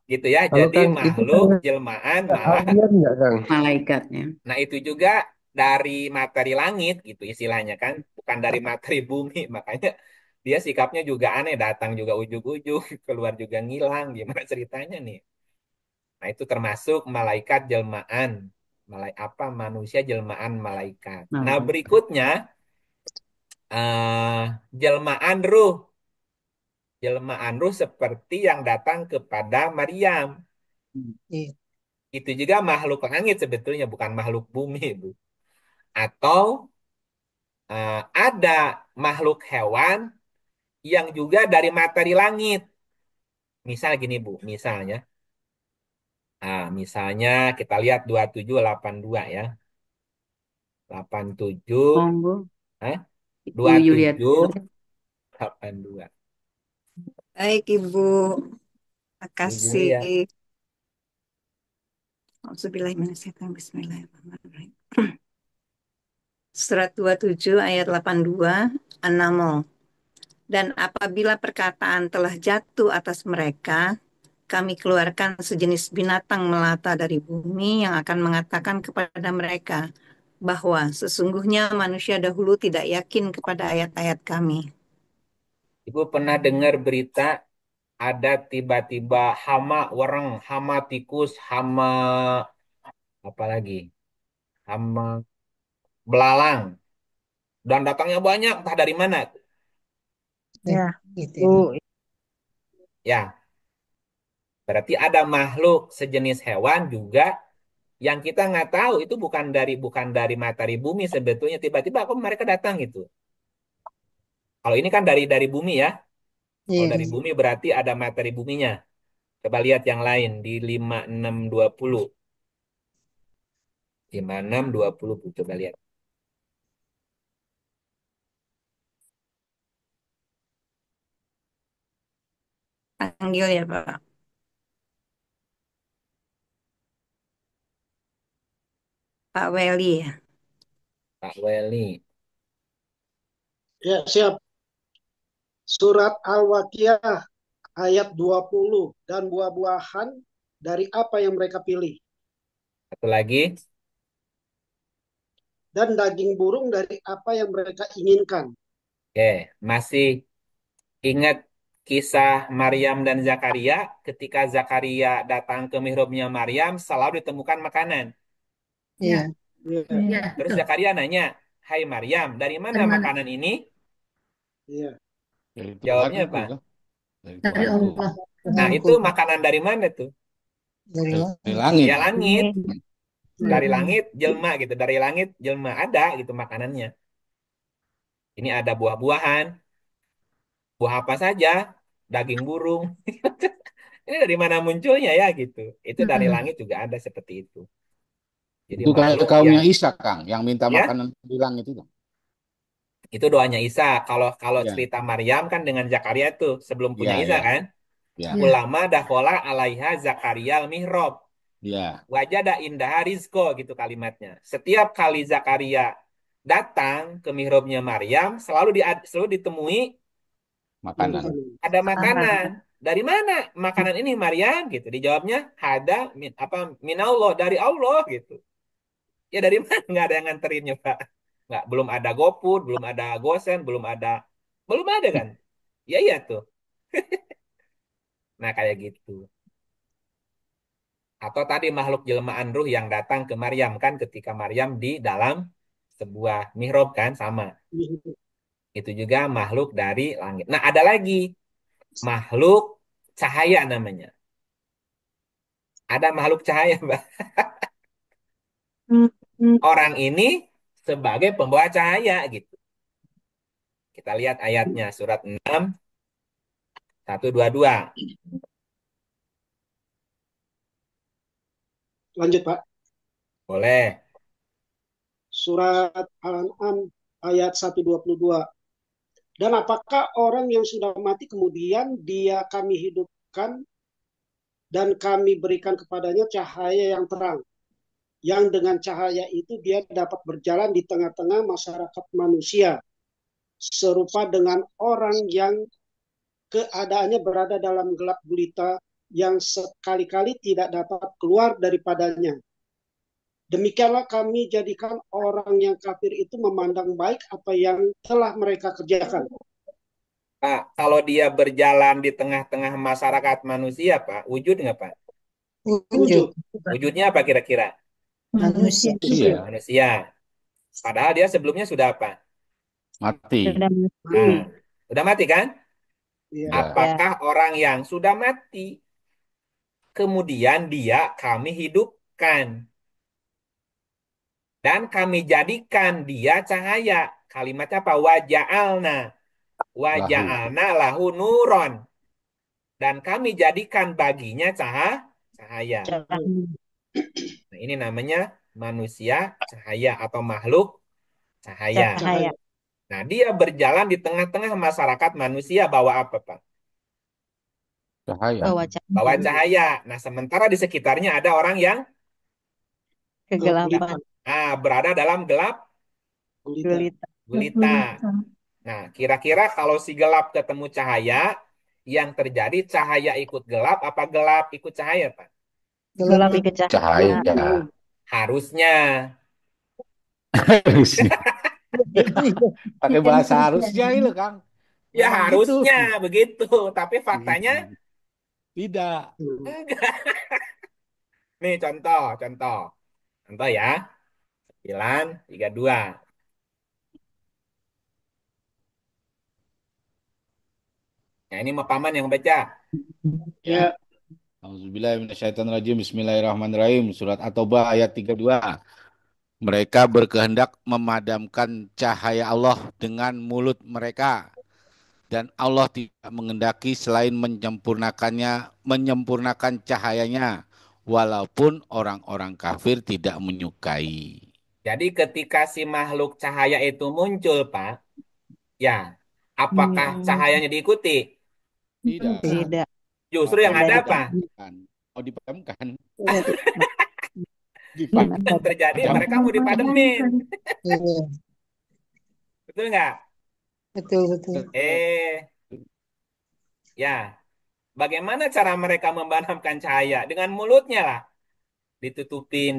Gitu ya. Kalau Jadi Kang, itu makhluk kayak jelmaan alien nggak, Kang? Malaikatnya. Nah, itu juga dari materi langit gitu istilahnya kan, bukan dari materi bumi. Makanya dia sikapnya juga aneh, datang juga ujug-ujug, keluar juga ngilang. Gimana ceritanya nih? Nah, itu termasuk malaikat jelmaan. Manusia jelmaan malaikat. Nah, berikutnya jelmaan ruh. Jelmaan ruh seperti yang datang kepada Maryam. Itu juga makhluk langit sebetulnya, bukan makhluk bumi, Bu. Atau ada makhluk hewan yang juga dari materi langit. Misal gini, Bu. Misalnya kita lihat 2782 ya. 87, Monggo. Hah? Bu Yuliati. 2782. Baik, Ibu. Makasih. Bismillahirrahmanirrahim. Surat 27 ayat 82, An-Naml. Dan apabila perkataan telah jatuh atas mereka, kami keluarkan sejenis binatang melata dari bumi yang akan mengatakan kepada mereka bahwa sesungguhnya manusia dahulu tidak yakin kepada ayat-ayat kami. Ibu pernah dengar berita ada tiba-tiba hama wereng, hama tikus, hama apa lagi? Hama belalang. Dan datangnya banyak, entah dari mana. Ya. Gitu. Ya. Berarti ada makhluk sejenis hewan juga yang kita nggak tahu itu bukan dari materi bumi sebetulnya, tiba-tiba kok mereka datang gitu. Kalau ini kan dari bumi ya. Kalau dari bumi berarti ada materi buminya. Coba lihat yang lain di 5620. 5620 Bu, coba lihat. Panggil ya, Pak. Pak Weli ya. Pak Weli. Ya, siap. Surat Al-Waqiah ayat 20. Dan buah-buahan dari apa yang mereka pilih. Satu lagi. Dan daging burung dari apa yang mereka inginkan. Oke, masih ingat kisah Maryam dan Zakaria? Ketika Zakaria datang ke mihrabnya Maryam, selalu ditemukan makanan. Iya. Ya, Terus betul. Zakaria nanya, Hai Maryam, dari mana Dari mana? makanan ini? Iya. Jawabnya apa? Dari Allah. Nah, itu makanan dari mana tuh? Dari langit. Ya langit. Dari langit jelma gitu. Dari langit jelma ada gitu makanannya. Ini ada buah-buahan. Buah apa saja? Daging burung. Ini dari mana munculnya ya gitu. Itu dari langit juga ada seperti itu. Jadi Itu kayak makhluk kaumnya yang Isa, Kang, yang minta ya, makanan di langit itu. itu doanya Isa. Kalau Ya. cerita Maryam kan dengan Zakaria tuh sebelum punya Ya, Isa ya. kan. Ya. Ulama dakhola alaiha Zakaria al-mihrab. Ya. Wajada indaha rizqo gitu kalimatnya. Setiap kali Zakaria datang ke mihrabnya Maryam selalu ditemui Makanan. ada makanan. Dari mana makanan ini Maryam gitu? Dijawabnya ada minallah, dari Allah gitu. Ya dari mana? Nggak ada yang nganterinnya Pak. Nggak, belum ada GoFood, belum ada Gosen, belum ada kan? Ya iya tuh. Nah kayak gitu. Atau tadi makhluk jelmaan ruh yang datang ke Maryam kan ketika Maryam di dalam sebuah mihrab kan sama. Itu juga makhluk dari langit. Nah ada lagi makhluk cahaya namanya. Ada makhluk cahaya, Mbak. Orang ini sebagai pembawa cahaya gitu. Kita lihat ayatnya surat 6 122. Lanjut, Pak. Boleh. Surat Al-An'am ayat 122. Dan apakah orang yang sudah mati kemudian dia kami hidupkan dan kami berikan kepadanya cahaya yang terang, yang dengan cahaya itu dia dapat berjalan di tengah-tengah masyarakat manusia, serupa dengan orang yang keadaannya berada dalam gelap gulita yang sekali-kali tidak dapat keluar daripadanya. Demikianlah kami jadikan orang yang kafir itu memandang baik apa yang telah mereka kerjakan. Pak, kalau dia berjalan di tengah-tengah masyarakat manusia, Pak, wujud nggak, Pak? Wujud. Wujudnya apa kira-kira? Manusia. Manusia. Padahal dia sebelumnya sudah apa? Mati. Nah, udah mati kan? Iya. Apakah orang yang sudah mati, kemudian dia kami hidupkan, dan kami jadikan dia cahaya. Kalimatnya apa? Waja'alna lahu nuron. Dan kami jadikan baginya cahaya. Nah, ini namanya manusia cahaya atau makhluk cahaya. Nah, dia berjalan di tengah-tengah masyarakat manusia bawa apa, Pak? Cahaya. Bawa cahaya. Nah, sementara di sekitarnya ada orang yang Kegelapan. Berada dalam gelap gulita. Nah, kira-kira kalau si gelap ketemu cahaya, yang terjadi cahaya ikut gelap, apa gelap ikut cahaya, Pak? Gelap ikut cahaya. Harusnya. Pakai bahasa harusnya itu, Kang. Ya Memang harusnya gitu. begitu, tapi faktanya tidak. Enggak. Nih contoh. Contoh ya. 932. Nah, ini mau paman yang baca. Ya. Auzubillahiminasyaitonirrajim. Bismillahirrahmanirrahim. Surat At-Taubah ayat 32. Mereka berkehendak memadamkan cahaya Allah dengan mulut mereka. Dan Allah tidak mengendaki selain menyempurnakan cahayanya. Walaupun orang-orang kafir tidak menyukai. Jadi ketika si makhluk cahaya itu muncul, Pak, ya, apakah cahayanya diikuti? Tidak. Justru yang ada apa? Mau dipadamkan. Yang terjadi mereka mau dipademin. Betul nggak? Betul. Ya, bagaimana cara mereka memadamkan cahaya? Dengan mulutnya lah. Ditutupin.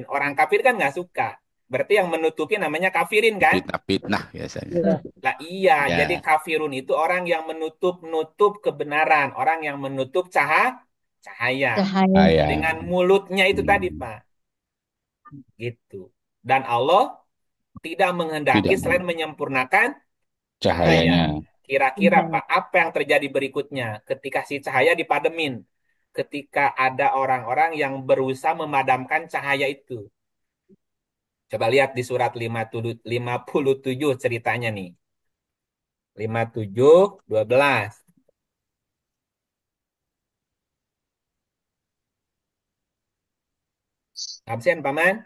Orang kafir kan nggak suka. Berarti yang menutupi namanya kafirin kan? Fitnah biasanya. Lah iya, Ya. jadi kafirun itu orang yang menutup kebenaran, orang yang menutup cahaya. Dengan mulutnya itu tadi, Pak. Gitu. Dan Allah tidak menghendaki selain menyempurnakan Cahayanya. Kira-kira Pak, apa yang terjadi berikutnya ketika si cahaya dipademin? Ketika ada orang-orang yang berusaha memadamkan cahaya itu. Coba lihat di surat 57 ceritanya nih. 57:12. Absen, Paman?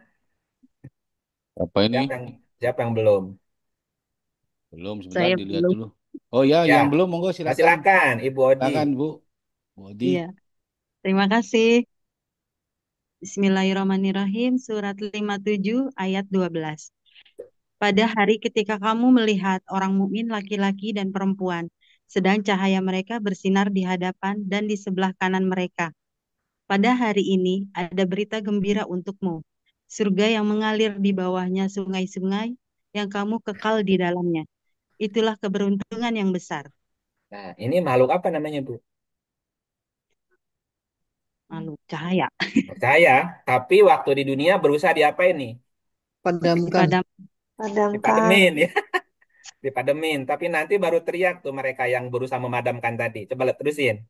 Apa ini? Siapa yang belum? Belum, sebentar dilihat dulu. Oh ya, Ya. yang belum monggo silakan. Silakan, Ibu Odi. Silakan, Bu. Bu Odi. Iya. Terima kasih. Bismillahirrahmanirrahim. Surat 57 ayat 12. Pada hari ketika kamu melihat orang mukmin laki-laki dan perempuan, sedang cahaya mereka bersinar di hadapan dan di sebelah kanan mereka. Pada hari ini ada berita gembira untukmu, surga yang mengalir di bawahnya sungai-sungai yang kamu kekal di dalamnya. Itulah keberuntungan yang besar. Nah, ini makhluk apa namanya, Bu? Makhluk cahaya. Percaya, tapi waktu di dunia berusaha diapain nih? Padamkan. Padamkan. Dipademin ya, dipademin. Tapi nanti baru teriak tuh mereka yang berusaha memadamkan tadi. Coba terusin.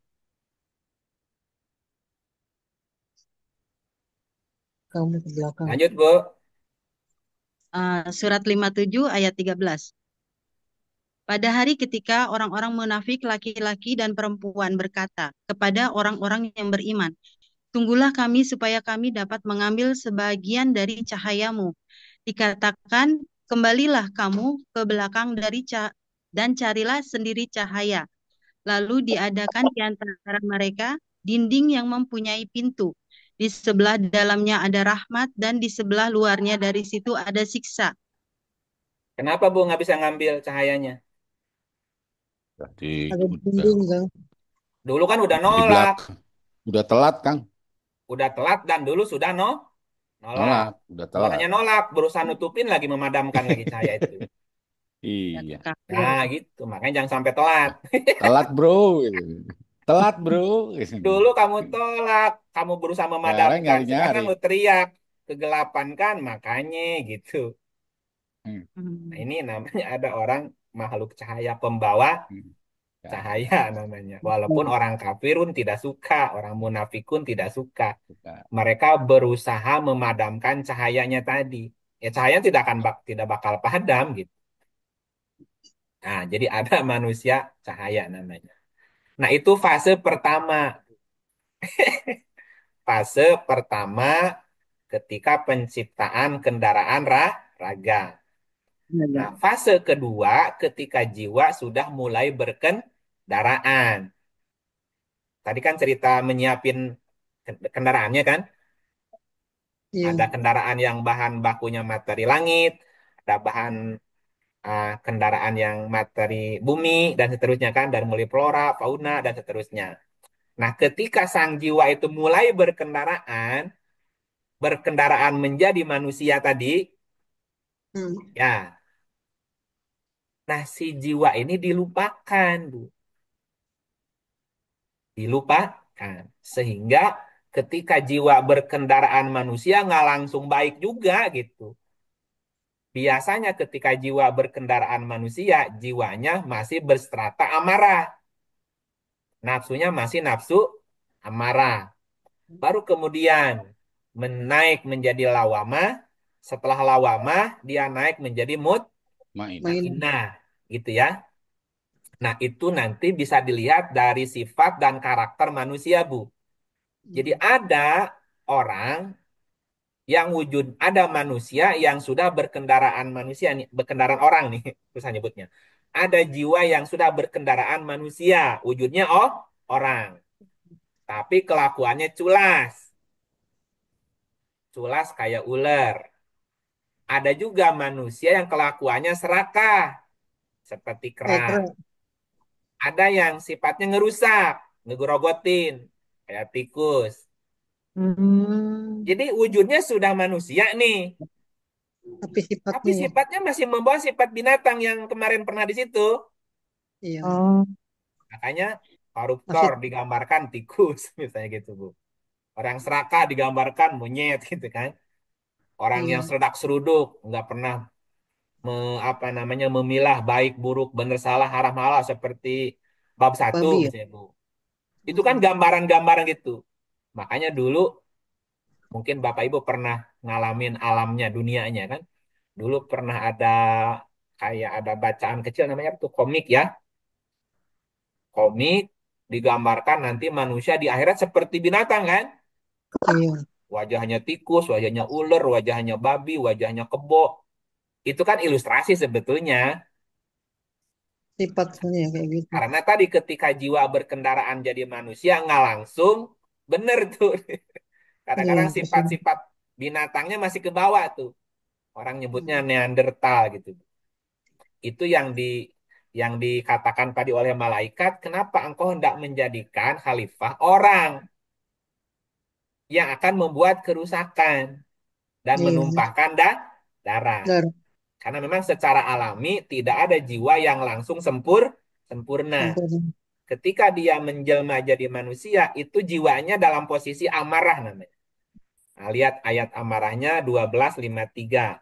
Kamu ke belakang. Lanjut, Bu. Surat 57 ayat 13. Pada hari ketika orang-orang munafik laki-laki dan perempuan berkata kepada orang-orang yang beriman, tunggulah kami supaya kami dapat mengambil sebagian dari cahayamu. Dikatakan, kembalilah kamu ke belakang dan carilah sendiri cahaya. Lalu diadakan di antara mereka dinding yang mempunyai pintu. Di sebelah dalamnya ada rahmat dan di sebelah luarnya dari situ ada siksa. Kenapa, Bu, nggak bisa ngambil cahayanya? Jadi Ada dinding, Kang. Dulu kan udah di nolak. belakang. Udah telat, Kang. Udah telat dan dulu sudah nolak. Udah Bukan telat. hanya nolak, berusaha nutupin lagi, memadamkan lagi cahaya itu. Iya. Nah, gitu. Makanya jangan sampai telat. Telat, Bro. Telat, Bro. Dulu kamu tolak, kamu berusaha Sekarang memadamkan, sekarang nyari-nyari. lu teriak, kegelapan kan, makanya gitu. Nah, ini namanya ada orang makhluk cahaya, pembawa cahaya namanya. Walaupun orang kafirun tidak suka, orang munafikun tidak suka. Mereka berusaha memadamkan cahayanya tadi. Ya cahaya tidak bakal padam gitu. Nah, jadi ada manusia cahaya namanya. Nah, itu fase pertama. Fase pertama ketika penciptaan kendaraan raga. Nah, fase kedua ketika jiwa sudah mulai berkendaraan. Tadi kan cerita menyiapin kendaraannya kan? Iya. Ada kendaraan yang bahan bakunya materi langit, ada bahan kendaraan yang materi bumi, dan seterusnya kan, dan mulai flora, fauna, dan seterusnya. Nah, ketika sang jiwa itu mulai berkendaraan menjadi manusia tadi, ya, nah si jiwa ini dilupakan, Bu. Dilupakan. Sehingga ketika jiwa berkendaraan manusia nggak langsung baik juga gitu. Biasanya ketika jiwa berkendaraan manusia, jiwanya masih berstrata amarah. Nafsunya masih nafsu amarah. Baru kemudian menaik menjadi lawamah. Setelah lawamah, dia naik menjadi mutmainah. Gitu ya. Nah, itu nanti bisa dilihat dari sifat dan karakter manusia, Bu. Jadi ada orang yang ada manusia yang sudah berkendaraan manusia nih, berkendaraan orang nih, susah nyebutnya. Ada jiwa yang sudah berkendaraan manusia, wujudnya orang, tapi kelakuannya culas, culas kayak ular. Ada juga manusia yang kelakuannya serakah, seperti kera. Ada yang sifatnya ngerusak, ngegrogotin, kayak tikus. Jadi wujudnya sudah manusia nih. Tapi Tapi sifatnya sifatnya masih membawa sifat binatang yang kemarin pernah di situ. iya. Makanya koruptor digambarkan tikus, misalnya gitu, Bu. Orang serakah digambarkan monyet, gitu kan. Orang yang seredak seruduk, nggak pernah memilah baik buruk, benar salah, haram halal seperti bab satu, Babi ya? misalnya, Bu. Itu kan gambaran-gambaran gitu. Makanya dulu mungkin Bapak Ibu pernah ngalamin alamnya, dunianya kan. Dulu pernah ada kayak ada bacaan kecil namanya tuh komik ya. Komik digambarkan nanti manusia di akhirat seperti binatang kan. Iya. Wajahnya tikus, wajahnya ular, wajahnya babi, wajahnya kebo. Itu kan ilustrasi sebetulnya. Sifatnya kayak gitu. Karena tadi ketika jiwa berkendaraan jadi manusia nggak langsung bener tuh. Kadang-kadang Iya, sifat-sifat binatangnya masih ke bawah tuh. Orang nyebutnya Neandertal gitu. Itu yang dikatakan tadi oleh malaikat, kenapa engkau hendak menjadikan khalifah orang yang akan membuat kerusakan dan Iya. menumpahkan darah. Darah. Karena memang secara alami tidak ada jiwa yang langsung sempurna. Sempurna. Ketika dia menjelma jadi manusia, itu jiwanya dalam posisi amarah namanya. Nah, lihat ayat amarahnya 12:53.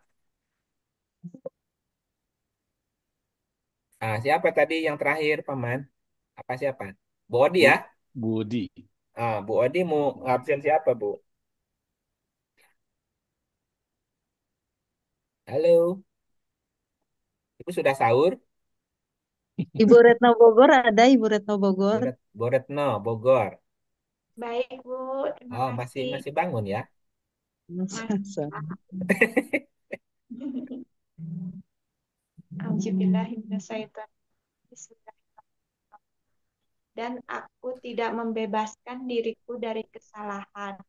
Ah, siapa tadi yang terakhir, Paman? Apa siapa? Bu Odi ya? Budi. Ah, Bu Odi mau ngabsen siapa, Bu? Halo, Ibu sudah sahur? Ibu Retno Bogor ada, Ibu Retno Bogor. Bu Retno, Bogor. Baik, Bu. Terima Oh, masih kasih. masih bangun ya? Masih. Dan aku tidak membebaskan diriku dari kesalahan,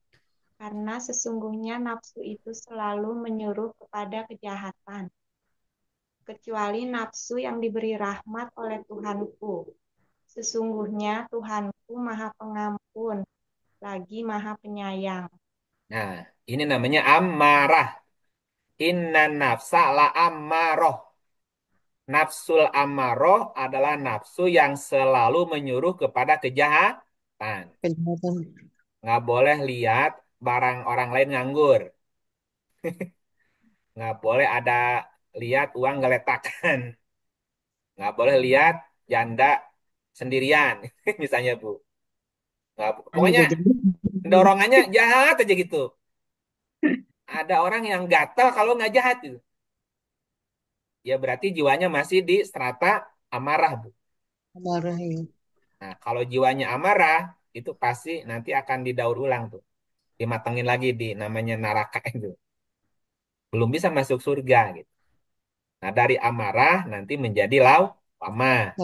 karena sesungguhnya nafsu itu selalu menyuruh kepada kejahatan, kecuali nafsu yang diberi rahmat oleh Tuhanku. Sesungguhnya Tuhanku Maha Pengampun, lagi Maha Penyayang. Nah, ini namanya amarah. Inna nafsa la ammaroh. Nafsul ammaroh adalah nafsu yang selalu menyuruh kepada kejahatan. Kejahatan. Nggak boleh lihat barang orang lain nganggur. Nggak boleh ada lihat uang geletakan. Nggak boleh lihat janda sendirian, misalnya Bu. Nggak, pokoknya dorongannya jahat aja gitu. Ada orang yang gatal kalau nggak jahat gitu. Ya berarti jiwanya masih di strata amarah, Bu. Amarah ini. Nah, kalau jiwanya amarah, itu pasti nanti akan didaur ulang tuh. Dimatengin lagi di namanya neraka itu. Belum bisa masuk surga gitu. Nah, dari amarah nanti menjadi lama.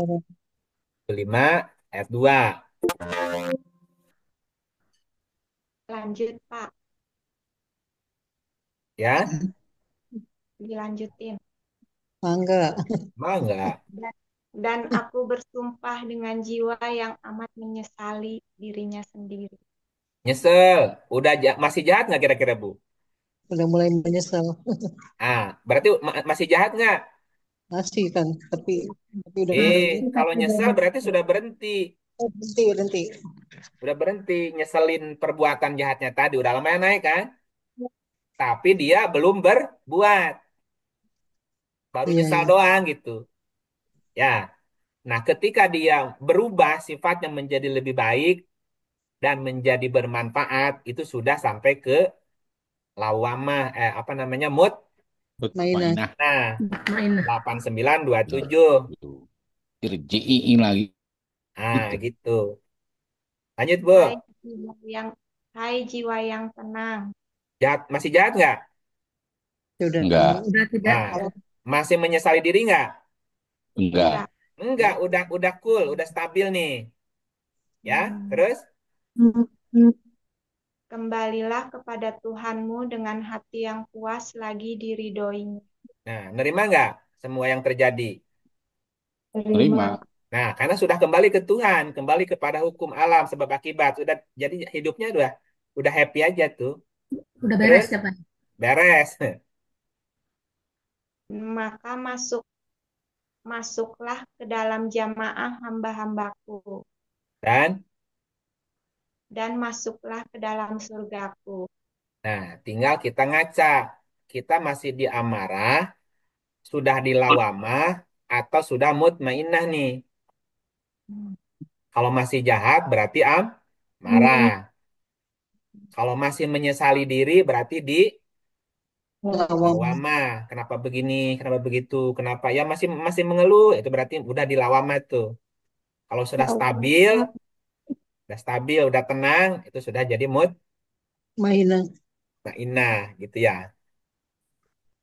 5 ayat 2. Lanjut, Pak. Ya, Dilanjutin. Mangga. Mangga. Dan aku bersumpah dengan jiwa yang amat menyesali dirinya sendiri. Nyesel. Udah masih jahat nggak kira-kira, Bu? Udah mulai menyesal. Ah, berarti masih jahat nggak? Masih kan, tapi udah berhenti. Kalau nyesel berarti sudah berhenti. Berhenti. Udah berhenti nyeselin perbuatan jahatnya tadi. Udah lumayan naik kan? Tapi dia belum berbuat. Baru Iya, nyesal iya. doang gitu. Ya. Nah, ketika dia berubah sifatnya menjadi lebih baik dan menjadi bermanfaat, itu sudah sampai ke lawamah, apa namanya, Mainan. Mutmainah. Nah, Mainah. 8927. Irji'i lagi. Nah, Itu. gitu. Lanjut, Bu. Hai jiwa yang, hai jiwa yang tenang. Masih jahat nggak? Sudah. Enggak. Sudah tidak. Nah, masih menyesali diri nggak? Enggak. Enggak, udah cool, udah stabil nih. Ya, terus? Kembalilah kepada Tuhanmu dengan hati yang puas lagi diridhoinya. Nah, nerima nggak semua yang terjadi? Terima. Nah, karena sudah kembali ke Tuhan, kembali kepada hukum alam sebab akibat, sudah jadi hidupnya udah happy aja tuh. Udah Terus beres ya, Pak? beres. Maka masuklah ke dalam jamaah hamba-hambaku, Dan masuklah ke dalam surgaku. nah, tinggal kita ngaca. Kita masih di amarah, sudah di lawamah, atau sudah mutmainah nih. Kalau masih jahat berarti marah. Kalau masih menyesali diri berarti di lawamah. Kenapa begini? Kenapa begitu? Kenapa? Ya masih masih mengeluh. Itu berarti udah di lawamah tuh. Kalau sudah stabil, udah tenang, itu sudah jadi Mainan. mutmainah gitu ya.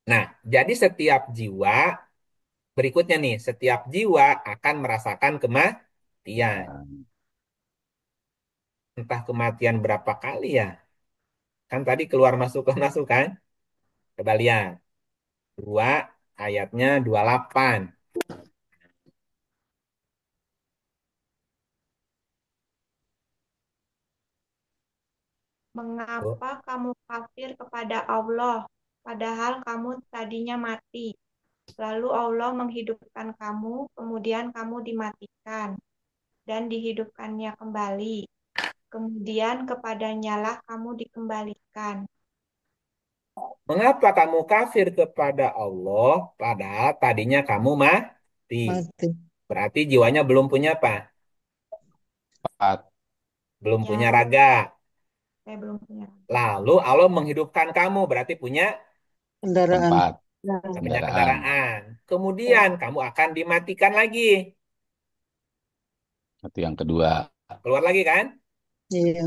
Nah, jadi setiap jiwa berikutnya nih, setiap jiwa akan merasakan kematian. Entah kematian berapa kali ya. Kan tadi keluar masuk kan? Coba lihat. 2 ayatnya 28. Tuh. Mengapa kamu kafir kepada Allah, padahal kamu tadinya mati? Lalu Allah menghidupkan kamu, kemudian kamu dimatikan dan dihidupkannya kembali. Kemudian kepadanya lah kamu dikembalikan. Mengapa kamu kafir kepada Allah, padahal tadinya kamu mati? Mati. Berarti jiwanya belum punya apa? Belum punya Ya, raga. saya belum punya. Lalu Allah menghidupkan kamu, berarti punya Kendaraan. punya kendaraan. Kemudian kamu akan dimatikan lagi. Itu yang kedua. Keluar lagi kan? Iya.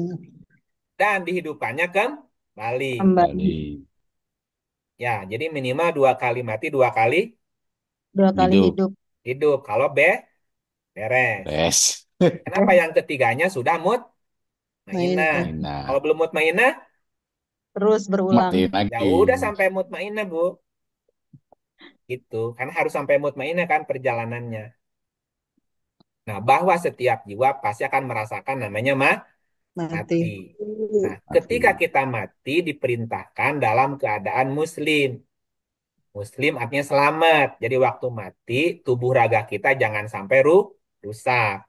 Dan dihidupkannya kembali. Kembali. Ya, jadi minimal 2 kali mati, 2 kali Dua kali hidup. hidup. Kalau beres. Beres. Kenapa yang ketiganya sudah mutmainah? Nah, Kalau belum mutmainah, Terus berulang. mati ya lagi. udah sampai mutmainah, Bu. Gitu. Karena harus sampai mutmainah kan perjalanannya. Nah, bahwa setiap jiwa pasti akan merasakan namanya mati. Nah, ketika kita mati diperintahkan dalam keadaan muslim. Muslim artinya selamat. Jadi waktu mati, tubuh raga kita jangan sampai rusak.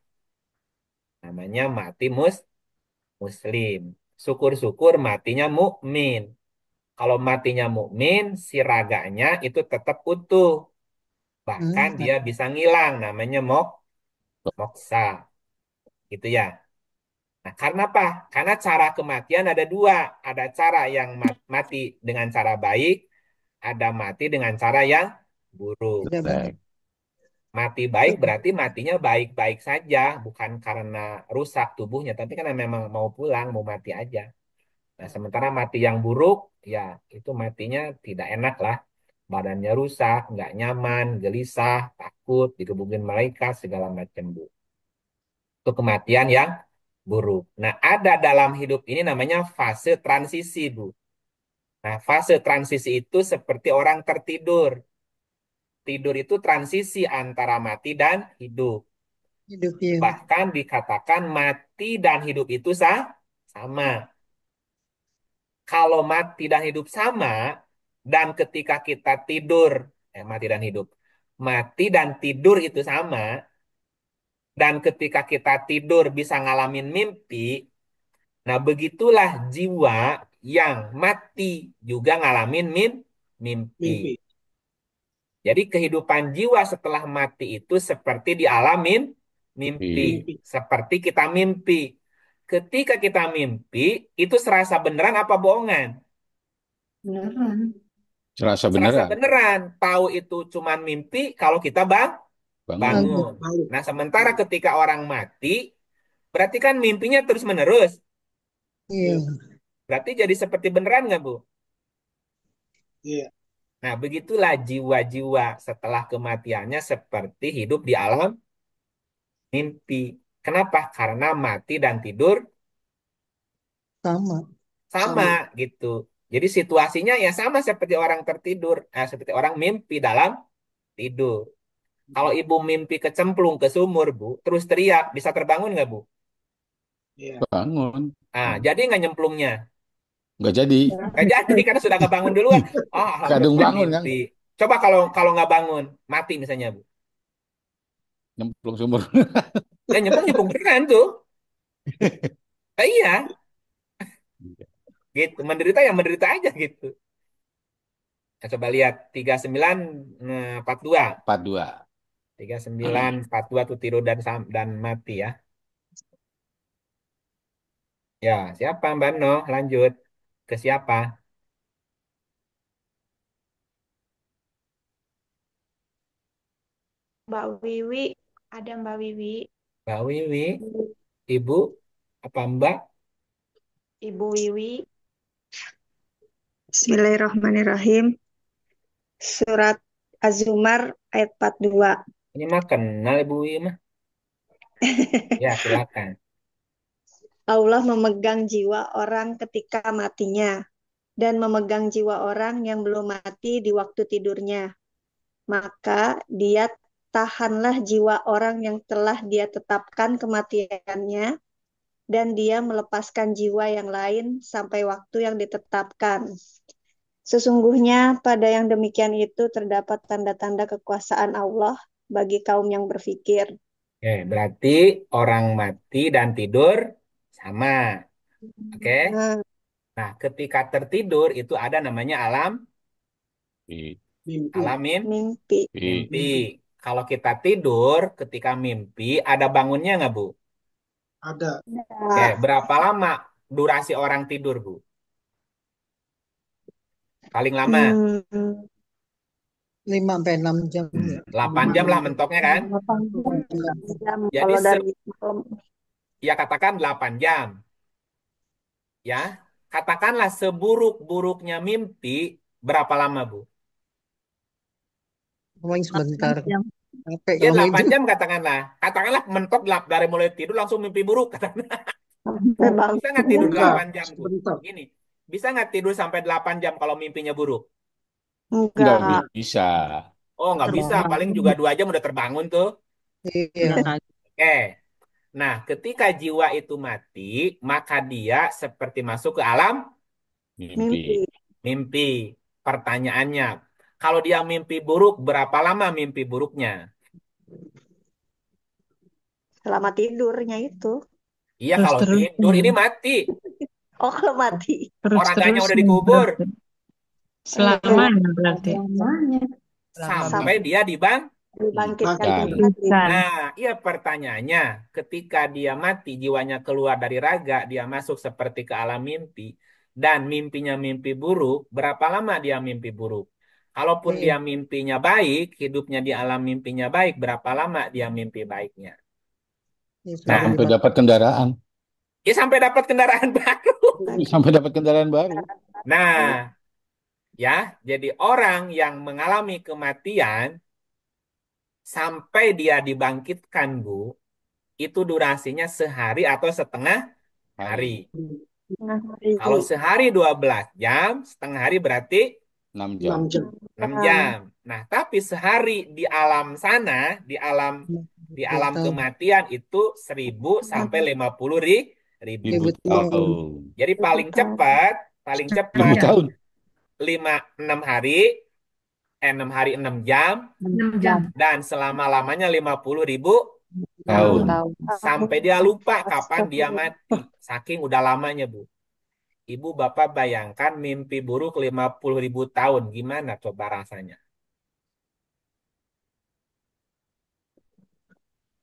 Namanya mati muslim. Syukur-syukur matinya mukmin. Kalau matinya mukmin, si raganya itu tetap utuh. Bahkan dia bisa ngilang, namanya moksa. Gitu ya. Nah, karena apa? Karena cara kematian ada 2. Ada cara yang mati dengan cara baik, ada mati dengan cara yang buruk. Mati baik berarti matinya baik-baik saja, bukan karena rusak tubuhnya, tapi karena memang mau pulang, mau mati aja. Nah, sementara mati yang buruk, ya itu matinya tidak enak lah. Badannya rusak, nggak nyaman, gelisah, takut, digebukin malaikat, segala macam, Bu. Itu kematian yang buruk. Nah, ada dalam hidup ini namanya fase transisi, Bu. Nah, fase transisi itu seperti orang tertidur. Tidur itu transisi antara mati dan hidup. Hidup ya. Bahkan dikatakan mati dan hidup itu sama. Kalau mati dan hidup sama, dan ketika kita tidur, mati dan hidup, mati dan tidur itu sama, dan ketika kita tidur bisa ngalamin mimpi, nah begitulah jiwa yang mati juga ngalamin mimpi. Jadi kehidupan jiwa setelah mati itu seperti dialamin mimpi. Seperti kita mimpi. Ketika kita mimpi, itu serasa beneran apa bohongan? Beneran. Serasa Serasa beneran. beneran. Tahu itu cuman mimpi kalau kita bangun. Nah, sementara ketika orang mati, berarti kan mimpinya terus menerus. Iya. Berarti jadi seperti beneran nggak, Bu? Iya. Nah, begitulah jiwa-jiwa setelah kematiannya seperti hidup di alam mimpi. Kenapa? Karena mati dan tidur sama gitu. Jadi situasinya ya sama seperti orang tertidur, seperti orang mimpi dalam tidur. Kalau ibu mimpi kecemplung ke sumur, Bu, terus teriak, bisa terbangun nggak, Bu? Bangun. Jadi nggak nyemplungnya? Nggak jadi. Nggak jadi karena sudah nggak bangun duluan. Kadung Alhamdulillah bangun kan. mimpi. Coba kalau nggak bangun, mati misalnya, Bu. Nyemplung sumur. Ya nyemplung beneran tuh. Iya. Gitu, menderita ya menderita aja gitu. Nah, coba lihat 3942. 42. 3942 tuh tidur dan mati ya. Ya, siapa Mbak No? Lanjut. Ke siapa? Mbak Wiwi, ada Mbak Wiwi. Mbak Wiwi, Ibu, apa Mbak? Ibu Wiwi. Bismillahirrahmanirrahim. Surat Az-Zumar ayat 42. Ini mah kenal Ibu Wiwi mah. Ya, silakan. Allah memegang jiwa orang ketika matinya. dan memegang jiwa orang yang belum mati di waktu tidurnya. Maka dia tahanlah jiwa orang yang telah dia tetapkan kematiannya, dan dia melepaskan jiwa yang lain sampai waktu yang ditetapkan. Sesungguhnya pada yang demikian itu terdapat tanda-tanda kekuasaan Allah bagi kaum yang berfikir. Oke, berarti orang mati dan tidur sama. Oke. Nah, Nah, ketika tertidur itu ada namanya alam Mimpi. alam mimpi. mimpi. Kalau kita tidur ketika mimpi ada bangunnya nggak, Bu? Ada. Oke, berapa lama durasi orang tidur, Bu? Paling lama Hmm, 5 sampai 6 jam ya. 8 jam lah mentoknya kan? 8 jam Jadi kalau dari malam. ya katakan 8 jam. Ya, katakanlah seburuk-buruknya mimpi berapa lama, Bu? Paling sebentar. 8 jam. Capek Ya kalau 8 itu. jam katakanlah. Katakanlah mentok dari mulai tidur langsung mimpi buruk katakanlah. Sampai Bisa nggak tidur bangun. 8 jam, Bu? Sebentar. Gini, bisa nggak tidur sampai 8 jam kalau mimpinya buruk? Nggak Enggak. bisa. Oh, nggak bisa. Paling juga 2 jam udah terbangun tuh. Iya. Oke. Nah, ketika jiwa itu mati, maka dia seperti masuk ke alam Mimpi. mimpi. Pertanyaannya, kalau dia mimpi buruk, berapa lama mimpi buruknya? Selama tidurnya itu. Iya, kalau tidur ini mati. Oh, kalau mati. Orangnya udah dikubur. Selamanya berarti. Sampai dia Dibangkitkan Bukan. kembali. Nah, iya pertanyaannya, ketika dia mati, jiwanya keluar dari raga, dia masuk seperti ke alam mimpi, dan mimpinya mimpi buruk, berapa lama dia mimpi buruk? Kalaupun dia mimpinya baik, hidupnya di alam mimpinya baik, berapa lama dia mimpi baiknya? Nah, Sampai dapat kendaraan. ya sampai dapat kendaraan baru. Sampai dapat kendaraan baru. Nah, ya, jadi orang yang mengalami kematian, sampai dia dibangkitkan, Bu, itu durasinya sehari atau setengah hari. Kalau sehari 12 jam, setengah hari berarti 6 jam. 6 jam. Nah, tapi sehari di alam sana, di alam kematian itu 1000 sampai 50 ribu. Ribu tahun. Jadi paling cepat 1000 tahun. 6 hari, 6 hari 6 jam, 6 jam. dan selama-lamanya 50 ribu Tahun. sampai dia lupa kapan dia mati. Saking udah lamanya, Bu. Ibu Bapak bayangkan mimpi buruk 50 ribu tahun. Gimana coba rasanya?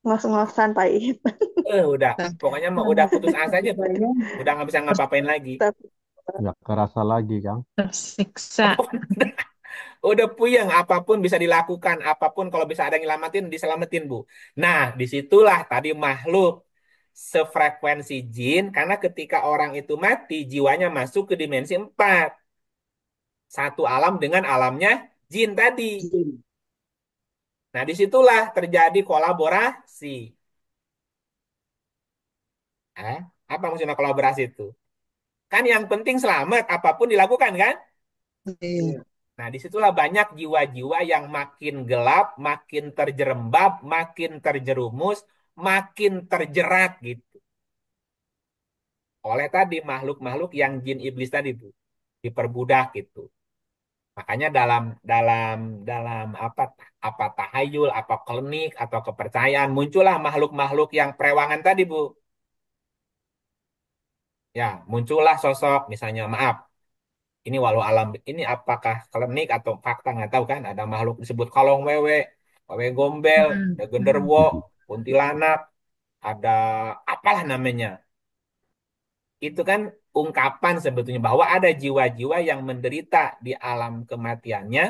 Ngos-ngosan Pak Ip. Udah. Pokoknya udah putus asa aja, Bu. Udah nggak bisa ngapa-ngapain lagi. Ya kerasa lagi, Kang. Tersiksa. Udah puyeng, apapun bisa dilakukan. Apapun kalau bisa ada yang nyelamatin, diselamatin, Bu. Nah, disitulah tadi makhluk sefrekuensi jin, karena ketika orang itu mati, jiwanya masuk ke dimensi 4. Satu alam dengan alamnya jin tadi. Nah, disitulah terjadi kolaborasi. Apa maksudnya kolaborasi itu? Kan yang penting selamat, apapun dilakukan, kan? Nah, disitulah banyak jiwa-jiwa yang makin gelap, makin terjerembab, makin terjerumus, makin terjerat gitu. Oleh tadi makhluk-makhluk yang jin iblis tadi, Bu. Diperbudak gitu. Makanya dalam dalam dalam apa tahayul, apa klinik atau kepercayaan muncullah makhluk-makhluk yang perewangan tadi, Bu. Ya, muncullah sosok misalnya maaf. Ini walau alam ini apakah klinik atau fakta nggak tahu kan ada makhluk disebut kalong wewe, wewe gombel, ada genderwo, kuntilanak, ada apalah namanya. Itu kan ungkapan sebetulnya bahwa ada jiwa-jiwa yang menderita di alam kematiannya,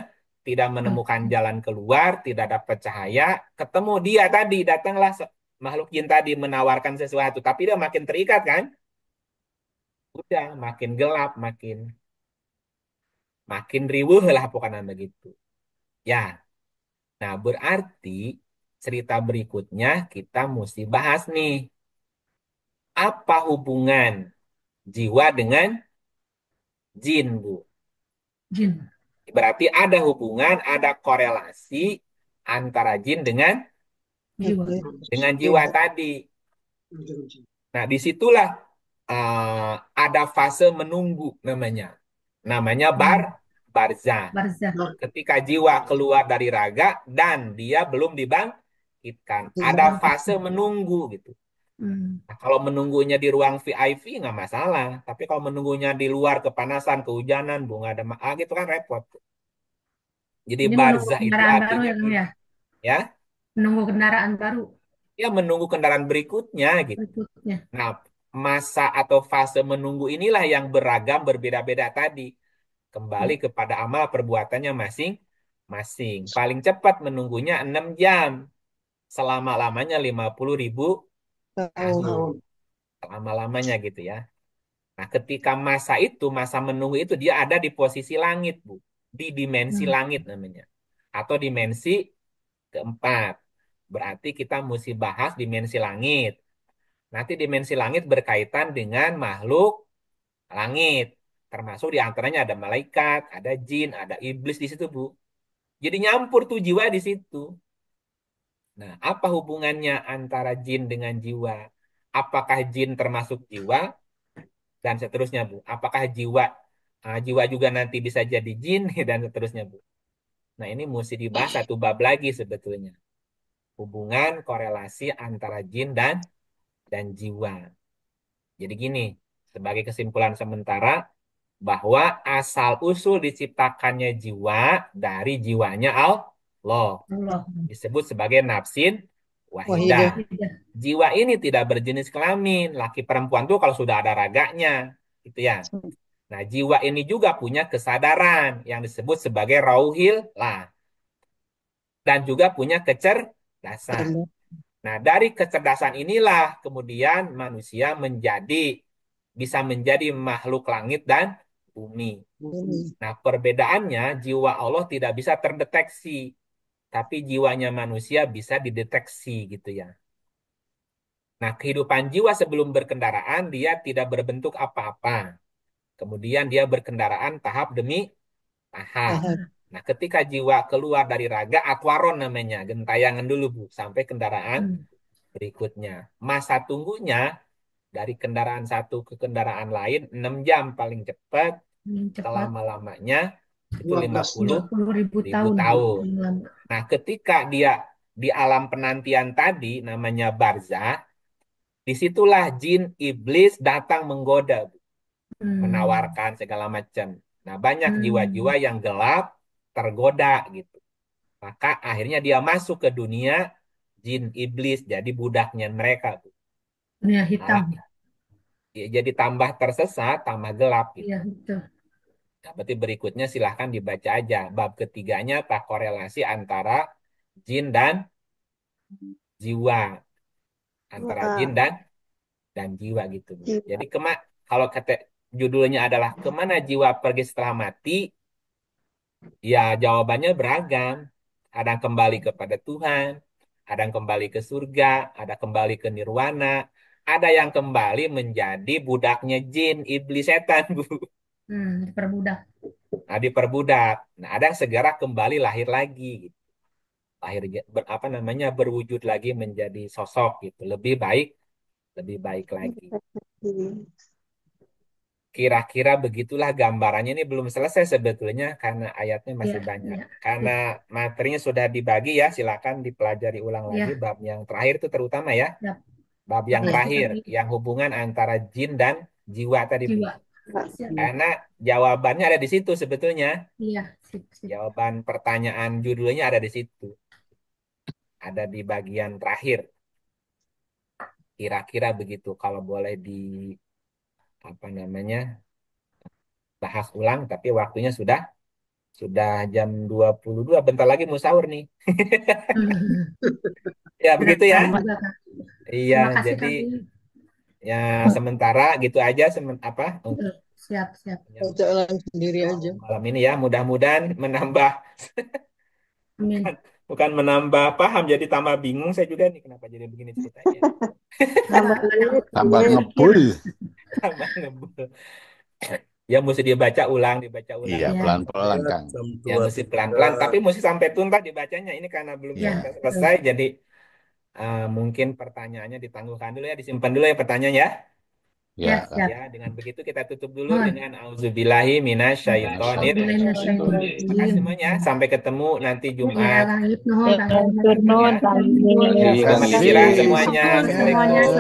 tidak menemukan jalan keluar, tidak dapat cahaya, ketemu dia tadi, datanglah makhluk jin tadi menawarkan sesuatu, tapi dia makin terikat kan? Udah makin gelap, makin riweuh lah pokoknya begitu. Ya, nah berarti cerita berikutnya kita mesti bahas nih. Apa hubungan jiwa dengan Jin, Bu. Jin. Berarti ada hubungan, ada korelasi antara jin Jiwa. dengan jiwa tadi. Nah, disitulah ada fase menunggu namanya. Namanya barzah. Barzah. Ketika jiwa keluar dari raga dan dia belum dibangkitkan. Ada fase menunggu gitu. Nah, kalau menunggunya di ruang VIP nggak masalah. Tapi kalau menunggunya di luar kepanasan, kehujanan, bunga ada gitu kan repot. Jadi Ini menunggu barzah itu kendaraan baru artinya ya, Kang, ya? ya, Menunggu kendaraan baru ya menunggu kendaraan berikutnya gitu. berikutnya. Nah, masa atau fase menunggu inilah yang beragam berbeda-beda tadi. Kembali kepada amal perbuatannya masing-masing. Paling cepat menunggunya 6 jam. Selama-lamanya 50.000 tahun. Selama-lamanya gitu ya. Nah, ketika masa menunggu itu dia ada di posisi langit, Bu. Di dimensi langit namanya. Atau dimensi keempat. Berarti kita mesti bahas dimensi langit. Nanti dimensi langit berkaitan dengan makhluk langit. Termasuk diantaranya ada malaikat, ada jin, ada iblis di situ, Bu. Jadi nyampur tuh jiwa di situ. Nah, apa hubungannya antara jin dengan jiwa? Apakah jin termasuk jiwa? Dan seterusnya, Bu. Apakah jiwa juga nanti bisa jadi jin dan seterusnya, Bu. Nah, ini mesti dibahas satu bab lagi sebetulnya. Hubungan korelasi antara jin dan jiwa. Jadi gini, sebagai kesimpulan sementara, bahwa asal-usul diciptakannya jiwa dari jiwanya Allah. Allah. Disebut sebagai nafsin wahidah. Wahidah. Jiwa ini tidak berjenis kelamin. Laki perempuan tuh kalau sudah ada raganya. Gitu ya. Nah, jiwa ini juga punya kesadaran yang disebut sebagai rauhil lah. Dan juga punya kecerdasan. Nah, dari kecerdasan inilah kemudian manusia bisa menjadi makhluk langit dan bumi. Nah, perbedaannya jiwa Allah tidak bisa terdeteksi, tapi jiwanya manusia bisa dideteksi gitu ya. Nah, kehidupan jiwa sebelum berkendaraan dia tidak berbentuk apa-apa. Kemudian dia berkendaraan tahap demi tahap. Nah, ketika jiwa keluar dari raga, atwaron namanya, gentayangan dulu Bu, sampai kendaraan berikutnya. Masa tunggunya dari kendaraan satu ke kendaraan lain 6 jam paling cepat. Selama-lamanya itu 50.000 tahun. tahun. Nah, ketika dia di alam penantian tadi namanya barzah, disitulah jin iblis datang menggoda, menawarkan segala macam. Nah, banyak jiwa-jiwa yang gelap tergoda gitu. Maka akhirnya dia masuk ke dunia jin iblis jadi budaknya mereka, Bu. Dunia hitam. Ya, jadi tambah tersesat, tambah gelap gitu. Iya, betul. Nah, berarti berikutnya silahkan dibaca aja. Bab ketiganya tak korelasi antara jin dan jiwa. Antara jin dan jiwa gitu, Bu. Jadi kalau kata judulnya adalah kemana jiwa pergi setelah mati, ya jawabannya beragam. Ada yang kembali kepada Tuhan, ada yang kembali ke surga, ada kembali ke nirwana, ada yang kembali menjadi budaknya jin, iblis, setan, Bu. Diperbudak. Nah, diperbudak. Nah, ada yang segera kembali lahir lagi gitu. Lahir berwujud lagi menjadi sosok gitu. Lebih baik lagi. Kira-kira begitulah gambarannya. Ini belum selesai sebetulnya karena ayatnya masih banyak. Karena materinya sudah dibagi ya, silakan dipelajari ulang lagi bab yang terakhir itu terutama ya. Bab yang terakhir yang hubungan antara jin dan jiwa tadi, Bu. Karena jawabannya ada di situ sebetulnya. Iya. Jawaban pertanyaan judulnya ada di situ. Ada di bagian terakhir. Kira-kira begitu. Kalau boleh bahas ulang, tapi waktunya sudah jam 22. Bentar lagi mau sahur nih. Ya, begitu ya. Iya, jadi ya sementara gitu aja Siap. Jalan sendiri aja. malam ini ya, mudah-mudahan menambah Amin. bukan menambah paham, jadi tambah bingung saya juga nih kenapa jadi begini ceritanya. Tambah ngebul. Tambah ngebul. Ya mesti dibaca ulang Iya, ya. pelan-pelan, Kang. Ya mesti pelan-pelan, tapi mesti sampai tuntas dibacanya. Ini karena belum Iya. sampai selesai, jadi mungkin pertanyaannya ditangguhkan dulu ya, disimpan dulu ya pertanyaannya. Ya, Kang. Ya, dengan begitu kita tutup dulu dengan auzubillahi minasyaitonir rajim. Terima kasih semuanya. Sampai ketemu nanti Jumat. Tur nuhun, Selamat istirahat semuanya. Syukur semuanya. Assalamualaikum.